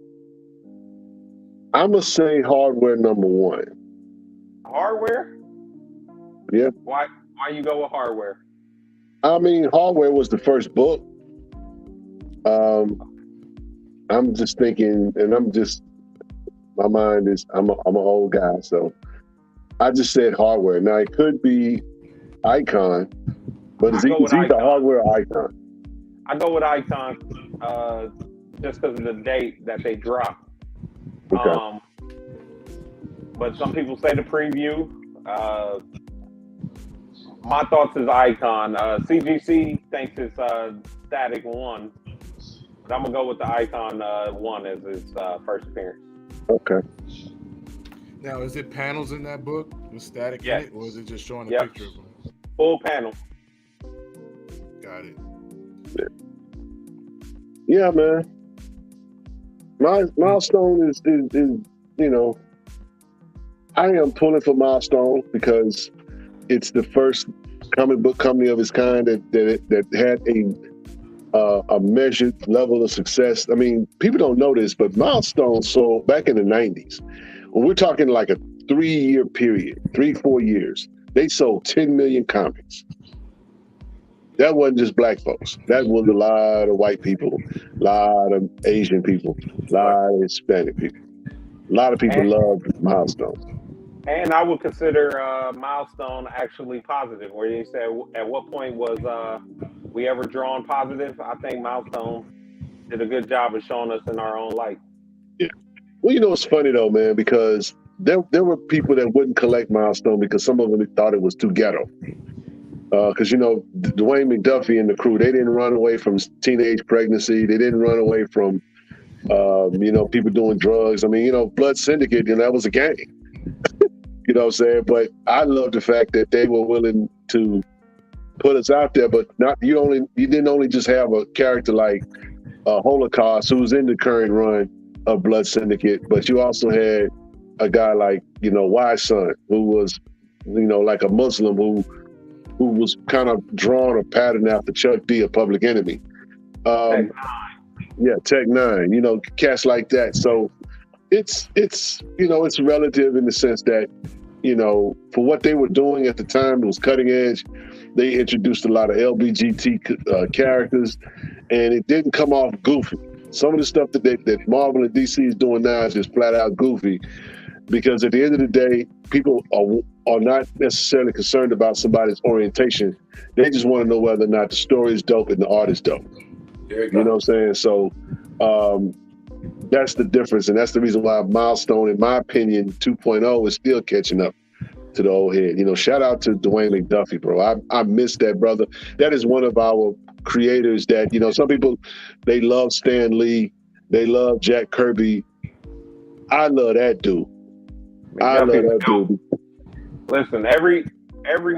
I'm gonna say Hardware number 1. Hardware? Yeah. Why you go with Hardware? I mean, Hardware was the first book. I'm just thinking, and my mind is, I'm an old guy, so I just said Hardware. Now it could be Icon, but it's either Hardware or Icon. I go with Icon, just because of the date that they dropped. Okay. But some people say the preview. My thoughts is Icon. CGC thinks it's Static 1. But I'm going to go with the Icon 1 as his first appearance. Okay. Now, is it panels in that book with Static in it, or is it just showing a picture of him? Full panel. Got it. Yeah, man. Milestone is I am pulling for Milestone because it's the first comic book company of its kind that had a measured level of success. I mean, people don't know this, but Milestone sold back in the 90s. When we're talking like a 3-year period, 3-4 years, they sold 10 million comics. That wasn't just black folks. That was a lot of white people, a lot of Asian people, a lot of Hispanic people. A lot of people loved Milestone. And I would consider Milestone actually positive, where you said, at what point was we ever drawn positive? I think Milestone did a good job of showing us in our own light. Yeah. Well, it's funny though, man, because there were people that wouldn't collect Milestone because some of them thought it was too ghetto. Because, Dwayne McDuffie and the crew, they didn't run away from teenage pregnancy. They didn't run away from, people doing drugs. I mean, Blood Syndicate, that was a gang. You know what I'm saying? But I love the fact that they were willing to put us out there, but you didn't only just have a character like Holocaust, who's in the current run of Blood Syndicate, but you also had a guy like, Wise Son, who was, like a Muslim who was kind of drawn or patterned after Chuck D, a Public Enemy. Tech Nine, cats like that. So it's relative in the sense that, for what they were doing at the time, it was cutting edge. They introduced a lot of LGBT characters, and it didn't come off goofy. Some of the stuff that Marvel and DC is doing now is just flat out goofy, because at the end of the day, people are not necessarily concerned about somebody's orientation. They just want to know whether or not the story is dope and the art is dope. There you go. You know what I'm saying? So that's the difference, and that's the reason why Milestone, in my opinion, 2.0 is still catching up to the old head. Shout out to Dwayne McDuffie, bro. I miss that brother. That is one of our creators that, some people, they love Stan Lee, they love Jack Kirby. I love that dude. Listen, every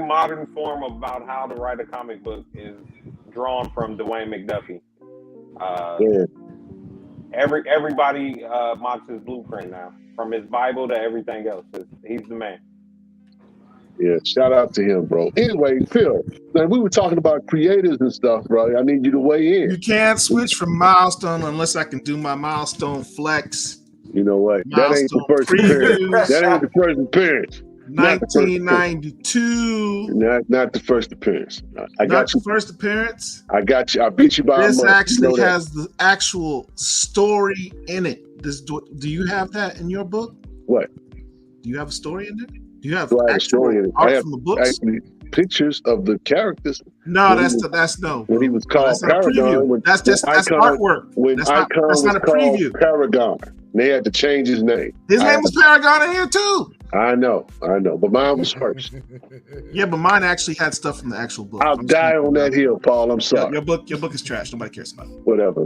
modern form about how to write a comic book is drawn from Dwayne McDuffie. Everybody mocks his blueprint now, from his Bible to everything else. He's the man. Yeah, shout out to him, bro. Anyway, Phil, we were talking about creators and stuff, bro. I need you to weigh in. You can't switch from Milestone unless I can do my Milestone flex. You know what? That ain't the first appearance. That ain't the first appearance. 1992. Not the first appearance. I got you. First appearance. I got you. I beat you by a month. This actually has the actual story in it. Do you have that in your book? What? Do you have a story in it? Do you have story in it? Art from the books? Actually, pictures of the characters. No, that's no. When he was called Paragon. That's artwork. That's not a preview. Paragon. They had to change his name. His name was Paragon in here too. I know, but mine was first. Yeah, but mine actually had stuff from the actual book. I'll die on that hill, Paul. I'm sorry. Your book is trash. Nobody cares about it. Whatever.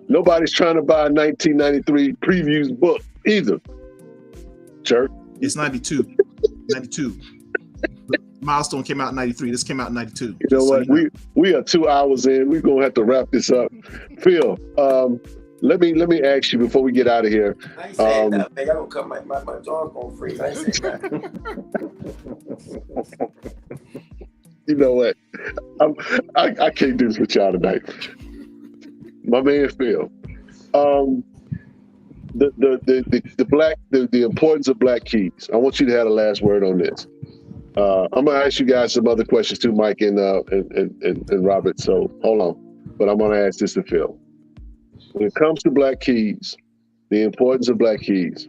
Nobody's trying to buy a 1993 previews book either. Jerk. It's 92. 92. Milestone came out in 93. This came out in 92. You know what? We are 2 hours in. We're gonna have to wrap this up. Phil, let me ask you before we get out of here. I ain't saying that, man. I don't cut my jaw's gonna freeze. I ain't saying that. You know what? I can't do this with y'all tonight. My man Phil. The importance of Black Keys. I want you to have the last word on this. I'm gonna ask you guys some other questions too, Mike and Robert. So hold on, but I'm gonna ask this to Phil. When it comes to Black Keys, the importance of Black Keys,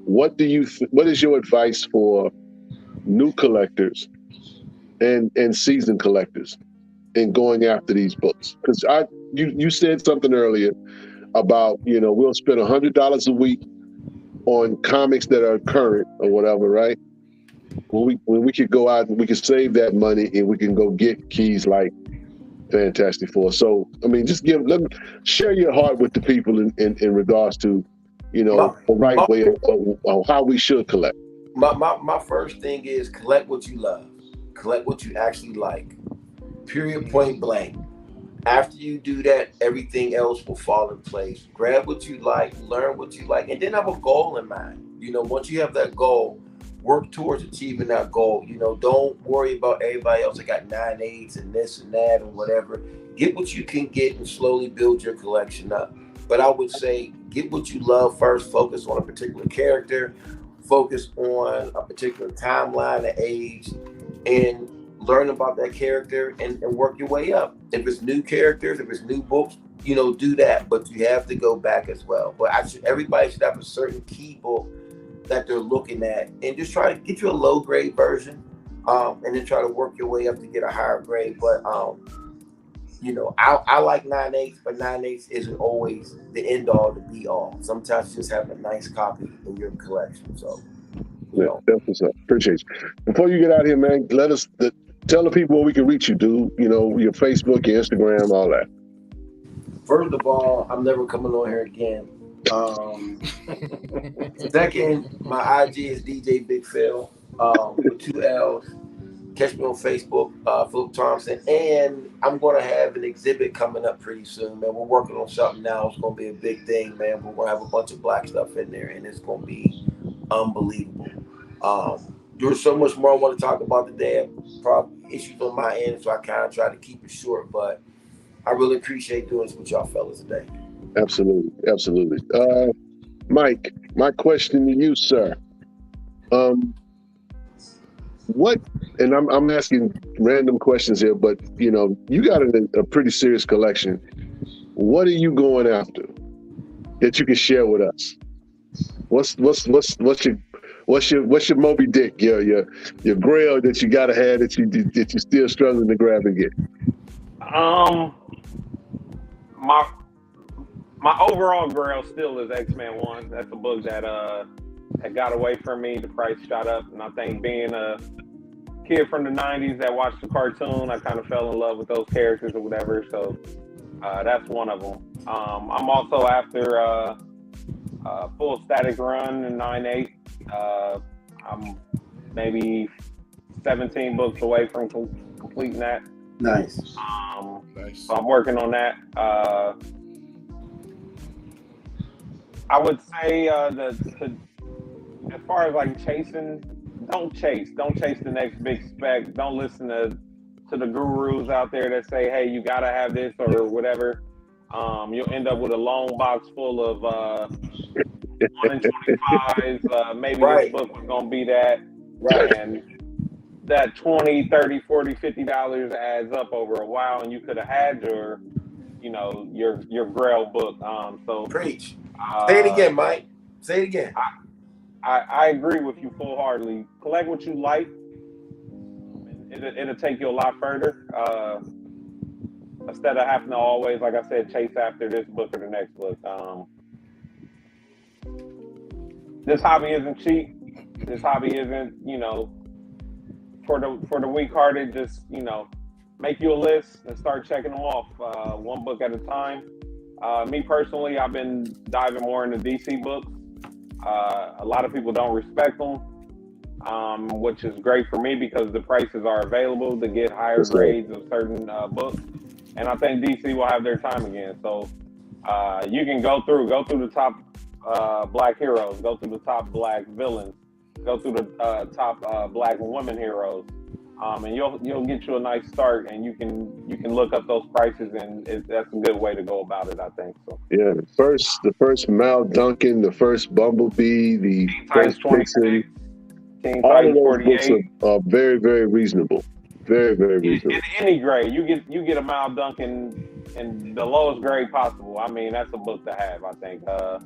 what is your advice for new collectors and seasoned collectors in going after these books? Because you said something earlier about, we'll spend $100 a week on comics that are current or whatever, right? When we could go out and we could save that money and we can go get keys like Fantastic Four. So, I mean, just share your heart with the people in regards to, the right way of how we should collect. My first thing is collect what you love. Collect what you actually like. Period, point blank. After you do that, everything else will fall in place. Grab what you like, learn what you like, and then have a goal in mind. Once you have that goal, work towards achieving that goal. Don't worry about everybody else that got 9/8 and this and that and whatever. Get what you can get and slowly build your collection up. But I would say get what you love first. Focus on a particular character. Focus on a particular timeline and age, and learn about that character and work your way up. If it's new characters, if it's new books, do that. But you have to go back as well. But everybody should have a certain key book that they're looking at, and just try to get you a low grade version, and then try to work your way up to get a higher grade. But I like 9/8, but 9/8 isn't always the end all, the be all. Sometimes you just have a nice copy in your collection. So, that's what's up. Appreciate you. Before you get out of here, man, tell the people where we can reach you, dude. Your Facebook, your Instagram, all that. First of all, I'm never coming on here again. Second, my IG is DJ Big Phil with 2 L's. Catch me on Facebook, Philip Thompson, and I'm going to have an exhibit coming up pretty soon, man. We're working on something now. It's going to be a big thing, man. We're going to have a bunch of Black stuff in there, and it's going to be unbelievable. There's so much more I want to talk about today. Probably issues on my end, so I kind of try to keep it short, but I really appreciate doing this with y'all fellas today. Absolutely. Mike, my question to you, sir. And I'm asking random questions here, but you got a pretty serious collection. What are you going after that you can share with us? What's your Moby Dick, your grail that you gotta have that you're still struggling to grab and get? My overall grail still is X-Men 1. That's a book that got away from me. The price shot up, and I think being a kid from the 90s that watched the cartoon, I kind of fell in love with those characters or whatever. So that's one of them. I'm also after Full Static Run in 9/8. I'm maybe 17 books away from completing that. Nice. So I'm working on that. I would say as far as like chasing, don't chase the next big spec. Don't listen to the gurus out there that say, hey, you gotta have this or whatever. You'll end up with a long box full of 1 in 25s. Maybe this book was gonna be that, and that $20, $30, $40, $50 adds up over a while, and you could have had your Grail book. So preach. Say it again, Mike. Say it again. I agree with you full-heartedly. Collect what you like. It'll take you a lot further. Instead of having to always, like I said, chase after this book or the next book. This hobby isn't cheap. This hobby isn't, for the weak-hearted. Just, make you a list and start checking them off one book at a time. Me personally, I've been diving more into DC books. A lot of people don't respect them, which is great for me because the prices are available to get higher grades of certain books. And I think DC will have their time again. So you can go through the top black heroes, go through the top black villains, go through the top black women heroes, and you'll get you a nice start. And you can look up those prices, and that's a good way to go about it, I think. So yeah, the first Mal Duncan, the first Bumblebee, the Teen Titans first Vixen, Teen all of Titans those 48. books are very, very reasonable. Very, very reasonable. In any grade, you get a Mal Duncan in the lowest grade possible. I mean, that's a book to have. I think that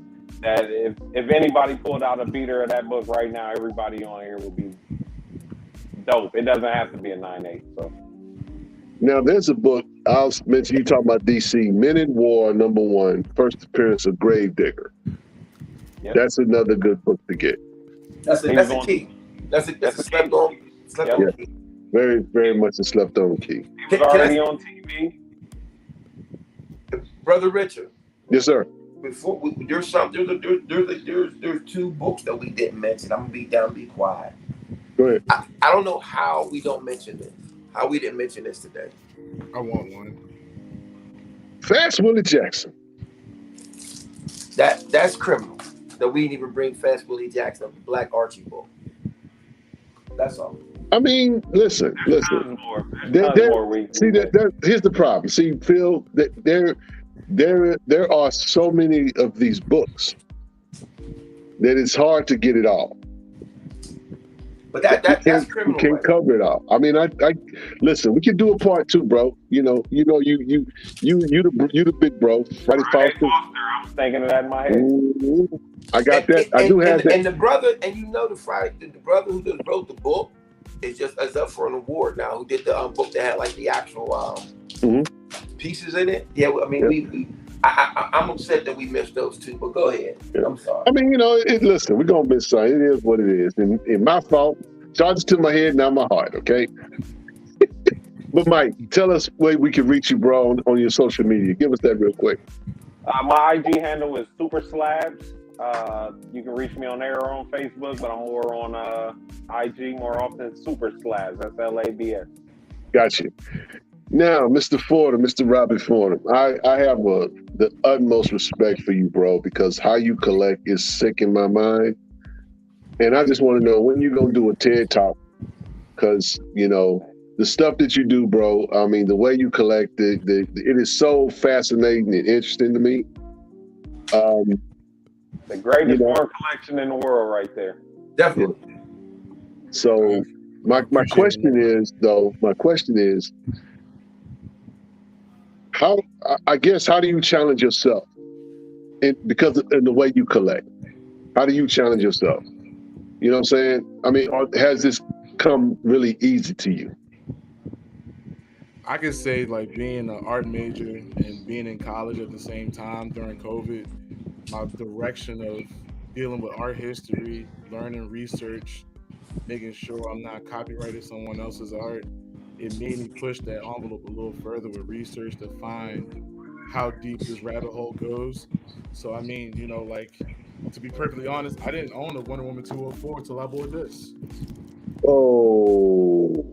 if anybody pulled out a beater of that book right now, everybody on here would be dope. It doesn't have to be a 9.8. So now there's a book I'll mention. You talking about DC Men in War #1, first appearance of Gravedigger. Yep. That's another good book to get. That's a key. That's a slept on key. Very, very much a slept on key. He was already on TV. Brother Richard. Yes, sir. Before there's two books that we didn't mention. I'm gonna be down, be quiet. Go ahead. I don't know how we don't mention this. How we didn't mention this today. I want one. Fast Willie Jackson. That's criminal. That we didn't even bring Fast Willie Jackson, Black Archie book. That's all. I mean, listen. Here's the problem. See, Phil, that there are so many of these books that it's hard to get it all. But that's criminal. You can't cover it all. I mean, I listen. We can do a part 2, bro. You the big bro, Friday Foster. I was thinking of that in my head. Ooh, I got that. I do have that. And the brother, and the brother who just wrote the book is up for an award now. Who did the book that had like the actual pieces in it? Yeah, I mean, I'm upset that we missed those two. But go ahead. Yeah. I'm sorry. I mean, listen, we're gonna miss something. It is what it is, and my fault. Charges to my head, not my heart. Okay. But Mike, tell us where we can reach you, bro, on your social media. Give us that real quick. My IG handle is Super Slabs. You can reach me on there or on Facebook, but I'm more on IG more often. Super Slabs. That's LABS. Got you. Now, Mr. Fordham, Mr. Robert Fordham, I have the utmost respect for you, bro, because how you collect is sick in my mind. And I just want to know when you're going to do a TED Talk, because, the stuff that you do, bro, I mean, the way you collect, it is so fascinating and interesting to me. The greatest porn collection in the world right there. Definitely. Yeah. So my question is, how do you challenge yourself because of the way you collect? How do you challenge yourself? You know what I'm saying? I mean, has this come really easy to you? I can say, like, being an art major and being in college at the same time during COVID, my direction of dealing with art history, learning research, making sure I'm not copyrighting someone else's art, it made me push that envelope a little further with research to find how deep this rabbit hole goes. So, I mean, to be perfectly honest, I didn't own a Wonder Woman 204 until I bought this. Oh.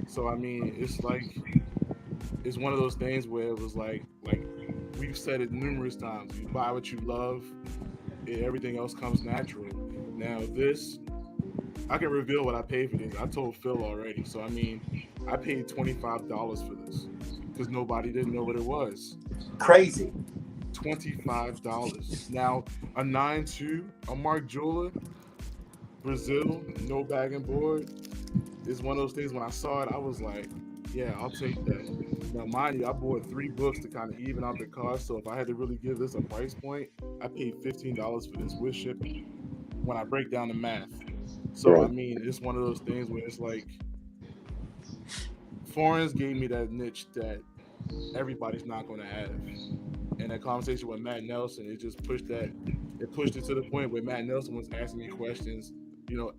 So, I mean, it's one of those things where it was like we've said it numerous times. You buy what you love, everything else comes natural. Now, this, I can reveal what I paid for this. I told Phil already. So, I mean, I paid $25 for this because nobody didn't know what it was. Crazy. $25. Now, a 9.2, a Mark Jeweler, Brazil, no bag and board, is one of those things when I saw it, I was like, yeah, I'll take that. Now, mind you, I bought 3 books to kind of even out the cost, so if I had to really give this a price point, I paid $15 for this with shipping when I break down the math. So, right. I mean, it's one of those things where it's like, foreigners gave me that niche that everybody's not going to have. And that conversation with Matt Nelson, it just pushed it to the point where Matt Nelson was asking me questions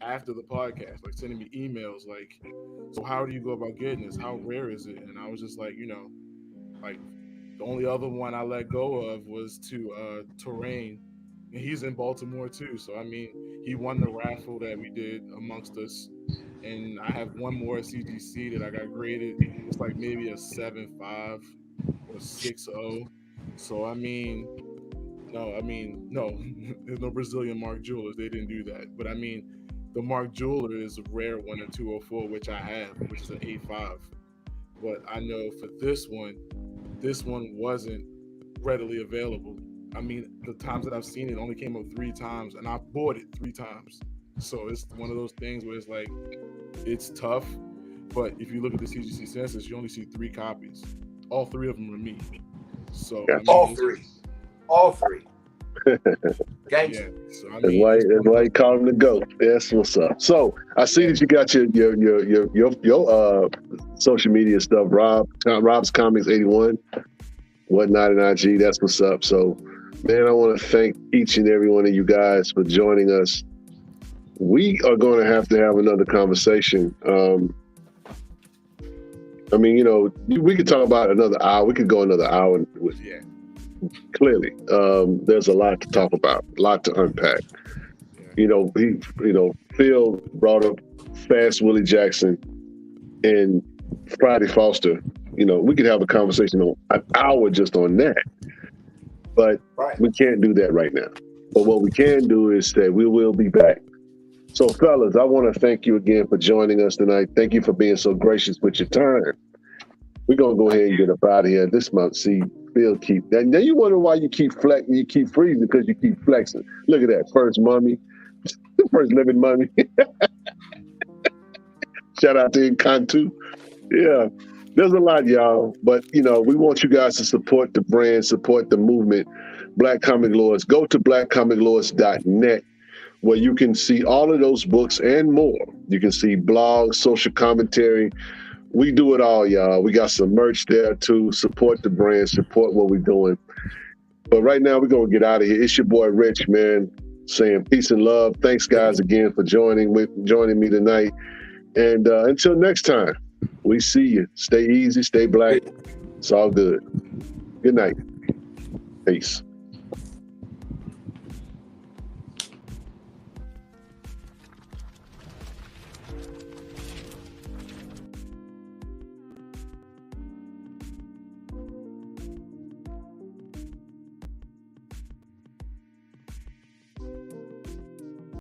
after the podcast, like sending me emails like, so how do you go about getting this? How rare is it? And I was just like, like the only other one I let go of was to Terrain, and he's in Baltimore too. So I mean, he won the raffle that we did amongst us, and I have one more CGC that I got graded. It's like maybe a 7.5 or 6.0. So I mean, no, there's no Brazilian Mark Jewelers. They didn't do that. But I mean, the Mark Jeweler is a rare one in 204, which I have, which is an 8.5. But I know for this one wasn't readily available. I mean, the times that I've seen it only came up 3 times, and I bought it 3 times. So it's one of those things where it's like, it's tough. But if you look at the CGC census, you only see 3 copies. All 3 of them are me. So yeah. I mean, all three. Yeah. So I mean, that's why you call him the GOAT. That's what's up. So I see that you got your social media stuff, Rob's Comics 81, whatnot in IG. That's what's up. So, man, I want to thank each and every one of you guys for joining us. We are going to have another conversation. I mean, we could talk about another hour. We could go another hour with. Yeah. Clearly, there's a lot to talk about, a lot to unpack. Phil brought up Fast Willie Jackson and Friday Foster. We could have a conversation on an hour just on that, but we can't do that right now. But what we can do is say we will be back. So, fellas, I want to thank you again for joining us tonight. Thank you for being so gracious with your time. We're going to go ahead and get up out of here this month. See, Phil keep that. Now you wonder why you keep flexing, you keep freezing, because you keep flexing. Look at that. First mummy. First living mummy. Shout out to Encantu. Yeah. There's a lot, y'all. But, we want you guys to support the brand, support the movement. Black Comic Lords. Go to blackcomiclords.net, where you can see all of those books and more. You can see blogs, social commentary. We do it all, y'all. We got some merch there too. Support the brand, support what we're doing. But right now, we're going to get out of here. It's your boy Rich, man, saying peace and love. Thanks, guys, again for joining me tonight. And until next time, we see you. Stay easy, stay black. It's all good. Good night. Peace.